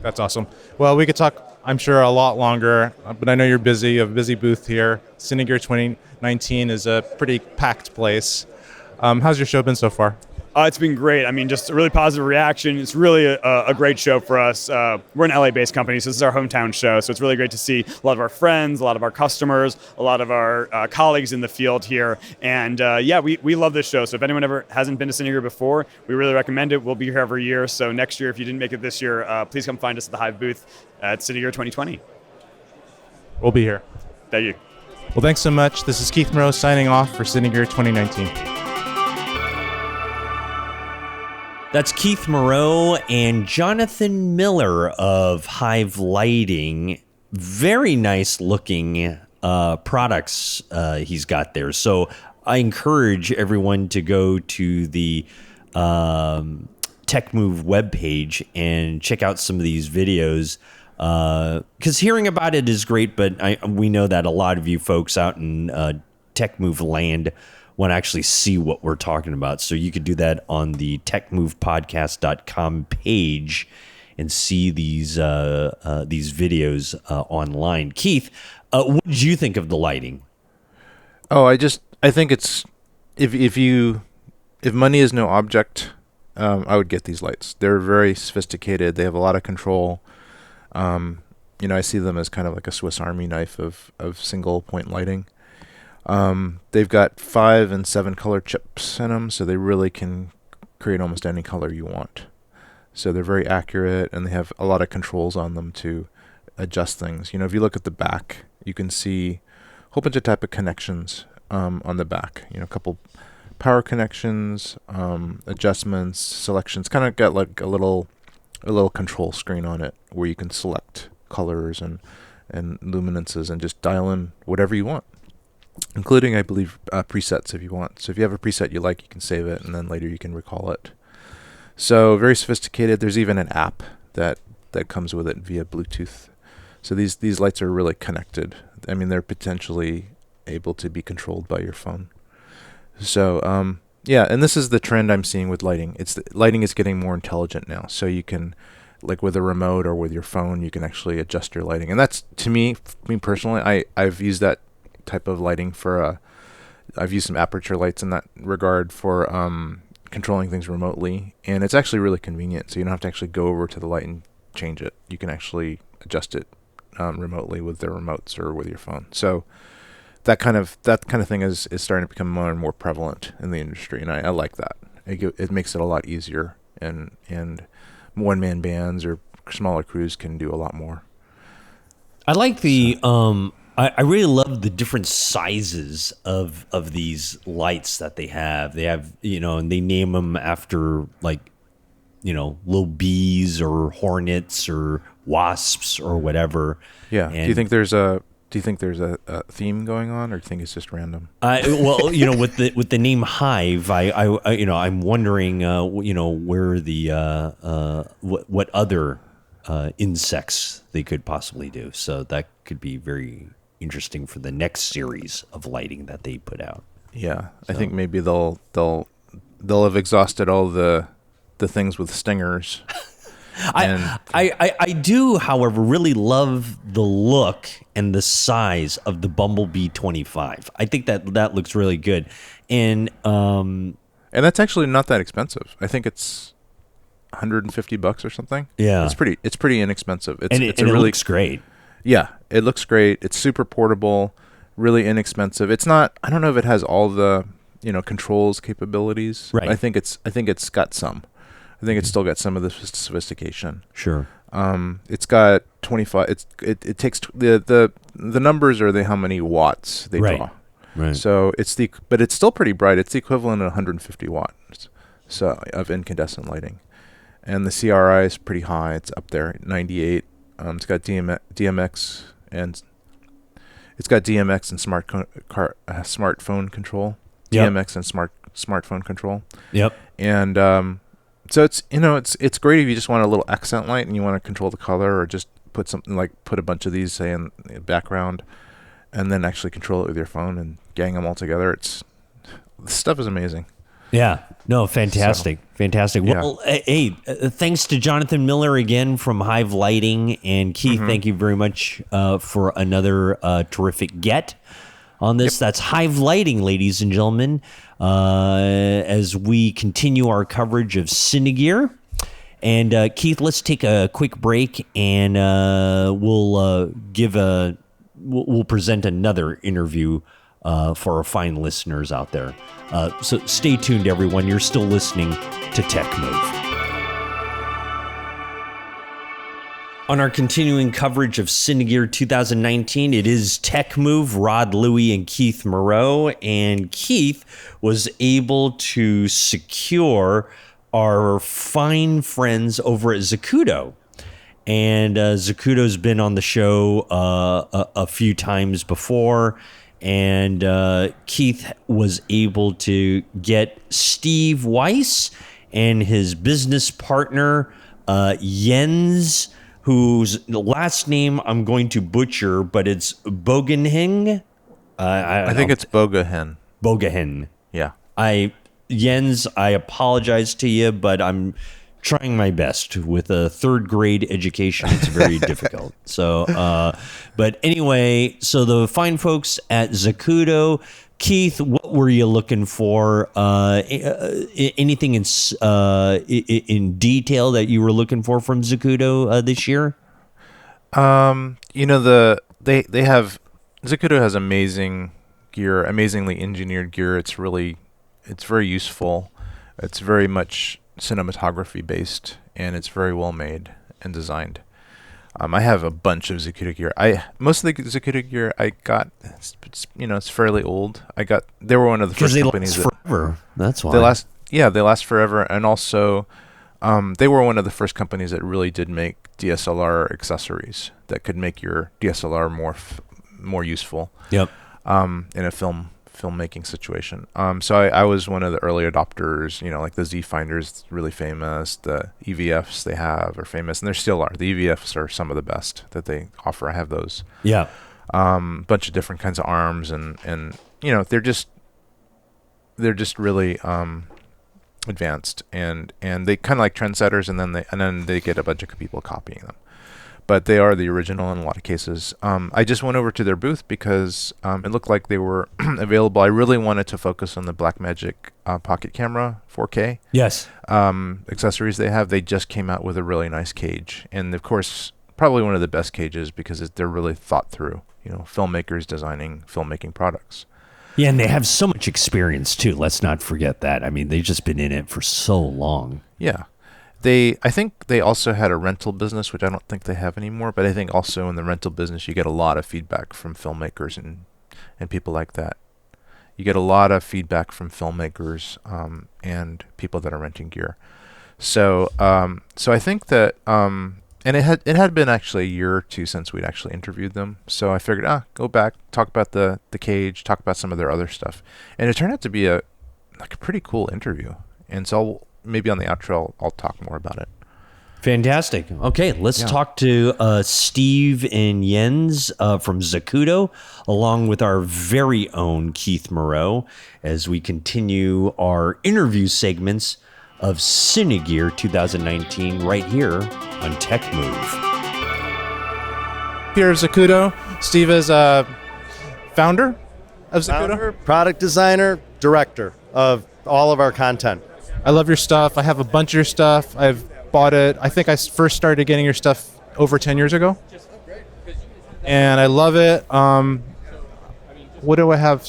That's awesome. Well, we could talk, I'm sure, a lot longer, but I know you're busy. You have a busy booth here. Cine Gear 2019 is a pretty packed place. How's your show been so far? It's been great. I mean, just a really positive reaction. It's really a great show for us. We're an LA-based company, so this is our hometown show. So it's really great to see a lot of our friends, a lot of our customers, a lot of our colleagues in the field here. And we love this show. So if anyone ever hasn't been to Cine Gear before, we really recommend it. We'll be here every year. So next year, if you didn't make it this year, please come find us at the Hive booth at Cine Gear 2020. We'll be here. Thank you. Well, thanks so much. This is Keith Moreau signing off for Cine Gear 2019. That's Keith Moreau and Jonathan Miller of Hive Lighting. Very nice looking products he's got there. So I encourage everyone to go to the TechMove webpage and check out some of these videos. Because hearing about it is great, but we know that a lot of you folks out in TechMove land want to actually see what we're talking about. So you could do that on the techmovepodcast.com page and see these videos online. Keith, what did you think of the lighting? Oh, I think it's if money is no object, I would get these lights. They're very sophisticated. They have a lot of control. I see them as kind of like a Swiss Army knife of single point lighting. They've got 5 and 7 color chips in them, so they really can create almost any color you want. So they're very accurate, and they have a lot of controls on them to adjust things. If you look at the back, you can see a whole bunch of type of connections on the back. A couple power connections, adjustments, selections. Kind of got like a little control screen on it where you can select colors and luminances and just dial in whatever you want. Including, I believe, presets if you want. So if you have a preset you like, you can save it, and then later you can recall it. So very sophisticated. There's even an app that comes with it via Bluetooth. So these lights are really connected. I mean, they're potentially able to be controlled by your phone. So and this is the trend I'm seeing with lighting. Lighting is getting more intelligent now. So you can, like with a remote or with your phone, you can actually adjust your lighting. And that's, to me personally, I've used that type of lighting for I've used some aperture lights in that regard for controlling things remotely, and it's actually really convenient. So you don't have to actually go over to the light and change it. You can actually adjust it remotely with the remotes or with your phone. So that kind of thing is starting to become more and more prevalent in the industry, and I like that. It makes it a lot easier, and one-man bands or smaller crews can do a lot more. I like the I really love the different sizes of these lights that they have. They have, and they name them after, like, little bees or hornets or wasps or whatever. Yeah. And do you think there's a theme going on, or do you think it's just random? With the name Hive, I'm wondering, where the what other insects they could possibly do. So that could be very interesting for the next series of lighting that they put out. Yeah, so. I think maybe they'll have exhausted all the things with stingers. I do, however, really love the look and the size of the Bumblebee 25. I think that looks really good, and that's actually not that expensive. I think it's $150 or something. Yeah, it's pretty inexpensive. It looks great. Yeah, it looks great. It's super portable, really inexpensive. It's not. I don't know if it has all the controls capabilities. Right. I think it's got some. I think it's still got some of the sophistication. Sure. It's got 25. It takes the numbers are how many watts they draw. Right. So but it's still pretty bright. It's the equivalent of 150 watts of incandescent lighting. And the CRI is pretty high. It's up there at 98. It's got DMX and smartphone control. Yep. DMX and smartphone control. Yep. And so it's great if you just want a little accent light and you want to control the color, or just put a bunch of these, say, in the background, and then actually control it with your phone and gang them all together. This stuff is amazing. Yeah. No, fantastic. Fantastic. Yeah. Well, hey, thanks to Jonathan Miller again from Hive Lighting, and Keith, thank you very much for another terrific get on this. Yep. That's Hive Lighting, ladies and gentlemen, as we continue our coverage of Cine Gear. And Keith, let's take a quick break, and we'll present another interview for our fine listeners out there. So stay tuned, everyone. You're still listening to Tech Move. On our continuing coverage of Cine Gear 2019, it is Tech Move, Rod Louie and Keith Moreau. And Keith was able to secure our fine friends over at Zacuto. And Zacuto's been on the show a few times before. And Keith was able to get Steve Weiss and his business partner, Jens, whose last name I'm going to butcher, but it's Bogehegn. I think it's Bogehegn. Bogehegn. Yeah. Jens, I apologize to you, but I'm trying my best. With a third grade education, it's very difficult. So, but anyway, so the fine folks at Zacuto. Keith, what were you looking for? Anything in detail that you were looking for from Zacuto this year? They have Zacuto has amazing gear, amazingly engineered gear. It's very useful. It's very much cinematography based, and it's very well made and designed. I have a bunch of Zacuto gear. Most of the Zacuto gear I got, it's fairly old. They were one of the first companies they last forever. That's why they last forever, and also they were one of the first companies that really did make DSLR accessories that could make your DSLR more useful. Yep. In a filmmaking situation. So I was one of the early adopters, like the Z Finder's really famous, the EVFs they have are famous, and there still are. The EVFs are some of the best that they offer. I have those. Yeah. Bunch of different kinds of arms, and they're just really advanced, and they kind of like trendsetters, and then they get a bunch of people copying them. But they are the original in a lot of cases. I just went over to their booth because it looked like they were available. I really wanted to focus on the BlackMagic Pocket camera 4K. Yes. Accessories they have. They just came out with a really nice cage. And, of course, probably one of the best cages because they're really thought through. Filmmakers designing filmmaking products. Yeah, and they have so much experience, too. Let's not forget that. I mean, they've just been in it for so long. Yeah. I think they also had a rental business, which I don't think they have anymore. But I think also in the rental business, you get a lot of feedback from filmmakers and people like that. You get a lot of feedback from filmmakers and people that are renting gear. So I think that and it had been actually a year or two since we'd actually interviewed them. So I figured, go back, talk about the cage, talk about some of their other stuff, and it turned out to be a pretty cool interview. And so maybe on the outro, I'll talk more about it. Fantastic. Okay, let's talk to Steve and Jens from Zacuto, along with our very own Keith Moreau, as we continue our interview segments of Cine Gear 2019 right here on Tech Move. Here at Zacuto, Steve is a founder of Zacuto. Founder, product designer, director of all of our content. I love your stuff. I have a bunch of your stuff. I've bought it. I think I first started getting your stuff over 10 years ago. And I love it. What do I have?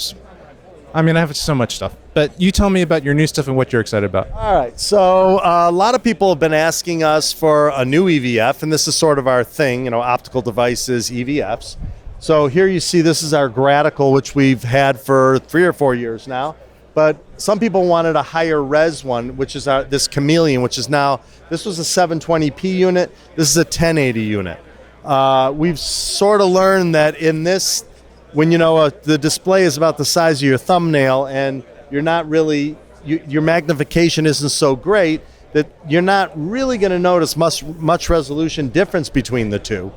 I have so much stuff. But you tell me about your new stuff and what you're excited about. All right. So a lot of people have been asking us for a new EVF, and this is sort of our thing, optical devices, EVFs. So here you see this is our graticle, which we've had for 3 or 4 years now. But some people wanted a higher res one, which is this Chameleon, which is now, this was a 720p unit. This is a 1080 unit. We've sort of learned that in this, when the display is about the size of your thumbnail and you're not really, your magnification isn't so great, that you're not really going to notice much resolution difference between the two.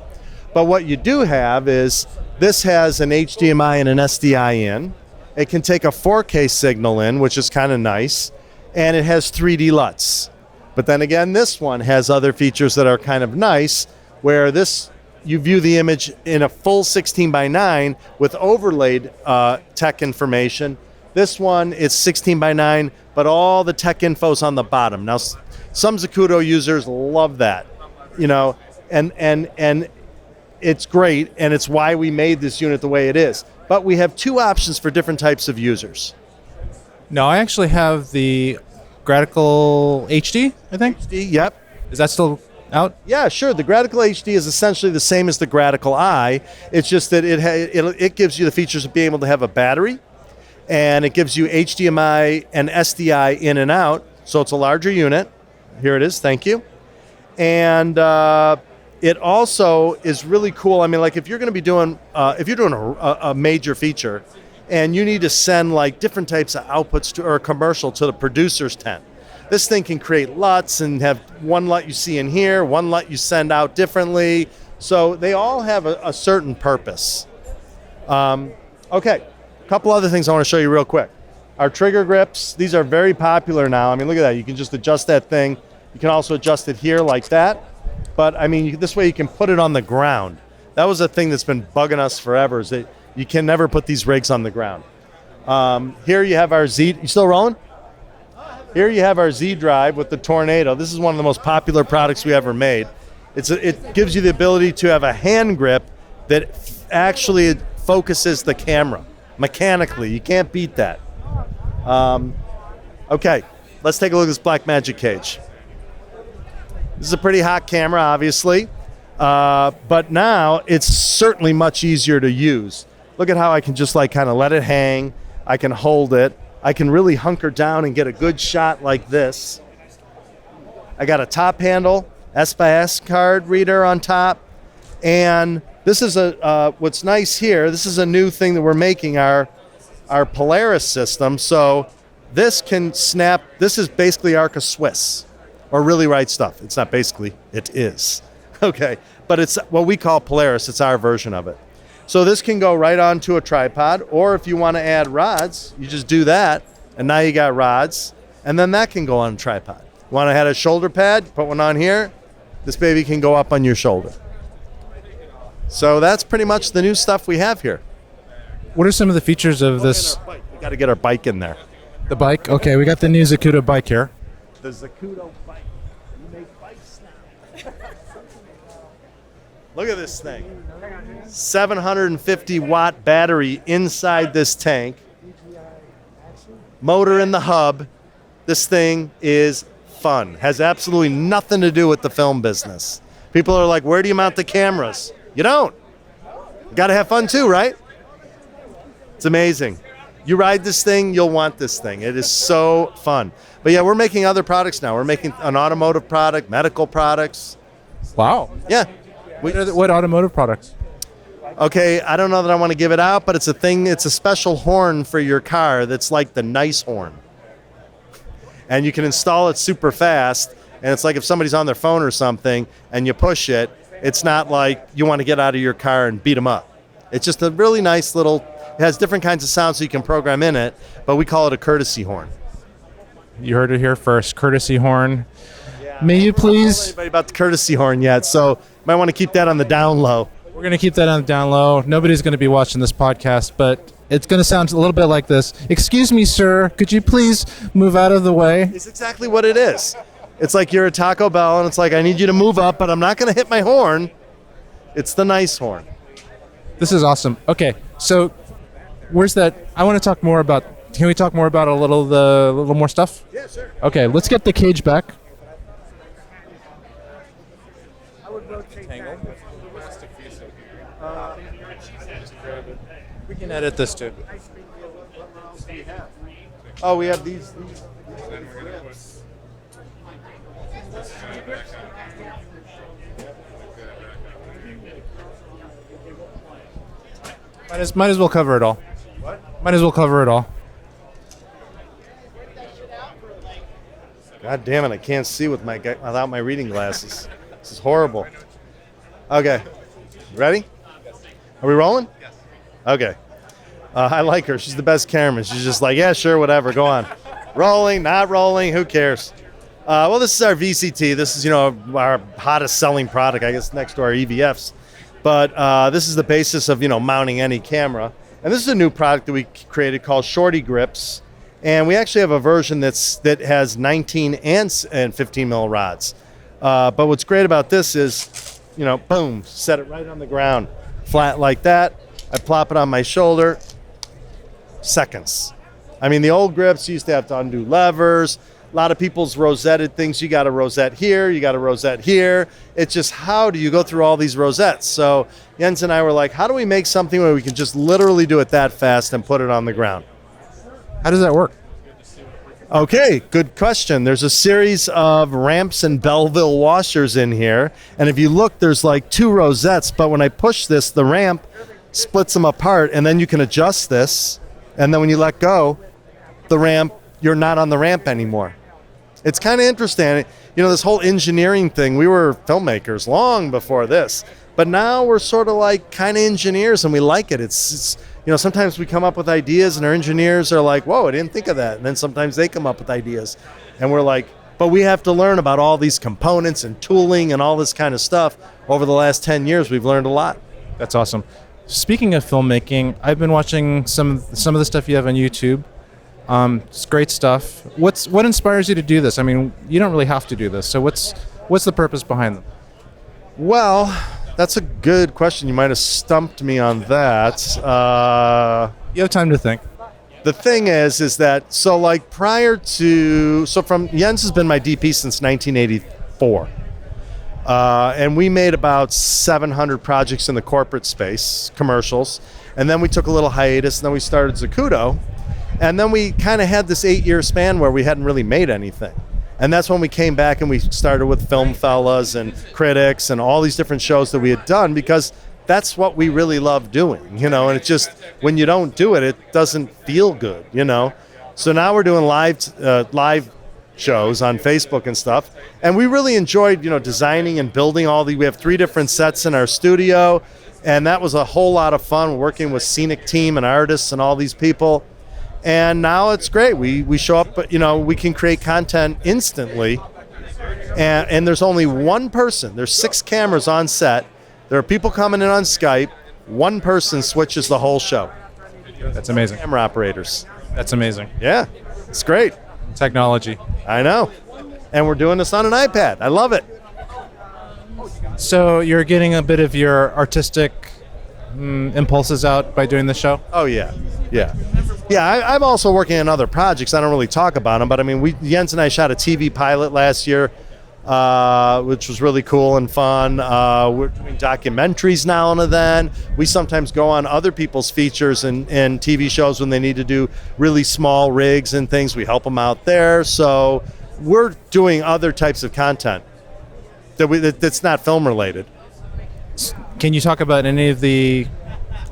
But what you do have is this has an HDMI and an SDI in. It can take a 4K signal in, which is kind of nice, and it has 3D LUTs. But then again, this one has other features that are kind of nice, where you view the image in a full 16:9 with overlaid tech information. This one is 16:9, but all the tech info's on the bottom. Now, some Zacuto users love that, and it's great, and it's why we made this unit the way it is. But we have 2 options for different types of users. No, I actually have the Graticle HD, I think. HD, yep. Is that still out? Yeah, sure. The Graticle HD is essentially the same as the Graticle I. It's just that it gives you the features of being able to have a battery, and it gives you HDMI and SDI in and out, so it's a larger unit. Here it is. Thank you. And it also is really cool. I mean, like if you're going to be doing, if you're doing a major feature, and you need to send like different types of outputs or a commercial to the producer's tent, this thing can create LUTs and have one LUT you see in here, one LUT you send out differently. So they all have a certain purpose. Okay, a couple other things I want to show you real quick. Our trigger grips, these are very popular now. I mean, look at that. You can just adjust that thing. You can also adjust it here like that. But I mean, this way you can put it on the ground. That was a thing that's been bugging us forever, is that you can never put these rigs on the ground. Here you have our Z, you still rolling? Here you have our Z drive with the Tornado. This is one of the most popular products we ever made. It gives you the ability to have a hand grip that actually focuses the camera mechanically. You can't beat that. Okay, let's take a look at this BlackMagic cage. This is a pretty hot camera, obviously, but now it's certainly much easier to use. Look at how I can just like kind of let it hang. I can hold it. I can really hunker down and get a good shot like this. I got a top handle, S/S card reader on top, and this is what's nice here. This is a new thing that we're making, our Polaris system. So this can snap. This is basically Arca Swiss. Or Really Right Stuff. It's not basically, it is. Okay, but it's what we call Polaris. It's our version of it. So this can go right onto a tripod, or if you want to add rods, you just do that, and now you got rods, and then that can go on a tripod. You want to add a shoulder pad, put one on here, this baby can go up on your shoulder. So that's pretty much the new stuff we have here. What are some of the features of this? We got to get our bike in there. The bike? Okay, we got the new Zacuto bike here. The Zacuto bike. You make bikes now. Look at this thing. 750 watt battery inside this tank. Motor in the hub. This thing is fun. Has absolutely nothing to do with the film business. People are like, where do you mount the cameras? You don't. You got to have fun too, right? It's amazing. You ride this thing, you'll want this thing. It is so fun. But yeah, we're making other products now. We're making an automotive product, medical products. Wow. Yeah. What automotive products? Okay, I don't know that I want to give it out, but it's a thing. It's a special horn for your car that's like the nice horn. And you can install it super fast. And it's like if somebody's on their phone or something and you push it, it's not like you want to get out of your car and beat them up. It's just a really nice little, it has different kinds of sounds so you can program in it, but we call it a courtesy horn. You heard it here first, courtesy horn. Yeah, may you please? I don't know anybody about the courtesy horn yet, so you might want to keep that on the down low. We're going to keep that on the down low. Nobody's going to be watching this podcast, but it's going to sound a little bit like this. Excuse me, sir, could you please move out of the way? It's exactly what it is. It's like you're at Taco Bell, and it's like, I need you to move up, but I'm not going to hit my horn. It's the nice horn. This is awesome. Okay, so where's that? I want to talk more about, can we talk more about a little more stuff? Yeah, sure. Okay, let's get the cage back. I would rotate We can edit this too. Oh, we have these. Might as well cover it all. What? Might as well cover it all. God damn it! I can't see without my reading glasses. This is horrible. Okay, ready? Are we rolling? Yes. Okay. I like her. She's the best cameraman. She's just like, yeah, sure, whatever. Go on. Rolling, not rolling. Who cares? Well, this is our VCT. This is, our hottest selling product, I guess, next to our EVFs. But this is the basis of, mounting any camera. And this is a new product that we created called Shorty Grips. And we actually have a version that has 19 and 15 mil rods. But what's great about this is, boom, set it right on the ground, flat like that. I plop it on my shoulder, seconds. I mean, the old grips used to have to undo levers. A lot of people's rosetted things, you got a rosette here, you got a rosette here. It's just, how do you go through all these rosettes? So Jens and I were like, how do we make something where we can just literally do it that fast and put it on the ground? How does that work? Okay, good question. There's a series of ramps and Belleville washers in here. And if you look, there's like 2 rosettes. But when I push this, the ramp splits them apart. And then you can adjust this. And then when you let go, the ramp, you're not on the ramp anymore. It's kind of interesting. This whole engineering thing, we were filmmakers long before this. But now we're sort of like kind of engineers, and we like it. It's sometimes we come up with ideas and our engineers are like, whoa, I didn't think of that. And then sometimes they come up with ideas and we're like, but we have to learn about all these components and tooling and all this kind of stuff. Over the last 10 years, we've learned a lot. That's awesome. Speaking of filmmaking, I've been watching some of the stuff you have on YouTube. It's great stuff. What inspires you to do this? I mean, you don't really have to do this. So what's the purpose behind them? Well, that's a good question. You might have stumped me on that. You have time to think. The thing is that, so from Jens has been my DP since 1984. And we made about 700 projects in the corporate space, commercials. And then we took a little hiatus, and then we started Zacuto. And then we kind of had this 8-year span where we hadn't really made anything. And that's when we came back and we started with Film Fellas and Critics and all these different shows that we had done, because that's what we really love doing, and it's just, when you don't do it, it doesn't feel good, So now we're doing live shows on Facebook and stuff. And we really enjoyed, designing and building we have 3 different sets in our studio. And that was a whole lot of fun working with scenic team and artists and all these people. And now it's great. We show up, we can create content instantly. And there's only one person. There's 6 cameras on set. There are people coming in on Skype. One person switches the whole show. That's amazing. Camera operators. That's amazing. Yeah, it's great. Technology. I know. And we're doing this on an iPad. I love it. So you're getting a bit of your artistic impulses out by doing the show? Oh, yeah. Yeah. Yeah, I'm also working on other projects. I don't really talk about them, but I mean, Jens and I shot a TV pilot last year, which was really cool and fun. We're doing documentaries now and then. We sometimes go on other people's features and TV shows when they need to do really small rigs and things. We help them out there. So we're doing other types of content that's not film related. Can you talk about any of the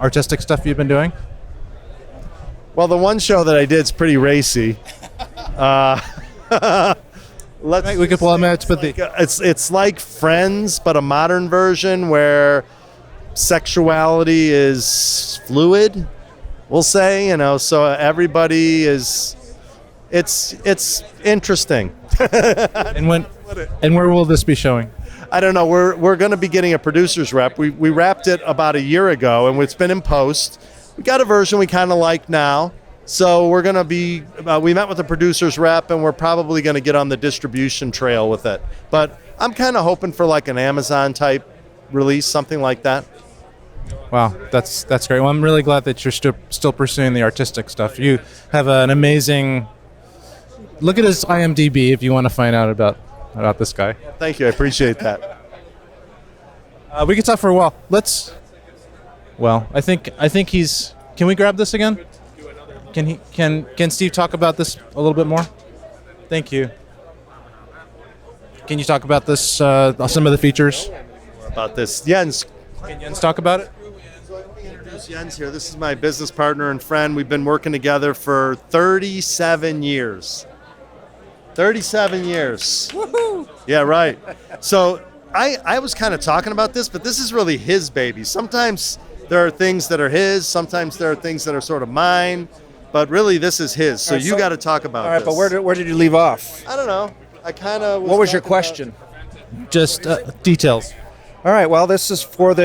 artistic stuff you've been doing? Well, the one show that I did is pretty racy. We could pull them out, but it's like Friends, but a modern version where sexuality is fluid. We'll say, so everybody is. It's interesting. And where will this be showing? I don't know. We're going to be getting a producer's rep. We wrapped it about a year ago, and it's been in post. We got a version we kind of like now. So we're going to be, we met with the producer's rep, and we're probably going to get on the distribution trail with it. But I'm kind of hoping for like an Amazon type release, something like that. Wow, that's great. Well, I'm really glad that you're still pursuing the artistic stuff. You have an amazing, look at his IMDb if you want to find out about this guy. Thank you, I appreciate that. We could talk for a while. I think he's Can we grab this again? Can Steve talk about this a little bit more? Thank you. Can you talk about this, some of the features? About this, Jens. Can Jens talk about it? Introduce Jens here. This is my business partner and friend. We've been working together for 37 years. 37 years. Woohoo! Yeah, right. So I was kind of talking about this, but this is really his baby. Sometimes there are things that are his. Sometimes there are things that are sort of mine. But really, this is his. So you got to talk about All right, this. but where did you leave off? I don't know. I kind of. What was your question? Just details. All right. Well, this is for the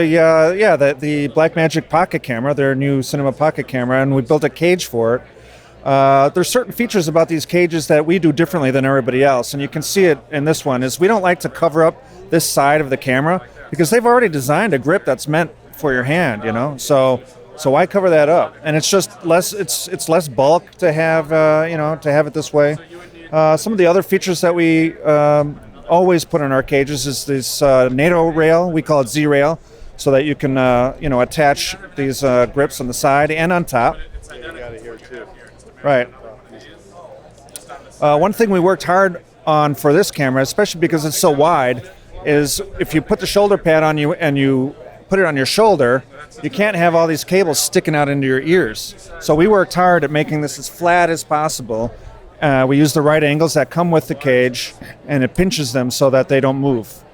BlackMagic Pocket camera, their new Cinema Pocket camera, and we built a cage for it. There's certain features about these cages that we do differently than everybody else, and you can see it in this one. Is we don't like to cover up this side of the camera because they've already designed a grip that's meant for your hand, you know. So why cover that up? And it's just less. It's less bulk to have to have it this way. Some of the other features that we always put in our cages is this NATO rail. We call it Z rail, so that you can attach these grips on the side and on top. Right. One thing we worked hard on for this camera, especially because it's so wide, is if you put the shoulder pad on you and you put it on your shoulder, you can't have all these cables sticking out into your ears. So we worked hard at making this as flat as possible. We use the right angles that come with the cage, and it pinches them so that they don't move.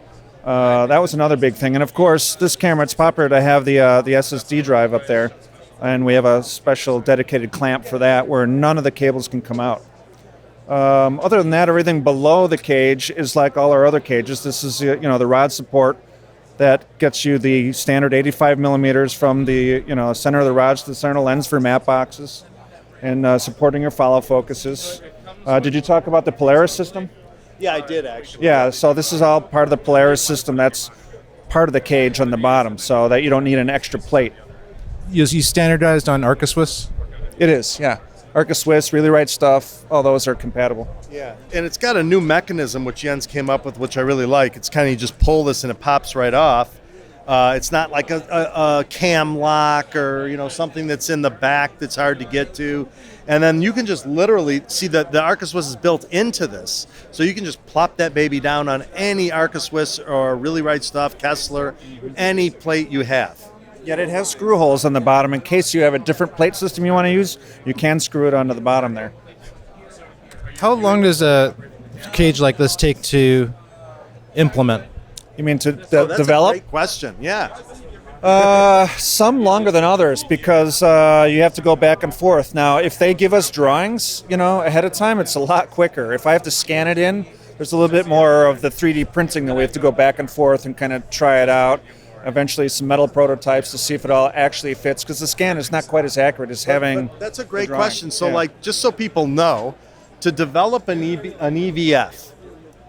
That was another big thing. And of course, this camera, it's popular to have the SSD drive up there. And we have a special dedicated clamp for that where none of the cables can come out. Other than that, everything below the cage is like all our other cages. This is the rod support that gets you the standard 85 millimeters from the center of the rods to the center lens for map boxes and supporting your follow focuses. Did you talk about the Polaris system? Yeah, I did actually. Yeah, so this is all part of the Polaris system. That's part of the cage on the bottom, so that you don't need an extra plate. You standardized on Arca Swiss? It is, yeah. Arca Swiss, Really Right Stuff, all those are compatible. Yeah, and it's got a new mechanism which Jens came up with, which I really like. It's kind of you just pull this and it pops right off. It's not like a cam lock or something that's in the back that's hard to get to. And then you can just literally see that the Arca Swiss is built into this. So you can just plop that baby down on any Arca Swiss or Really Right Stuff, Kessler, any plate you have. Yet it has screw holes on the bottom. In case you have a different plate system you want to use, you can screw it onto the bottom there. How long does a cage like this take to implement? You mean to That's develop? a great question, yeah. Some longer than others because you have to go back and forth. Now, if they give us drawings, ahead of time, it's a lot quicker. If I have to scan it in, there's a little bit more of the 3D printing that we have to go back and forth and kind of try it out. Eventually some metal prototypes to see if it all actually fits, because the scan is not quite as accurate as having. But that's a great question. So, just so people know, to develop an EVF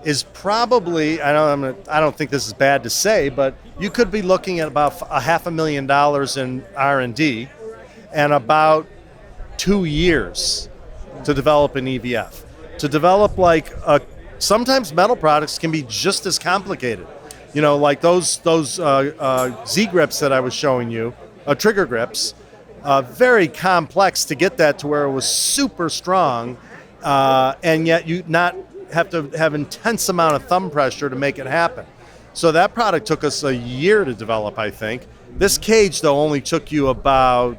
is probably, I don't think this is bad to say, but you could be looking at about $500,000 in R&D and about 2 years to develop an EVF. To develop sometimes metal products can be just as complicated. Like those Z grips that I was showing you, trigger grips, very complex to get that to where it was super strong, and yet you not have to have intense amount of thumb pressure to make it happen. So that product took us a year to develop, I think. This cage, though, only took you about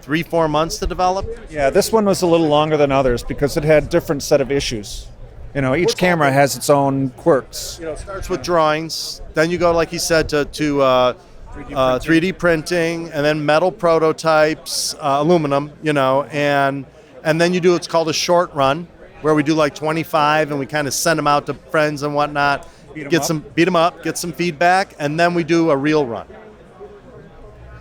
3-4 months to develop. Yeah, this one was a little longer than others because it had different set of issues. Each camera has its own quirks. It starts with drawings, then you go, like he said, to 3D printing, and then metal prototypes, aluminum, and then you do what's called a short run, where we do like 25, and we kind of send them out to friends and whatnot, beat them up, get some feedback, and then we do a real run.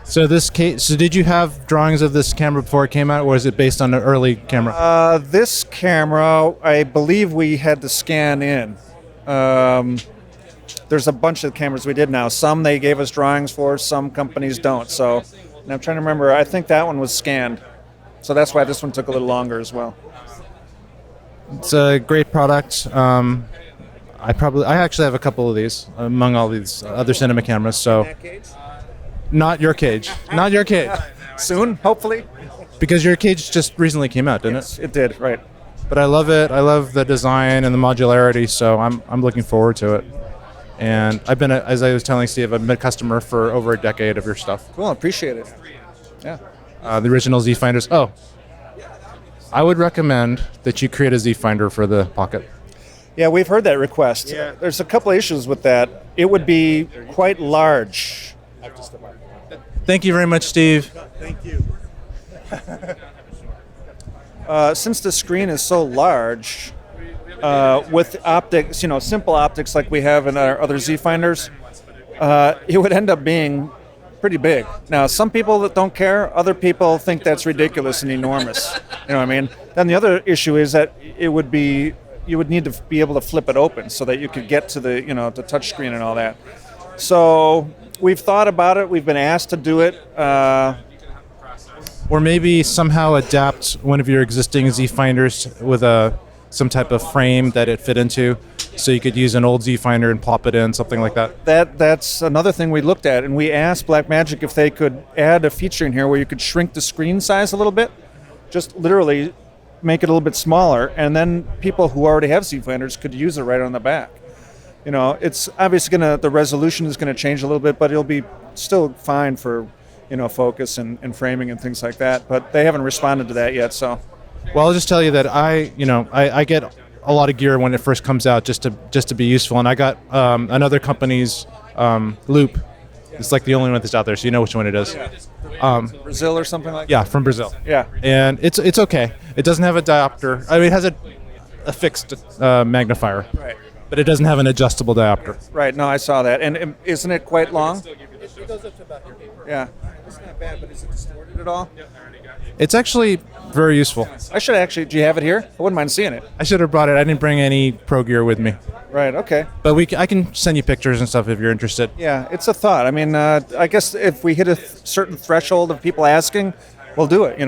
So did you have drawings of this camera before it came out, or is it based on an early camera? This camera, I believe we had to scan in. There's a bunch of cameras we did now. Some they gave us drawings for, some companies don't. So, and I'm trying to remember, I think that one was scanned. So that's why this one took a little longer as well. It's a great product. I actually have a couple of these among all these other cinema cameras. So. Not your cage. Not your cage. Soon, hopefully. Because your cage just recently came out, didn't Yes, it did, right. But I love it. I love the design and the modularity, so I'm looking forward to it. And I've been, as I was telling Steve, I've been a customer for over a decade of your stuff. Cool, appreciate it. Yeah. The original Z finders. Oh, I would recommend that you create a Z finder for the Pocket. Yeah, we've heard that request. Yeah. There's a couple of issues with that. It would be quite large. Thank you very much, Steve. Thank you. Since the screen is so large, with optics, simple optics like we have in our other Z finders, it would end up being pretty big. Now, some people that don't care, other people think that's ridiculous and enormous. You know what I mean? Then the other issue is that you would need to be able to flip it open so that you could get to the touch screen and all that. So we've thought about it. We've been asked to do it. Or maybe somehow adapt one of your existing Z finders with some type of frame that it fit into, so you could use an old Z finder and plop it in, something like that. That's another thing we looked at, and we asked BlackMagic if they could add a feature in here where you could shrink the screen size a little bit, just literally make it a little bit smaller, and then people who already have Z finders could use it right on the back. It's obviously the resolution is gonna change a little bit, but it'll be still fine for focus and framing and things like that. But they haven't responded to that yet, so. Well, I'll just tell you that I get a lot of gear when it first comes out just to be useful, and I got another company's loop. It's like the only one that's out there, so you know which one it is. Brazil or something like that? Yeah, from Brazil. Yeah. And it's okay. It doesn't have a diopter. I mean, it has a fixed magnifier. Right. But it doesn't have an adjustable diopter. Right, no, I saw that. And isn't it quite long? It goes up to about here. Yeah. It's not bad, but is it distorted at all? It's actually very useful. I should actually, do you have it here? I wouldn't mind seeing it. I should have brought it. I didn't bring any pro gear with me. Right, okay. But I can send you pictures and stuff if you're interested. Yeah, it's a thought. I mean, I guess if we hit a certain threshold of people asking, we'll do it.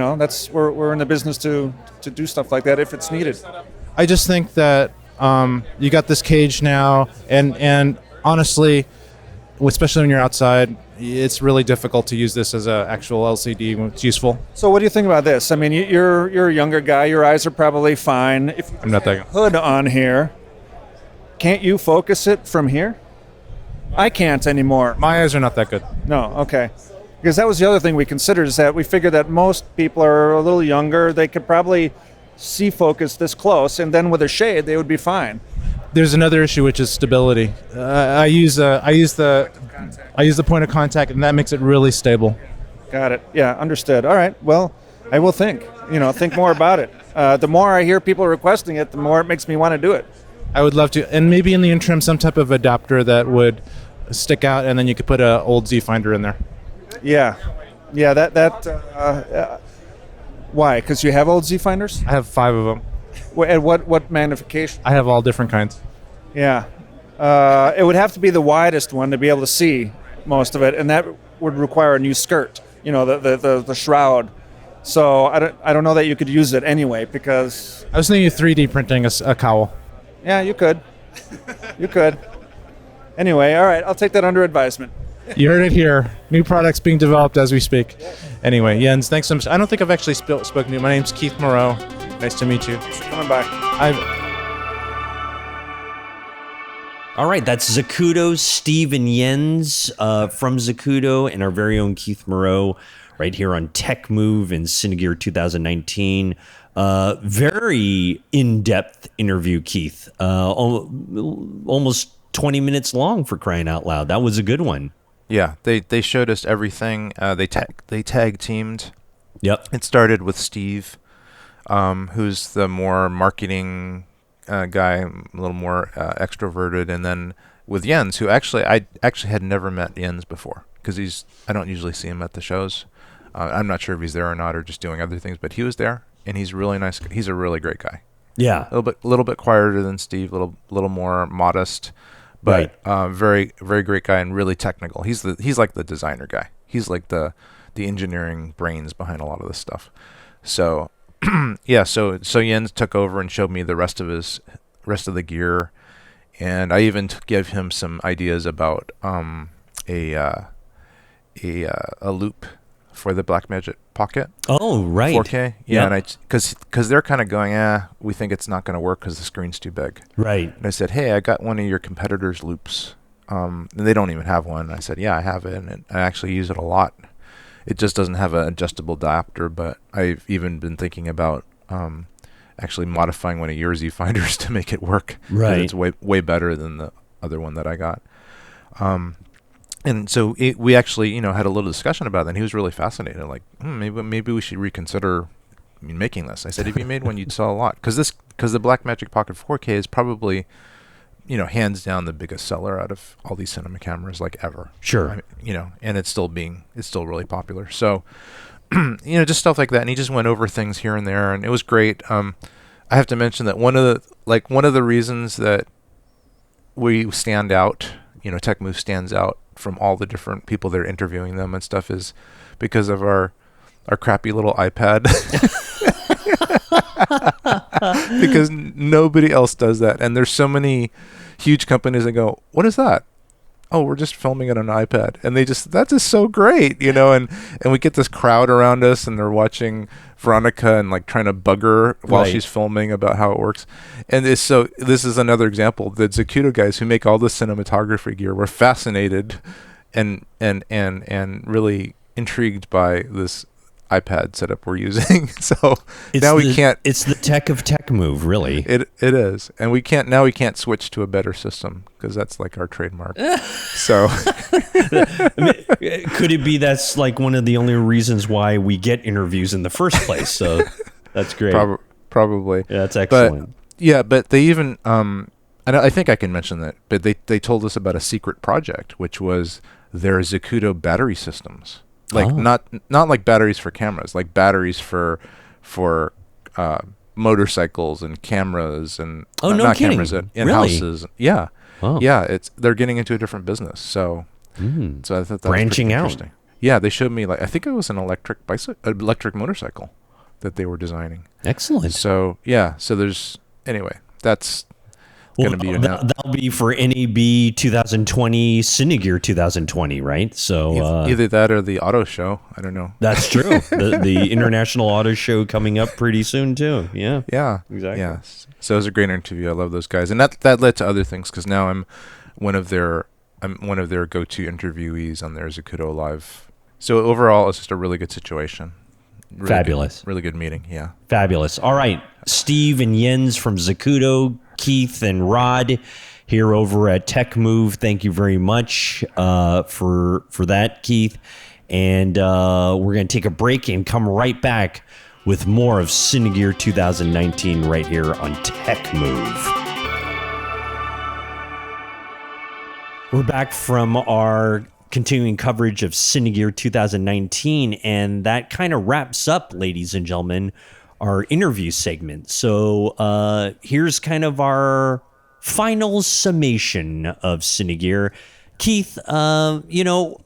We're in the business to do stuff like that if it's needed. I just think that you got this cage now, and honestly, especially when you're outside, it's really difficult to use this as an actual LCD when it's useful. So what do you think about this? I mean, you're a younger guy. Your eyes are probably fine. If I'm not that hood on here, can't you focus it from here? I can't anymore. My eyes are not that good. No, okay. Because that was the other thing we considered, is that we figured that most people are a little younger. They could probably see focus this close, and then with a shade, they would be fine. There's another issue, which is stability. I use the point of contact, and that makes it really stable. Got it. Yeah, understood. All right. Well, I will think more about it. The more I hear people requesting it, the more it makes me want to do it. I would love to, and maybe in the interim, some type of adapter that would stick out, and then you could put an old Z finder in there. Yeah. Why? Because you have old Z finders? I have 5 of them. And what magnification? I have all different kinds. Yeah. It would have to be the widest one to be able to see most of it, and that would require a new skirt, the shroud. So I don't know that you could use it anyway, because... I was thinking of 3D printing a cowl. Yeah, you could. You could. Anyway, all right, I'll take that under advisement. You heard it here. New products being developed as we speak. Anyway, Jens, thanks so much. I don't think I've actually spoken to you. My name's Keith Moreau. Nice to meet you. Thanks for coming by. All right, that's Zacuto, Steve and Jens from Zacuto, and our very own Keith Moreau right here on Tech Move and Cine Gear 2019. Very in-depth interview, Keith. Almost 20 minutes long, for crying out loud. That was a good one. Yeah, they showed us everything. They tag teamed. Yep. It started with Steve, who's the more marketing guy, a little more extroverted, and then with Jens, who I had never met Jens before, because I don't usually see him at the shows. I'm not sure if he's there or not, or just doing other things, but he was there, and he's really nice. He's a really great guy. Yeah, a little bit quieter than Steve, little more modest, but right. Very very great guy and really technical. He's like the designer guy. He's like the engineering brains behind a lot of this stuff. So yeah, so Jens took over and showed me the rest of the gear, and I even gave him some ideas about a loop for the BlackMagic Pocket. Oh, right. 4K. Yeah, and because they're kind of going, we think it's not going to work because the screen's too big. Right. And I said, hey, I got one of your competitors' loops. And they don't even have one. And I said, yeah, I have it, and I actually use it a lot. It just doesn't have an adjustable diopter, but I've even been thinking about actually modifying one of your Z finders to make it work. Right. It's way better than the other one that I got. And so we actually, had a little discussion about that, and he was really fascinated. Like, maybe we should reconsider making this. I said, if you made one, you'd sell a lot. Because the BlackMagic Pocket 4K is probably, hands down the biggest seller out of all these cinema cameras, like, ever. Sure. And it's still really popular. So, just stuff like that. And he just went over things here and there, and it was great. I have to mention that one of the reasons that we stand out, TechMove stands out from all the different people that are interviewing them and stuff, is because of our crappy little iPad. Because nobody else does that. And there's so many huge companies that go, what is that? Oh, we're just filming it on an iPad. And that's just so great, and we get this crowd around us, and they're watching Veronica and like trying to bug her while she's filming about how it works. And this is another example. The Zacuto guys who make all the cinematography gear were fascinated and really intrigued by this iPad setup we're using. So we can't. It's the tech of TechMove, really. It is, and we can't switch to a better system because that's like our trademark. So could it be that's like one of the only reasons why we get interviews in the first place? So that's great. Probably. Yeah, that's excellent. But they even and I think I can mention that. But they told us about a secret project, which was their Zacuto battery systems. Like not like batteries for cameras, like batteries for motorcycles and cameras and not kidding. Cameras in really? houses. Yeah. Oh. Yeah, they're getting into a different business. So so I thought that branching was out. Interesting. Yeah, they showed me I think it was an electric motorcycle that they were designing. Excellent. So there's that's going to be that'll be for NAB 2020, Cine Gear 2020, right? So either that or the auto show. I don't know. That's true. the International Auto Show coming up pretty soon too. Yeah. Yeah. Exactly. Yeah. So it was a great interview. I love those guys, and that led to other things because now I'm one of their go-to interviewees on their Zacuto Live. So overall, it's just a really good situation. Really fabulous. Really good meeting. Yeah. Fabulous. All right, Steve and Jens from Zacuto, Keith and Rod here over at TechMove. Thank you very much for that, Keith. And we're going to take a break and come right back with more of Cine Gear 2019 right here on TechMove. We're back from our continuing coverage of Cine Gear 2019, and that kind of wraps up, ladies and gentlemen, our interview segment. So here's kind of our final summation of Cine Gear. Keith, I know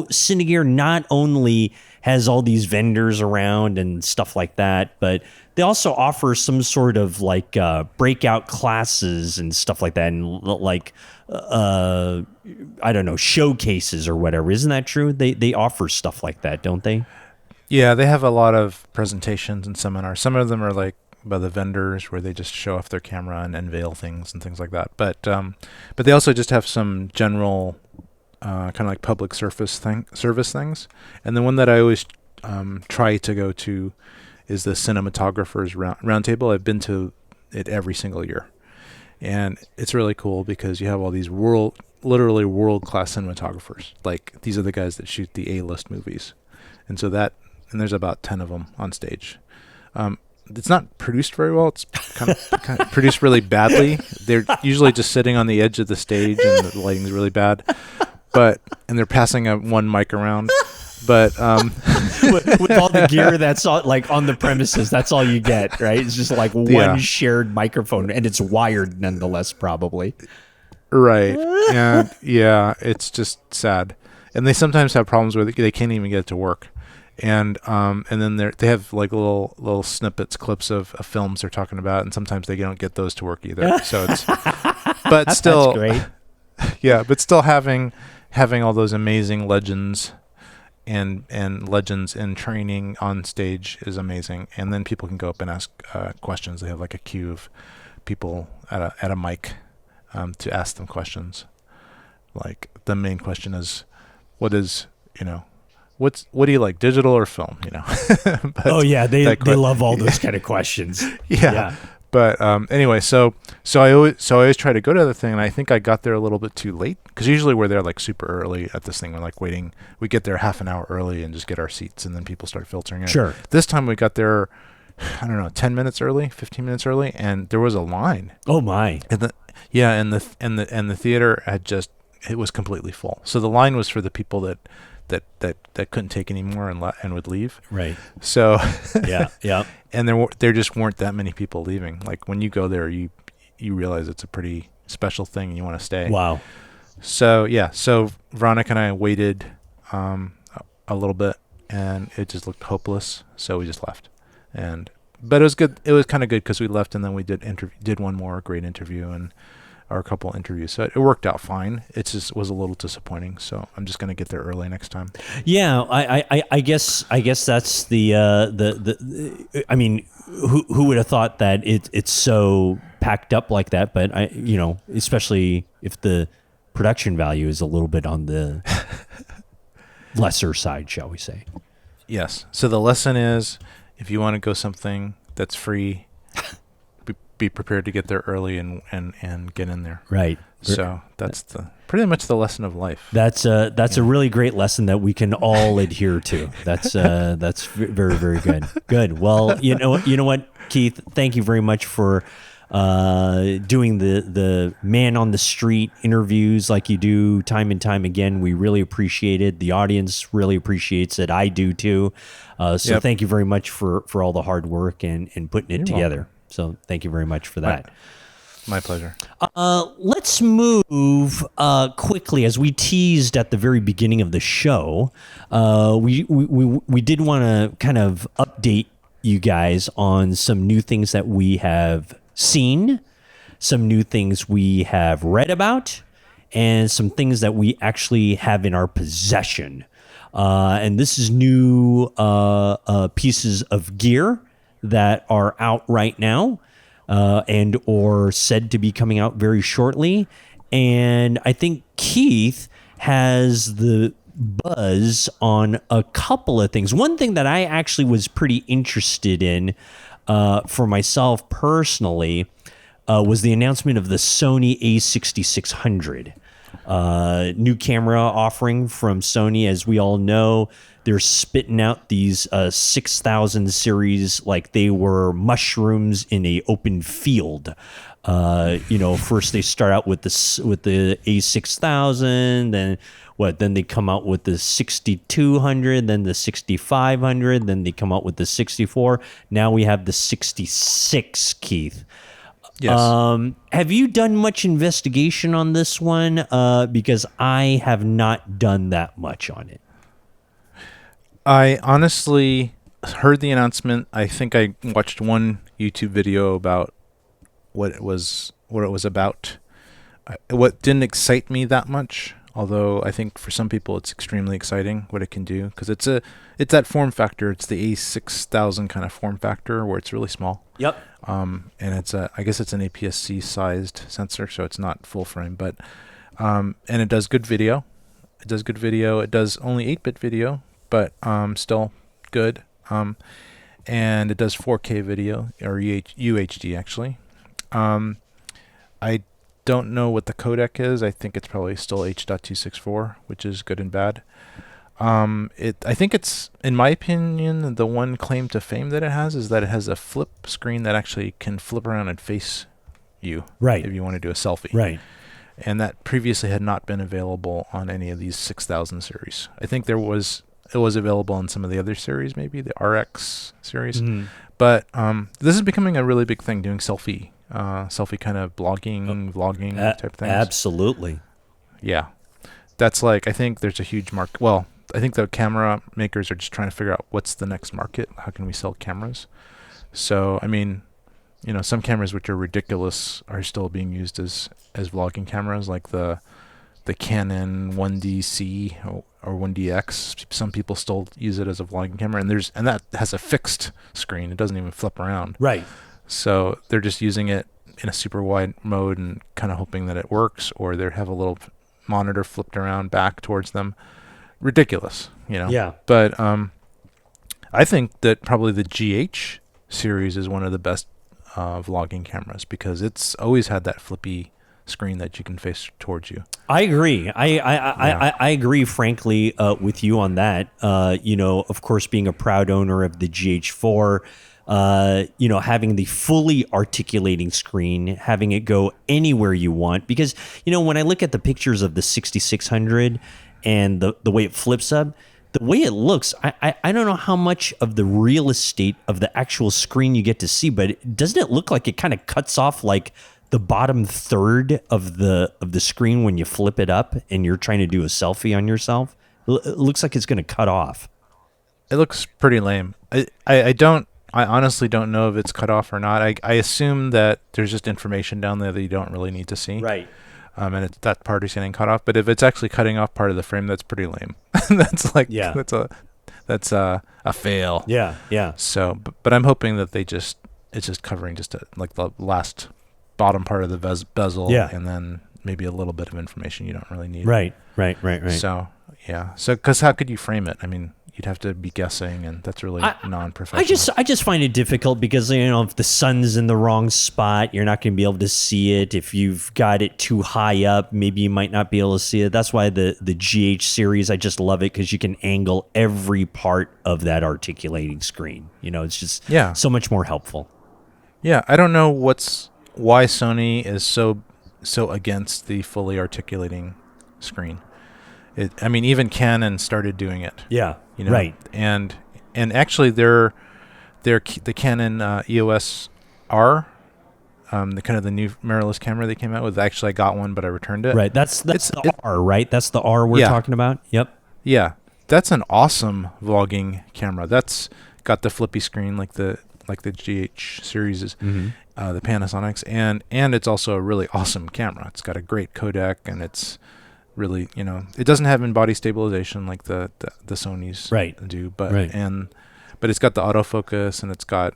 Cine Gear not only has all these vendors around and stuff like that, but they also offer some sort of like breakout classes and stuff like that, and like I don't know, showcases or whatever. Isn't that true? They offer stuff like that, don't they? Yeah, they have a lot of presentations and seminars. Some of them are like by the vendors where they just show off their camera and unveil things and things like that. But they also just have some general kind of like public service things. And the one that I always try to go to is the cinematographers roundtable. I've been to it every single year, and it's really cool because you have all these literally world-class cinematographers. Like, these are the guys that shoot the A-list movies, and there's about 10 of them on stage. It's not produced very well. It's kind of produced really badly. They're usually just sitting on the edge of the stage, and the lighting's really bad. And they're passing one mic around. But with all the gear that's all, like on the premises, that's all you get, right? It's just like one shared microphone, and it's wired nonetheless, probably. Right. And yeah, it's just sad. And they sometimes have problems where they can't even get it to work. And then they have like little snippets, clips of films they're talking about, and sometimes they don't get those to work either. So it's, but still, that's great. Yeah, but still having all those amazing legends and legends in training on stage is amazing. And then people can go up and ask questions. They have like a queue of people at a mic to ask them questions. Like the main question is, what do you like, digital or film? But oh yeah, they love all those kind of questions. Yeah. But anyway, so I always try to go to the thing, and I think I got there a little bit too late, because usually we're there like super early at this thing. We're like waiting. We get there half an hour early and just get our seats, and then people start filtering in. Sure. This time we got there, I don't know, 10 minutes early, 15 minutes early, and there was a line. Oh my. And the theater it was completely full. So the line was for the people that couldn't take any more and would leave. Right. So yeah. And there just weren't that many people leaving. Like when you go there, you realize it's a pretty special thing and you want to stay. Wow. So Veronica and I waited a little bit, and it just looked hopeless. So we just left. But it was good. It was kind of good because we left, and then we did one more great interview or a couple interviews. So it worked out fine. It just was a little disappointing. So I'm just going to get there early next time. Yeah, I guess that's the I mean, who would have thought that it's so packed up like that? But especially if the production value is a little bit on the lesser side, shall we say? Yes. So the lesson is, if you want to go something that's free, be prepared to get there early and get in there. Right. So that's pretty much the lesson of life. That's a really great lesson that we can all adhere to. That's very, very good. Good. Well, you know what, Keith, thank you very much for doing the man on the street interviews like you do time and time again. We really appreciate it. The audience really appreciates it. I do too. So Thank you very much for all the hard work and putting it You're together. welcome. So thank you very much for that. My pleasure. Let's move quickly, as we teased at the very beginning of the show. We did want to kind of update you guys on some new things that we have seen, some new things we have read about, and some things that we actually have in our possession. And this is new pieces of gear that are out right now and or said to be coming out very shortly. And I think Keith has the buzz on a couple of things. One thing that I actually was pretty interested in for myself personally was the announcement of the Sony A6600. New camera offering from Sony. As we all know, they're spitting out these 6000 series like they were mushrooms in a open field. First they start out with the A6000, then they come out with the 6200, then the 6500, then they come out with the 64. Now we have the 66, Keith. Yes. Have you done much investigation on this one? Because I have not done that much on it. I honestly heard the announcement. I think I watched one YouTube video about what it was about. What didn't excite me that much, although I think for some people it's extremely exciting what it can do, because it's that form factor. It's the A6000 kind of form factor where it's really small. Yep. And I guess it's an APS-C sized sensor, so it's not full frame, but and it does good video. It does only 8-bit video, but still good. And it does 4K video, or UHD actually. I don't know what the codec is. I think it's probably still H.264, which is good and bad. I think it's, in my opinion, the one claim to fame that it has is that it has a flip screen that actually can flip around and face you. Right. If you want to do a selfie. Right. And that previously had not been available on any of these 6000 series. I think it was available on some of the other series, maybe the RX series. Mm-hmm. But this is becoming a really big thing, doing selfie kind of vlogging type things. Absolutely. Yeah. That's like, I think there's a huge market. Well, I think the camera makers are just trying to figure out what's the next market. How can we sell cameras? So, I mean, some cameras which are ridiculous are still being used as vlogging cameras, like the the Canon 1DC or 1DX. Some people still use it as a vlogging camera, and that has a fixed screen. It doesn't even flip around. Right. So they're just using it in a super wide mode and kind of hoping that it works, or they have a little monitor flipped around back towards them. Ridiculous, you know. Yeah. But I think that probably the GH series is one of the best vlogging cameras because it's always had that flippy screen that you can face towards you. I agree. I agree, frankly, with you on that. You know, of course, being a proud owner of the GH4, you know, having the fully articulating screen, having it go anywhere you want. Because, you know, when I look at the pictures of the 6600 and the way it flips up, the way it looks, I don't know how much of the real estate of the actual screen you get to see, but doesn't it look like it kind of cuts off like the bottom third of the screen when you flip it up and you're trying to do a selfie on yourself? It looks like it's going to cut off. It looks pretty lame. I honestly don't know if it's cut off or not. I assume that there's just information down there that you don't really need to see. Right. And that part is getting cut off. But if it's actually cutting off part of the frame, that's pretty lame. That's like, that's a fail. Yeah. Yeah. So, but I'm hoping that it's just covering just like the last bottom part of the bezel, and then maybe a little bit of information you don't really need. Right. So, yeah. So, because how could you frame it? I mean, you'd have to be guessing, and that's really non-professional. I just find it difficult because, you know, if the sun's in the wrong spot, you're not going to be able to see it. If you've got it too high up, maybe you might not be able to see it. That's why the GH series, I just love it because you can angle every part of that articulating screen. You know, it's just so much more helpful. Yeah, I don't know why Sony is so against the fully articulating screen. I mean, even Canon started doing it. Yeah, you know? right. And actually, the Canon EOS R, the kind of the new mirrorless camera they came out with. Actually, I got one, but I returned it. Right. That's the R, right? That's the R we're talking about. Yep. Yeah, that's an awesome vlogging camera. That's got the flippy screen like the GH series is. Mm-hmm. The Panasonics, and it's also a really awesome camera. It's got a great codec, and it's really, you know, it doesn't have in-body stabilization like the Sonys do, but it's got the autofocus, and it's got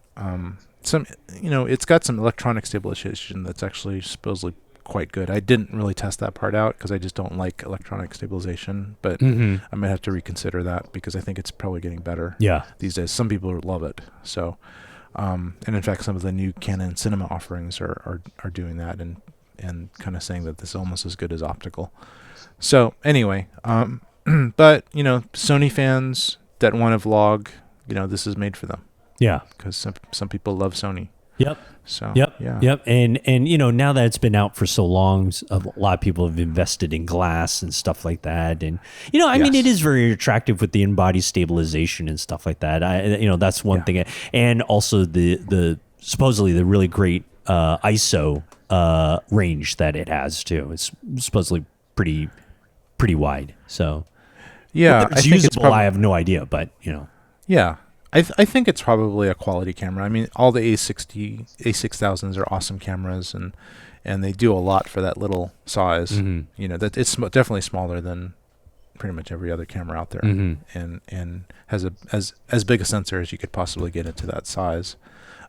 some, you know, it's got some electronic stabilization that's actually supposedly quite good. I didn't really test that part out because I just don't like electronic stabilization, but I might have to reconsider that because I think it's probably getting better these days. Some people love it, so. And in fact, some of the new Canon cinema offerings are doing that and kind of saying that this is almost as good as optical. So anyway, but, you know, Sony fans that want to vlog, you know, this is made for them. Yeah. Because some people love Sony. Yep. So Yep. And you know, now that it's been out for so long, a lot of people have invested in glass and stuff like that. And you know, I mean, it is very attractive with the in-body stabilization and stuff like that. You know, that's one thing. And also the supposedly the really great ISO range that it has too. It's supposedly pretty wide. So it's usable. I have no idea, but you know. Yeah. I think it's probably a quality camera. I mean, all the A6000s are awesome cameras, and they do a lot for that little size. Mm-hmm. You know, that it's definitely smaller than pretty much every other camera out there, and has as big a sensor as you could possibly get into that size.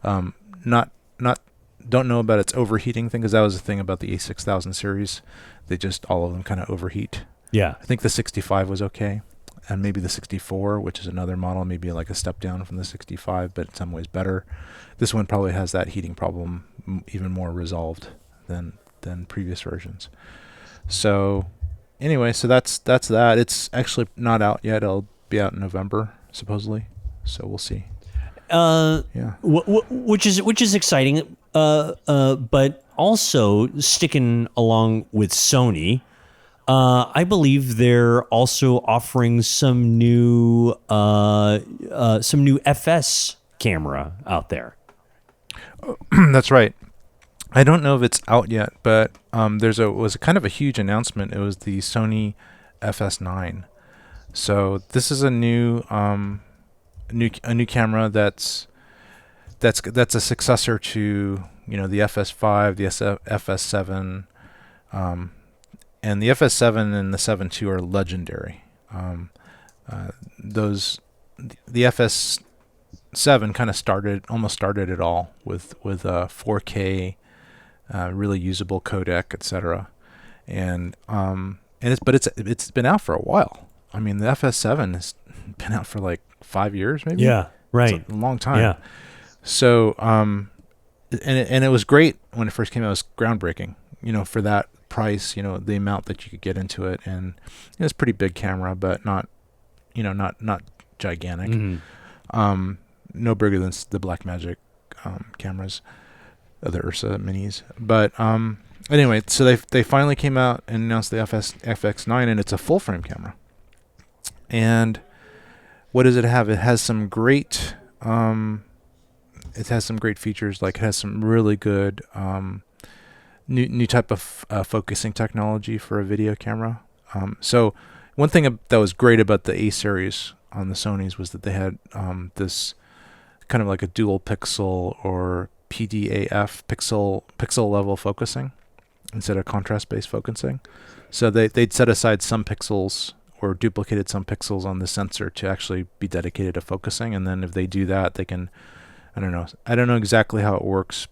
Don't know about its overheating thing, because that was the thing about the A6000 series. They just all of them kind of overheat. Yeah, I think the 65 was okay. And maybe the 64, which is another model, maybe like a step down from the 65, but in some ways better. This one probably has that heating problem even more resolved than previous versions. So anyway, so that's that. It's actually not out yet. It'll be out in November, supposedly. So we'll see. Which is exciting. But also sticking along with Sony. I believe they're also offering some new FS camera out there. That's right. I don't know if it's out yet, but was kind of a huge announcement. It was the Sony FS9. So this is a new camera that's a successor to, you know, the FS5, the FS7. and the FS7 and the 7 II are legendary. The FS7 kind of almost started it all with 4K, really usable codec, etc. And it's been out for a while. I mean, the FS7 has been out for like 5 years, maybe. Yeah, right. It's a long time. Yeah. So, and it was great when it first came out. It was groundbreaking, for that price, the amount that you could get into it, and it's a pretty big camera, but not gigantic. Mm-hmm. No bigger than the BlackMagic cameras, the Ursa minis. But anyway, so they finally came out and announced the FX9, and it's a full frame camera. And what does it have? It has some great features. Like, it has some really good new type of focusing technology for a video camera. So one thing that was great about the A series on the Sonys was that they had this kind of like a dual pixel or PDAF pixel level focusing instead of contrast based focusing. So they'd set aside some pixels or duplicated some pixels on the sensor to actually be dedicated to focusing, and then if they do that, they can, I don't know exactly how it works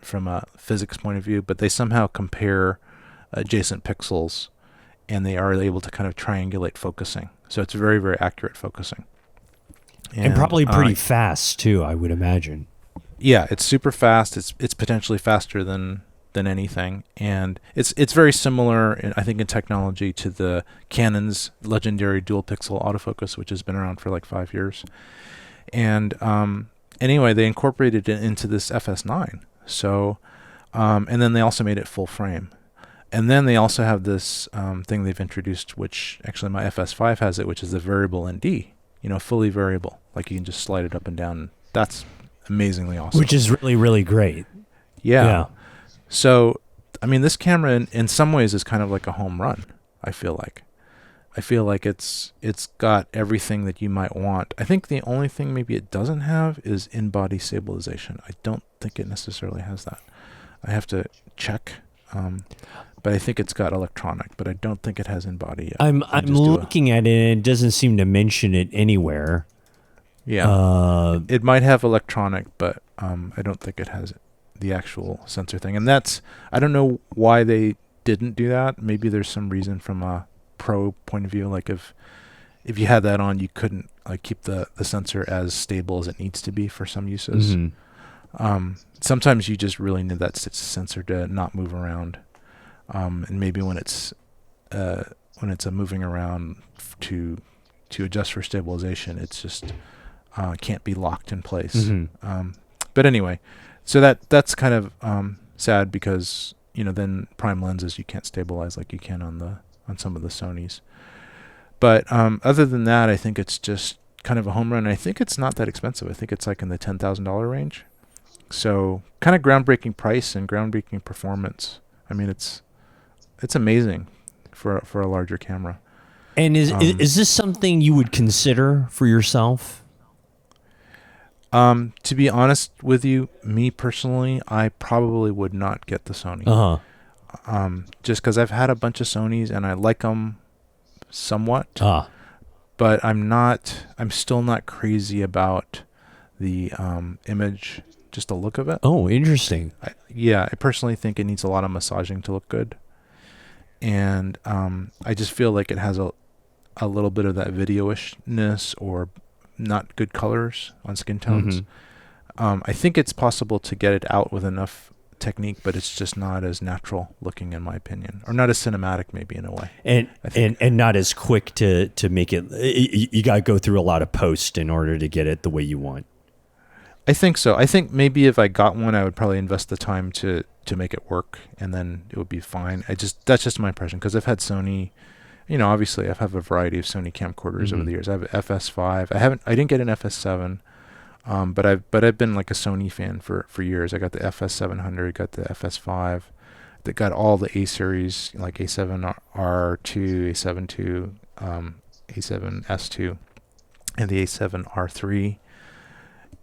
from a physics point of view, but they somehow compare adjacent pixels, and they are able to kind of triangulate focusing. So it's very, very accurate focusing. And probably pretty fast too, I would imagine. Yeah, it's super fast. It's potentially faster than anything, and it's very similar, I think, in technology to the Canon's legendary dual pixel autofocus, which has been around for like 5 years. And anyway, they incorporated it into this FS9. So, and then they also made it full frame. And then they also have this thing they've introduced, which actually my FS5 has it, which is the variable ND, fully variable. Like, you can just slide it up and down. That's amazingly awesome. Which is really, really great. Yeah. So, I mean, this camera in some ways is kind of like a home run, I feel like. It's got everything that you might want. I think the only thing maybe it doesn't have is in-body stabilization. I don't think it necessarily has that. I have to check. But I think it's got electronic, but I don't think it has in-body yet. I'm looking at it, and it doesn't seem to mention it anywhere. Yeah. It might have electronic, but I don't think it has the actual sensor thing. And I don't know why they didn't do that. Maybe there's some reason from a pro point of view. Like, if you had that on, you couldn't like keep the sensor as stable as it needs to be for some uses. Mm-hmm. Sometimes you just really need that sensor to not move around. And maybe when it's moving around to adjust for stabilization, it's just can't be locked in place. Mm-hmm. But anyway, so that's kind of sad, because then prime lenses you can't stabilize like you can on some of the Sonys. But other than that, I think it's just kind of a home run. I think it's not that expensive. I think it's like in the $10,000 range. So kind of groundbreaking price and groundbreaking performance. I mean, it's amazing for a larger camera. And is this something you would consider for yourself? To be honest with you, me personally, I probably would not get the Sony. Just because I've had a bunch of Sonys and I like them somewhat. But I'm still not crazy about the image, just the look of it. Oh, interesting. I personally think it needs a lot of massaging to look good. And I just feel like it has a little bit of that video-ishness or not good colors on skin tones. Mm-hmm. I think it's possible to get it out with enough technique, but it's just not as natural looking, in my opinion, or not as cinematic, maybe, in a way. And not as quick to make it. You got to go through a lot of post in order to get it the way you want. I think so. I think maybe if I got one, I would probably invest the time to make it work, and then it would be fine. That's just my impression, because I've had Sony. Obviously, I've had a variety of Sony camcorders mm-hmm. over the years. I have an FS5. I didn't get an FS7, but I've been like a Sony fan for years. I got the FS700, got the FS5, that got all the A series, like A7R2, A7 II, A7S2, and the A7R3.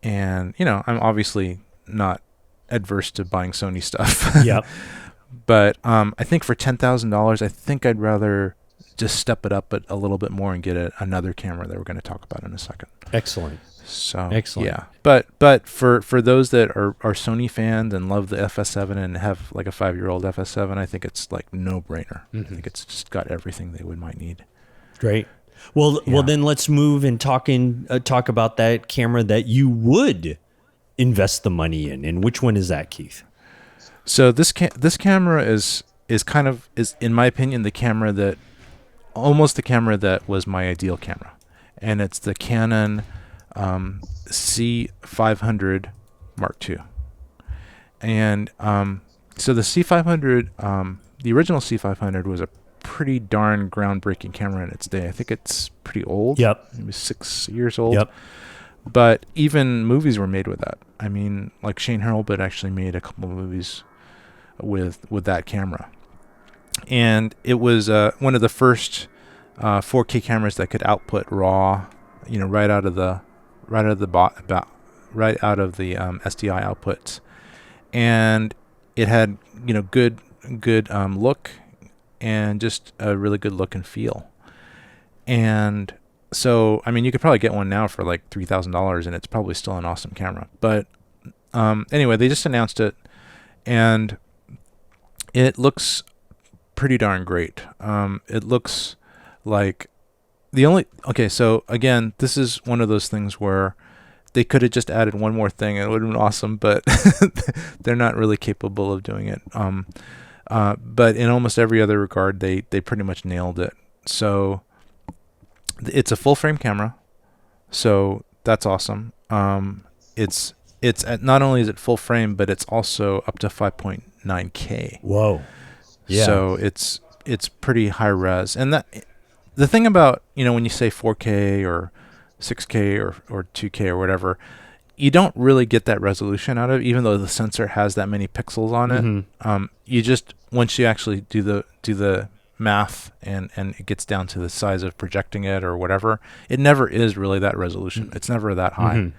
And I'm obviously not adverse to buying Sony stuff. Yep. But I think for $10,000, I think I'd rather just step it up a little bit more and get another camera that we're going to talk about in a second. Excellent. So Excellent. yeah, but for those that are Sony fans and love the FS7 and have like a 5-year-old FS7, I think it's like no-brainer. I think it's just got everything they might need. Great. Well, Yeah. then let's move and talk about that camera that you would invest the money in. And which one is that, Keith? So this camera is in my opinion the camera that was my ideal camera, and it's the Canon C500 Mark II. And so the C500, the original C500 was a pretty darn groundbreaking camera in its day. I think it's pretty old. Yep. It was 6 years old. Yep. But even movies were made with that. I mean, like Shane Hurlbut actually made a couple of movies with that camera. And it was one of the first 4K cameras that could output RAW, right out of the SDI outputs, and it had good look and just a really good look and feel. And so I mean, you could probably get one now for like $3,000, and it's probably still an awesome camera. But anyway, they just announced it, and it looks pretty darn great. It looks like so again, this is one of those things where they could have just added one more thing and it would have been awesome, but they're not really capable of doing it. But in almost every other regard, they pretty much nailed it. So it's a full frame camera, so that's awesome. It's not only is it full frame, but it's also up to 5.9K. Whoa. Yeah. So it's pretty high res. And that the thing about, when you say 4K or 6K or 2K or whatever, you don't really get that resolution out of it, even though the sensor has that many pixels on it. You just, once you actually do the math and it gets down to the size of projecting it or whatever, it never is really that resolution. It's never that high.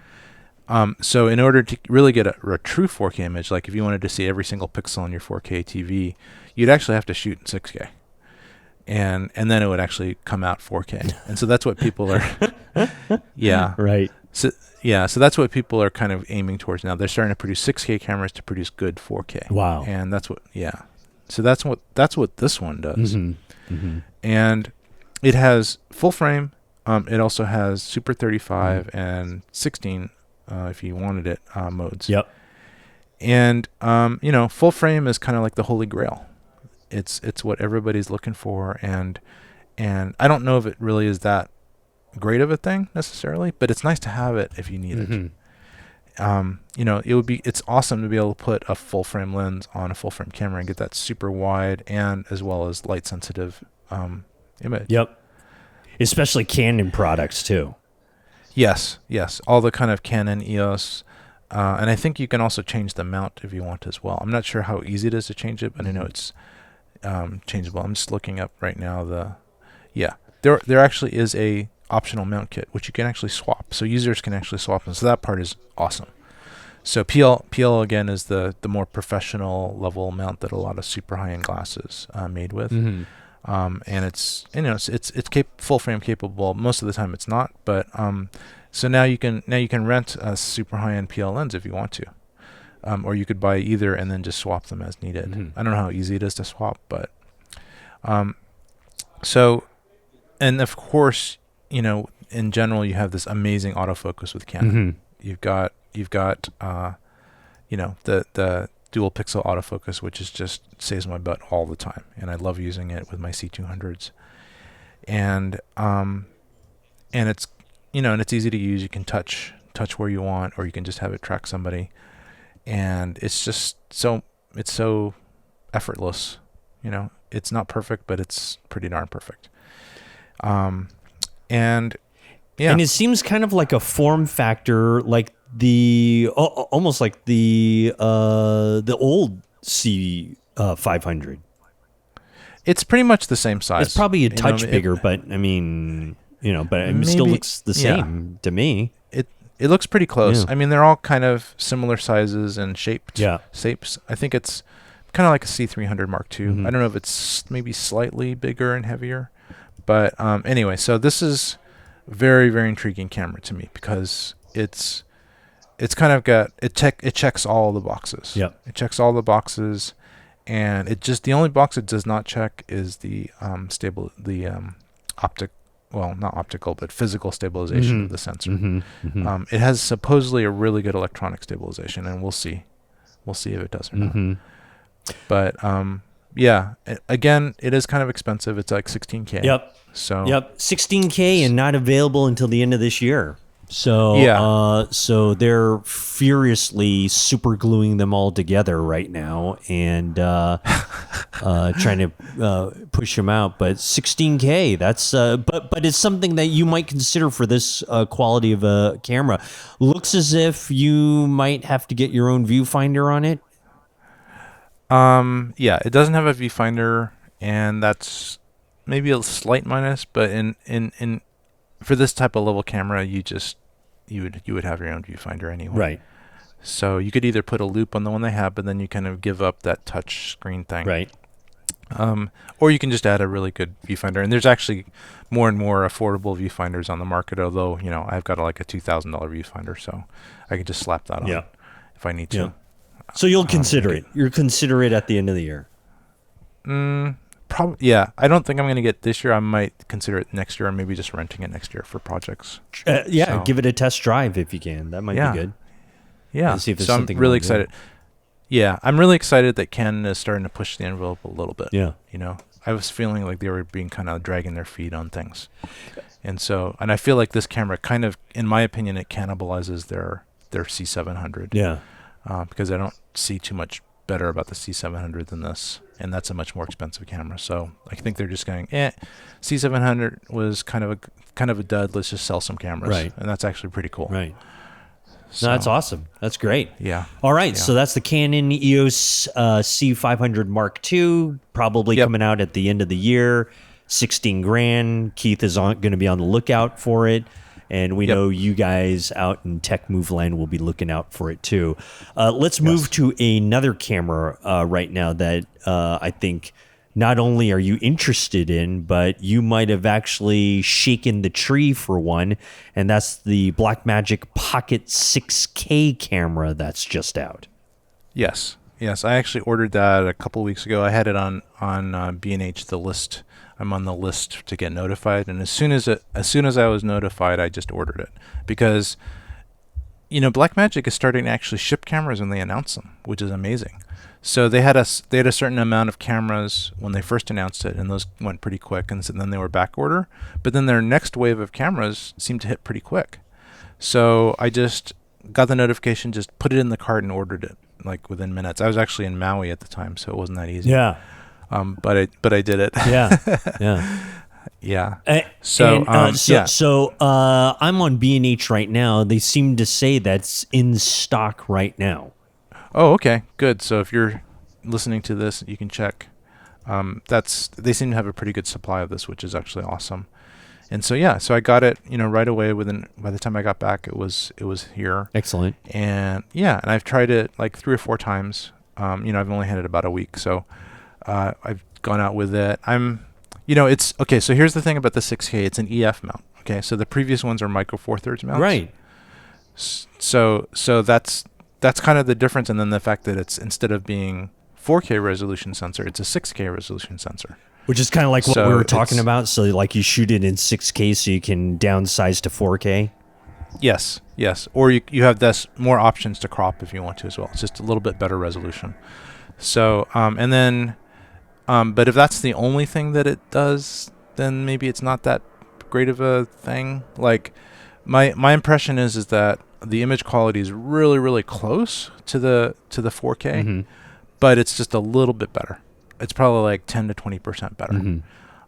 So in order to really get a true 4K image, like if you wanted to see every single pixel on your 4K TV, you'd actually have to shoot in 6K. And then it would actually come out 4K. And so that's what people are yeah. Right. So that's what people are kind of aiming towards now. They're starting to produce 6K cameras to produce good 4K. Wow. And that's what So that's what this one does. And it has full frame. It also has Super 35 and 16 if you wanted it modes. Yep. And full frame is kind of like the holy grail. It's what everybody's looking for, and I don't know if it really is that great of a thing necessarily, but it's nice to have it if you need it. It's awesome to be able to put a full frame lens on a full frame camera and get that super wide and as well as light sensitive image. Yep. Especially Canon products too. Yes. All the kind of Canon EOS. And I think you can also change the mount if you want as well. I'm not sure how easy it is to change it, but I know it's changeable. I'm just looking up right now there actually is a optional mount kit which you can actually swap. So users can actually swap them. So that part is awesome. So PL again is the more professional level mount that a lot of super high-end glasses made with. And it's full frame capable. Most of the time it's not, but so now you can rent a super high-end PL lens if you want to, or you could buy either and then just swap them as needed. I don't know how easy it is to swap, but so, and of course, in general, you have this amazing autofocus with Canon. You've got the dual pixel autofocus, which is just saves my butt all the time, and I love using it with my C200s. And it's and it's easy to use. You can touch where you want, or you can just have it track somebody, and it's just so effortless. It's not perfect, but it's pretty darn perfect. And it seems kind of like a form factor, like almost like the old C500. It's pretty much the same size. It's probably a touch bigger, but I mean, but it still looks the same to me. It looks pretty close. Yeah. I mean, they're all kind of similar sizes and shapes. Yeah. Shapes. I think it's kind of like a C300 Mark II. Mhm. I don't know if it's maybe slightly bigger and heavier, but anyway, so this is very, very intriguing camera to me because it's kind of got it checks all the boxes. Yep. It checks all the boxes, and the only box it does not check is the not optical, but physical stabilization of the sensor. It has supposedly a really good electronic stabilization, and we'll see if it does or not. But yeah, again, it is kind of expensive. It's like $16K. Yep. So Yep, 16K and not available until the end of this year. So Yeah. So they're furiously super gluing them all together right now and trying to push them out. But 16K, that's but it's something that you might consider for this quality of a camera. Looks as if you might have to get your own viewfinder on it. Yeah, it doesn't have a viewfinder, and that's maybe a slight minus. But in for this type of level camera, you would have your own viewfinder anyway. Right. So you could either put a loop on the one they have, but then you kind of give up that touch screen thing. Right. Or you can just add a really good viewfinder. And there's actually more and more affordable viewfinders on the market, although, I've got like a $2,000 viewfinder, so I can just slap that on if I need to. Yeah. So you'll consider it. You'll consider it at the end of the year. Probably, yeah. I don't think I'm going to get this year. I might consider it next year, or maybe just renting it next year for projects. Yeah, give it a test drive if you can. That might be good. Yeah. See if there's so I'm something really wrong excited. Yeah, I'm really excited that Canon is starting to push the envelope a little bit. Yeah. I was feeling like they were being kind of dragging their feet on things. And I feel like this camera kind of, in my opinion, it cannibalizes their C700. Yeah. Because I don't see too much better about the C700 than this, and that's a much more expensive camera. So I think they're just going, C700 was kind of a dud. Let's just sell some cameras, Right? And that's actually pretty cool, right? So, No, that's awesome. That's great. Yeah. All right. Yeah. So that's the Canon EOS C500 Mark II, probably coming out at the end of the year. 16 grand. Keith is going to be on the lookout for it. And we know you guys out in Tech Move Land will be looking out for it too. Let's move to another camera right now that I think not only are you interested in, but you might have actually shaken the tree for one, and that's the BlackMagic Pocket 6K camera that's just out. Yes. I actually ordered that a couple weeks ago. I had it on B&H, the list. I'm on the list to get notified, and as soon as I was notified, I just ordered it because BlackMagic is starting to actually ship cameras when they announce them, which is amazing. So they had a certain amount of cameras when they first announced it, and those went pretty quick, and so then they were back order. But then their next wave of cameras seemed to hit pretty quick. So I just got the notification, just put it in the cart, and ordered it like within minutes. I was actually in Maui at the time, so it wasn't that easy. Yeah. But I did it. Yeah. So I'm on B&H right now. They seem to say that's in stock right now. Oh, okay, good. So if you're listening to this, you can check. They seem to have a pretty good supply of this, which is actually awesome. And so I got it, right away. By the time I got back, it was here. Excellent. And and I've tried it like 3 or 4 times. I've only had it about a week, so I've gone out with it. It's okay. So here's the thing about the 6K. It's an EF mount. Okay, so the previous ones are micro 4/3 mounts. Right. So that's kind of the difference, and then the fact that it's, instead of being 4K resolution sensor, it's a 6K resolution sensor. Which is kind of like what we were talking about. So like you shoot it in 6K so you can downsize to 4K. Yes. Or you have more options to crop if you want to as well. It's just a little bit better resolution. So but if that's the only thing that it does, then maybe it's not that great of a thing. Like my impression is that the image quality is really, really close to the 4K, but it's just a little bit better. It's probably like 10 to 20% better.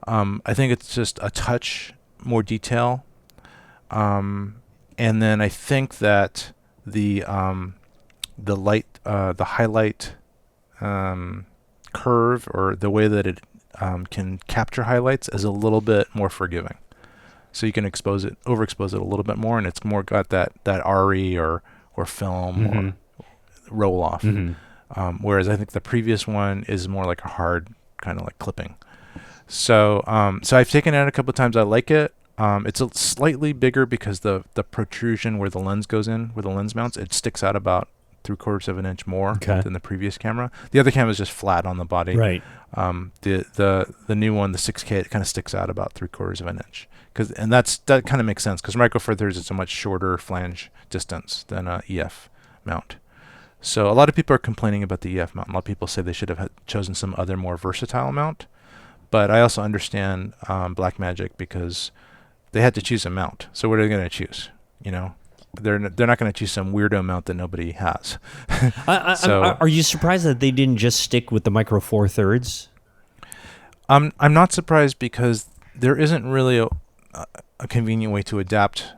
I think it's just a touch more detail. And then I think that the highlight curve, or the way that it can capture highlights, is a little bit more forgiving. So you can overexpose it a little bit more, and it's more got that RE or film or roll off. whereas I think the previous one is more like a hard kind of like clipping. So so I've taken it out a couple of times. I like it. It's a slightly bigger because the protrusion where the lens goes in, where the lens mounts, it sticks out about 3/4 of an inch more than the previous camera. The other camera is just flat on the body. Right. The new one, the 6K, it kind of sticks out about 3/4 of an inch. That kind of makes sense because Micro Four Thirds is a much shorter flange distance than a EF mount. So a lot of people are complaining about the EF mount. A lot of people say they should have chosen some other more versatile mount. But I also understand BlackMagic because they had to choose a mount. So what are they going to choose? You know, they're not going to choose some weirdo mount that nobody has. Are you surprised that they didn't just stick with the Micro Four Thirds? I'm not surprised because there isn't really a convenient way to adapt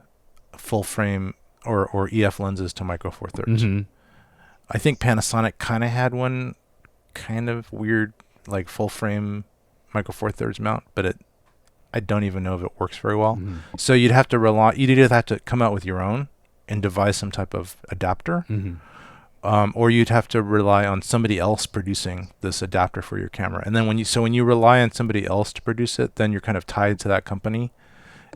full frame or EF lenses to Micro Four Thirds. Mm-hmm. I think Panasonic kind of had one kind of weird like full frame Micro Four Thirds mount, but I don't even know if it works very well. Mm-hmm. So you'd either have to come out with your own and devise some type of adapter, or you'd have to rely on somebody else producing this adapter for your camera. And then when you rely on somebody else to produce it, then you're kind of tied to that company,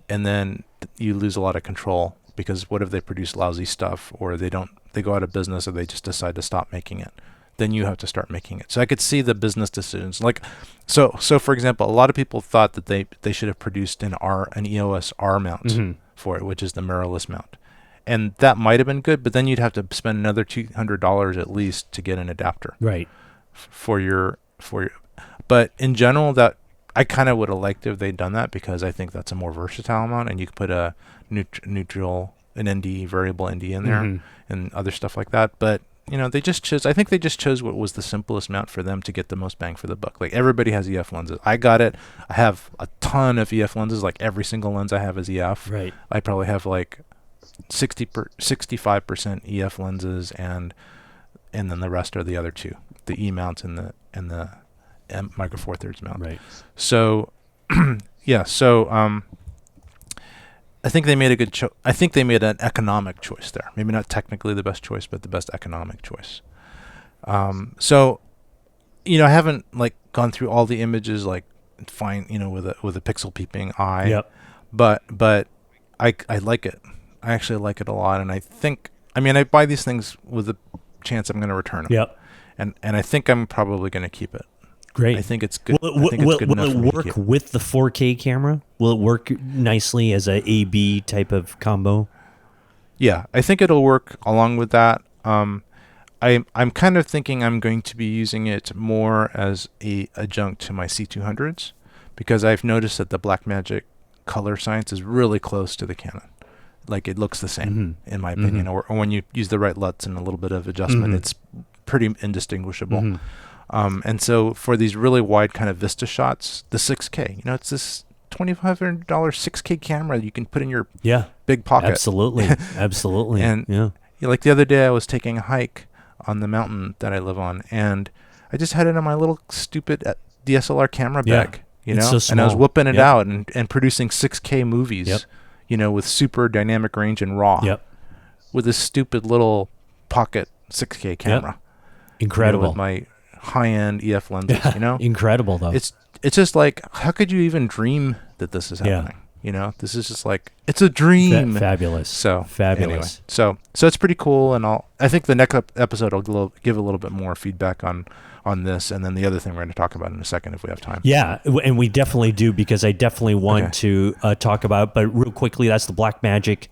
and then you lose a lot of control because what if they produce lousy stuff, or they go out of business, or they just decide to stop making it? Then you have to start making it. So I could see the business decisions. Like, so for example, a lot of people thought that they should have produced an EOS R mount for it, which is the mirrorless mount. And that might have been good, but then you'd have to spend another $200 at least to get an adapter. Right. For your. But in general, that I kind of would have liked if they'd done that because I think that's a more versatile mount, and you could put a neutral, an ND, variable ND in there, and other stuff like that. But you know, I think they just chose what was the simplest mount for them to get the most bang for the buck. Like everybody has EF lenses. I got it. I have a ton of EF lenses. Like every single lens I have is EF. Right. I probably have like 65% EF lenses, and then the rest are the other two, the E mounts and the Micro Four Thirds mount. Right. So, yeah. So, I think they made a good choice. I think they made an economic choice there. Maybe not technically the best choice, but the best economic choice. So, you know, I haven't like gone through all the images like fine, you know, with a pixel peeping eye. Yep. But I like it. I actually like it a lot, and I think I buy these things with the chance I'm going to return them. Yep. And I think I'm probably going to keep it. Great. I think it's good. Will it work with the 4K camera? Will it work nicely as a AB type of combo? Yeah, I think it'll work along with that. I'm kind of thinking I'm going to be using it more as a adjunct to my C200s because I've noticed that the BlackMagic color science is really close to the Canon. Like it looks the same in my opinion, or when you use the right LUTs and a little bit of adjustment, it's pretty indistinguishable. And so for these really wide kind of vista shots, the 6K, you know, it's this $2,500 6K camera you can put in your big pocket. Absolutely. And like the other day I was taking a hike on the mountain that I live on, and I just had it on my little stupid DSLR camera bag, you know, so and I was whipping it out and producing 6K movies, you know, with super dynamic range and RAW with this stupid little pocket 6K camera. Incredible. You know, with my high-end EF lenses, you know? Incredible, though. It's just like, how could you even dream that this is happening? You know, this is just like, it's a dream. Fabulous. So fabulous. Anyway, so it's pretty cool, and I think the next episode I'll give a little bit more feedback on this, and then the other thing we're going to talk about in a second if we have time. Yeah, and we definitely do, because I definitely want to talk about, but real quickly, that's the BlackMagic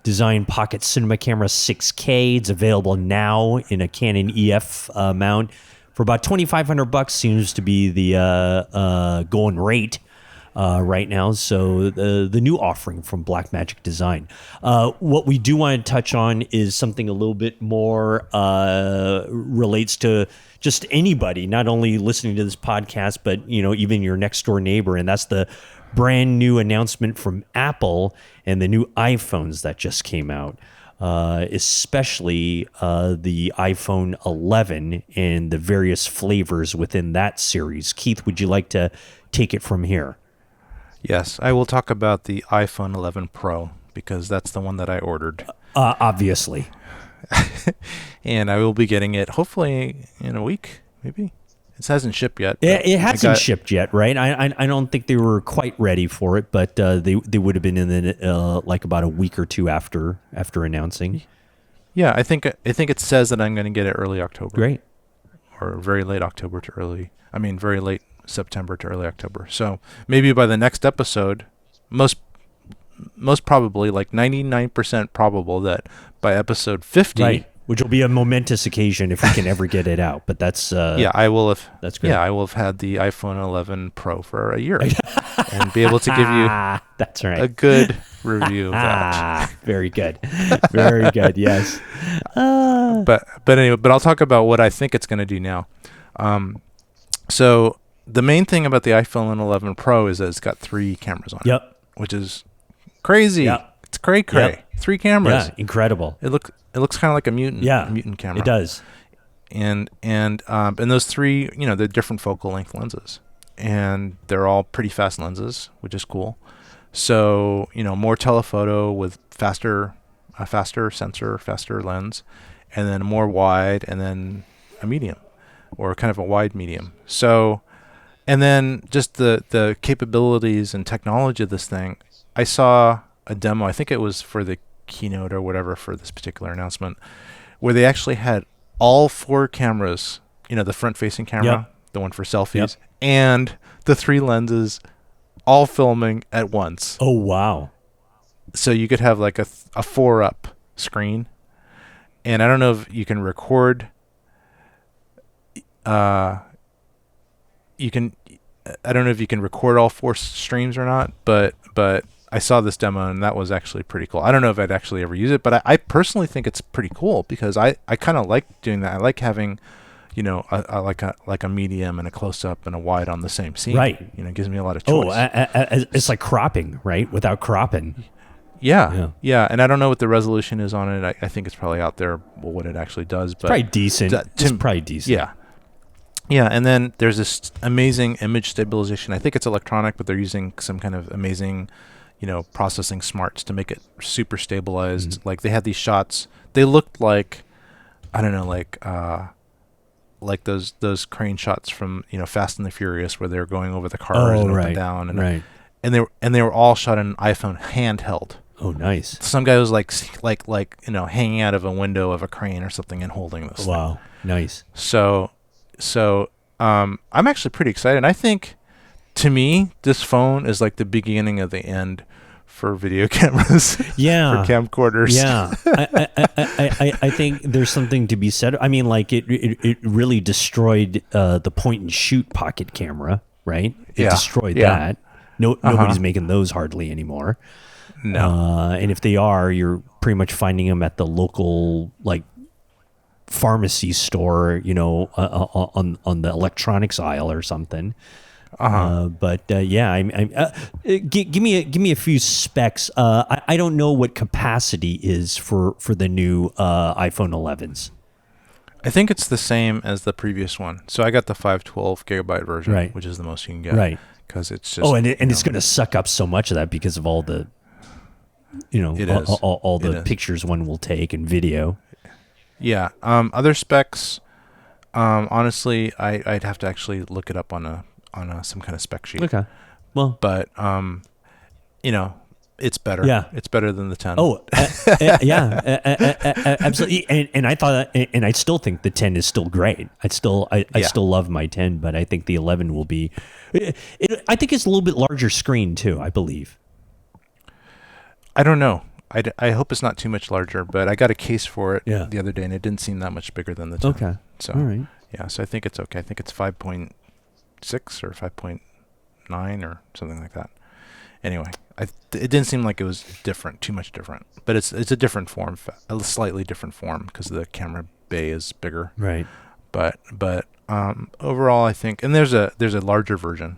Design Pocket Cinema Camera 6K. It's available now in a Canon EF mount for about $2,500. Seems to be the going rate right now. So the new offering from BlackMagic Design. What we do want to touch on is something a little bit more relates to just anybody, not only listening to this podcast, but you know, even your next door neighbor, and that's the brand new announcement from Apple and the new iPhones that just came out. Especially the iPhone 11 and the various flavors within that series. Keith, would you like to take it from here? Yes, I will talk about the iPhone 11 Pro because that's the one that I ordered. Obviously. and I will be getting it hopefully in a week, maybe. It hasn't shipped yet. It hasn't shipped yet, right? I don't think they were quite ready for it, but they would have been in the like about a week or two after announcing. Yeah, I think it says that I'm going to get it early October. Great. Or very late October to very late September to early October. So maybe by the next episode, most probably, like 99% probable, that by episode 50, right, which will be a momentous occasion if we can ever get it out. But that's I will have. That's great. Yeah, I will have had the iPhone 11 Pro for a year and be able to give you that's right, a good review of that. Very good, very good. Yes. But anyway, I'll talk about what I think it's going to do now. So the main thing about the iPhone 11 Pro is that it's got 3 cameras on it. Yep. Which is crazy. Yep. It's cray. Yep. 3 cameras. Yeah, incredible. It looks kind of like a mutant. Yeah, mutant camera. It does. And those 3, they're different focal length lenses, and they're all pretty fast lenses, which is cool. So more telephoto with a faster sensor, faster lens, and then more wide, and then a medium, or kind of a wide medium. So, and then just the capabilities and technology of this thing. I saw a demo, I think it was for the keynote or whatever for this particular announcement, where they actually had all 4 cameras, the front-facing camera, the one for selfies, and the 3 lenses all filming at once. Oh, wow. So you could have like a 4-up screen. And I don't know if you can record. I don't know if you can record all 4 streams or not, but I saw this demo and that was actually pretty cool. I don't know if I'd actually ever use it, but I personally think it's pretty cool because I kind of like doing that. I like having, like a medium and a close up and a wide on the same scene. Right. It gives me a lot of choice. It's like cropping, right? Without cropping. Yeah. And I don't know what the resolution is on it. I think it's probably out there what it actually does. But probably decent. It's probably decent. Yeah, and then there's this amazing image stabilization. I think it's electronic, but they're using some kind of amazing, processing smarts to make it super stabilized. Mm-hmm. Like they had these shots. They looked like, I don't know, like those crane shots from Fast and the Furious where they're going over the cars and up and down, and they were all shot in an iPhone handheld. Oh, nice. Some guy was like hanging out of a window of a crane or something and holding this. Wow, nice. So I'm actually pretty excited. I think, to me, this phone is like the beginning of the end for video cameras. Yeah. For camcorders. Yeah. I think there's something to be said. I mean, like it really destroyed the point and shoot pocket camera, right? It destroyed that. Nobody's making those hardly anymore. No. And if they are, you're pretty much finding them at the local pharmacy store, on the electronics aisle or something. But give me a few specs. I don't know what capacity is for the new iPhone 11s. I think it's the same as the previous one. So I got the 512 gigabyte version, right, which is the most you can get, right? Because it's just it's going to suck up so much of that because of all the all the pictures one will take and video. Yeah. Other specs, honestly, I'd have to actually look it up on some kind of spec sheet. Okay. Well, but it's better. Yeah, it's better than the 10. Oh, absolutely. And I thought, and I still think the 10 is still great. I still love my 10, but I think the 11 will be. I think it's a little bit larger screen too. I believe. I don't know. I hope it's not too much larger, but I got a case for it the other day, and it didn't seem that much bigger than the 10. Okay. So, all right. Yeah, so I think it's okay. I think it's 5.6 or 5.9 or something like that. Anyway, it didn't seem like it was too much different. But it's a different form, a slightly different form because the camera bay is bigger. Right. But overall, I think, and there's a larger version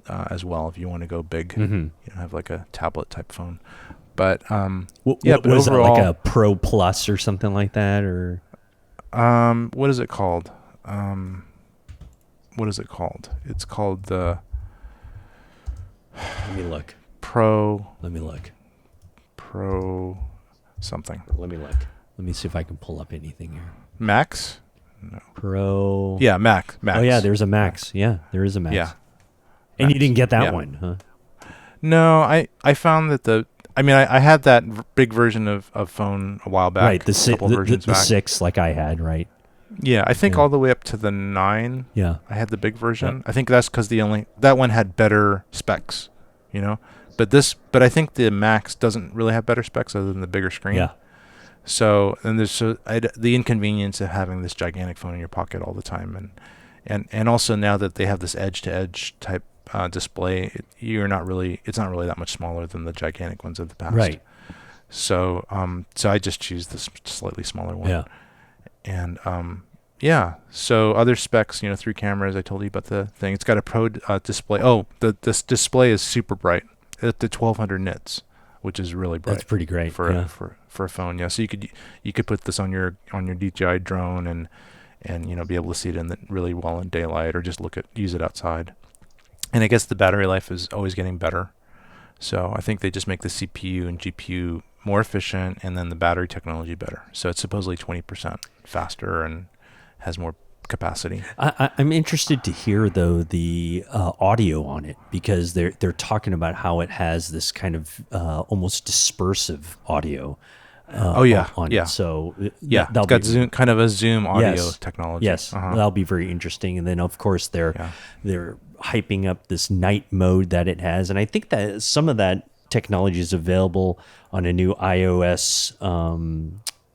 as well if you want to go big. Mm-hmm. Have like a tablet type phone. But what is overall, it, like a Pro Plus or something like that, or what is it called? It's called the. Let me look. Pro. Let me look. Pro something. Let me look. Let me see if I can pull up anything here. Max? Pro. Yeah, Max. Oh yeah, there's a Max. Yeah, there is a Max. Yeah. And you Max. didn't get that Yeah. one, huh? No, I found that I had that big version of phone a while back. Right, the couple versions back. 6 like I had, right? Yeah, I think Yeah. all the way up to the 9. Yeah. I had the big version. Yeah. I think that's because that one had better specs, But I think the Max doesn't really have better specs other than the bigger screen. Yeah. So and there's the inconvenience of having this gigantic phone in your pocket all the time, and also now that they have this edge-to-edge type display, it's not really that much smaller than the gigantic ones of the past. Right. So so I just choose this slightly smaller one. Yeah. And so other specs, 3 cameras. I told you about the thing. It's got a Pro display. Oh, this display is super bright at the 1200 nits, which is really bright. That's pretty great for a phone. Yeah, so you could put this on your DJI drone and be able to see it really well in daylight, or just use it outside. And I guess the battery life is always getting better. So I think they just make the CPU and GPU more efficient, and then the battery technology better. So it's supposedly 20% faster and has more capacity. I'm interested to hear though the audio on it, because they're talking about how it has this kind of almost dispersive audio. On it. So it's got zoom, kind of a zoom audio technology. Yes, that'll be very interesting. And then of course they're hyping up this night mode that it has, and I think that some of that technology is available on a new iOS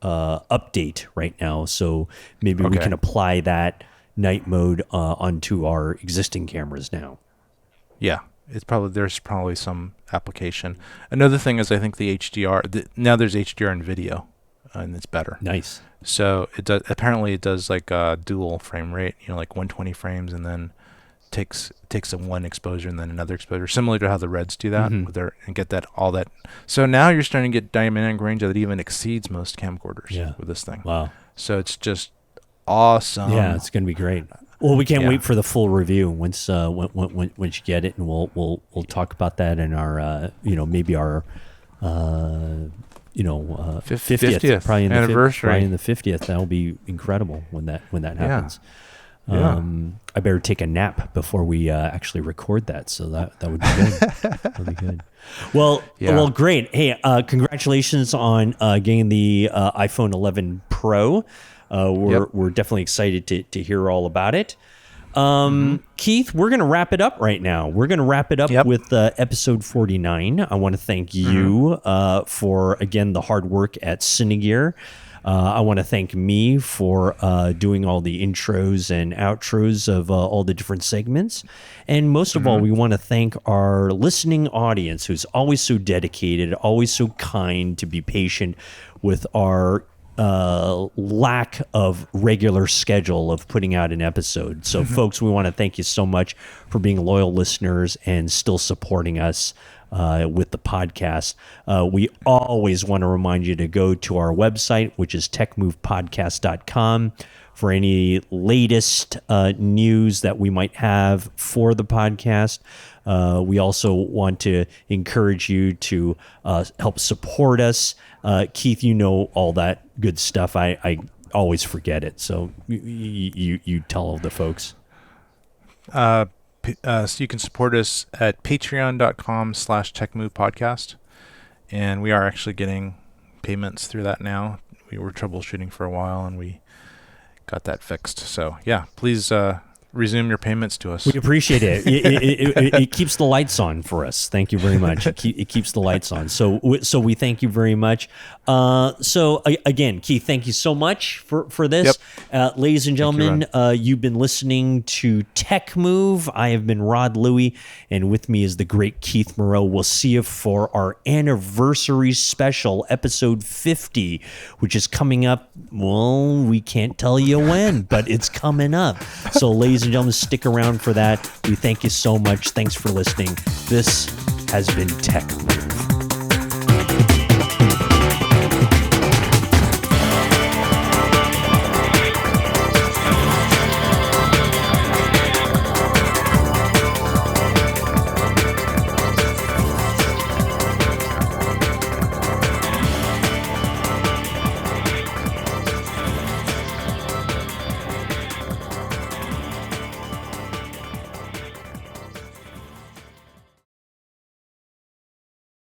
update right now. So maybe we can apply that night mode onto our existing cameras now. Yeah. There's probably some application. Another thing is I think the HDR, now there's HDR in video, and it's better. Nice. So apparently it does like a dual frame rate, like 120 frames, and then takes one exposure and then another exposure, similar to how the Reds do that, and get all that. So now you're starting to get dynamic range that even exceeds most camcorders with this thing. Wow. So it's just awesome. Yeah, it's going to be great. Well, we can't wait for the full review once you get it, and we'll talk about that in our maybe our 50th probably in anniversary, probably in the 50th. That'll be incredible when that happens. I better take a nap before we actually record that, so that would be good. That'd be good. Well, great. Hey, congratulations on getting the iPhone 11 Pro. We're definitely excited to hear all about it. Keith, we're going to wrap it up right now. We're going to wrap it up with episode 49. I want to thank you for, again, the hard work at Cine Gear. I want to thank me for doing all the intros and outros of all the different segments. And most of all, we want to thank our listening audience, who's always so dedicated, always so kind, to be patient with our lack of regular schedule of putting out an episode. So folks, we want to thank you so much for being loyal listeners and still supporting us with the podcast. We always want to remind you to go to our website, which is techmovepodcast.com, for any latest news that we might have for the podcast. We also want to encourage you to help support us. Keith, you know all that good stuff. I always forget it. So you tell all the folks. So you can support us at patreon.com/techmovepodcast. And we are actually getting payments through that now. We were troubleshooting for a while, and we got that fixed. So yeah, please resume your payments to us. We appreciate it. It keeps the lights on for us. Thank you very much. It keeps the lights on. So we thank you very much. So again, Keith, thank you so much for this. Ladies and gentlemen, you've been listening to Tech Move. I have been Rod Louie, and with me is the great Keith Moreau. We'll see you for our anniversary special, episode 50, which is coming up. Well, we can't tell you when, but it's coming up. So ladies and gentlemen, stick around for that. We thank you so much. Thanks for listening. This has been Tech Move.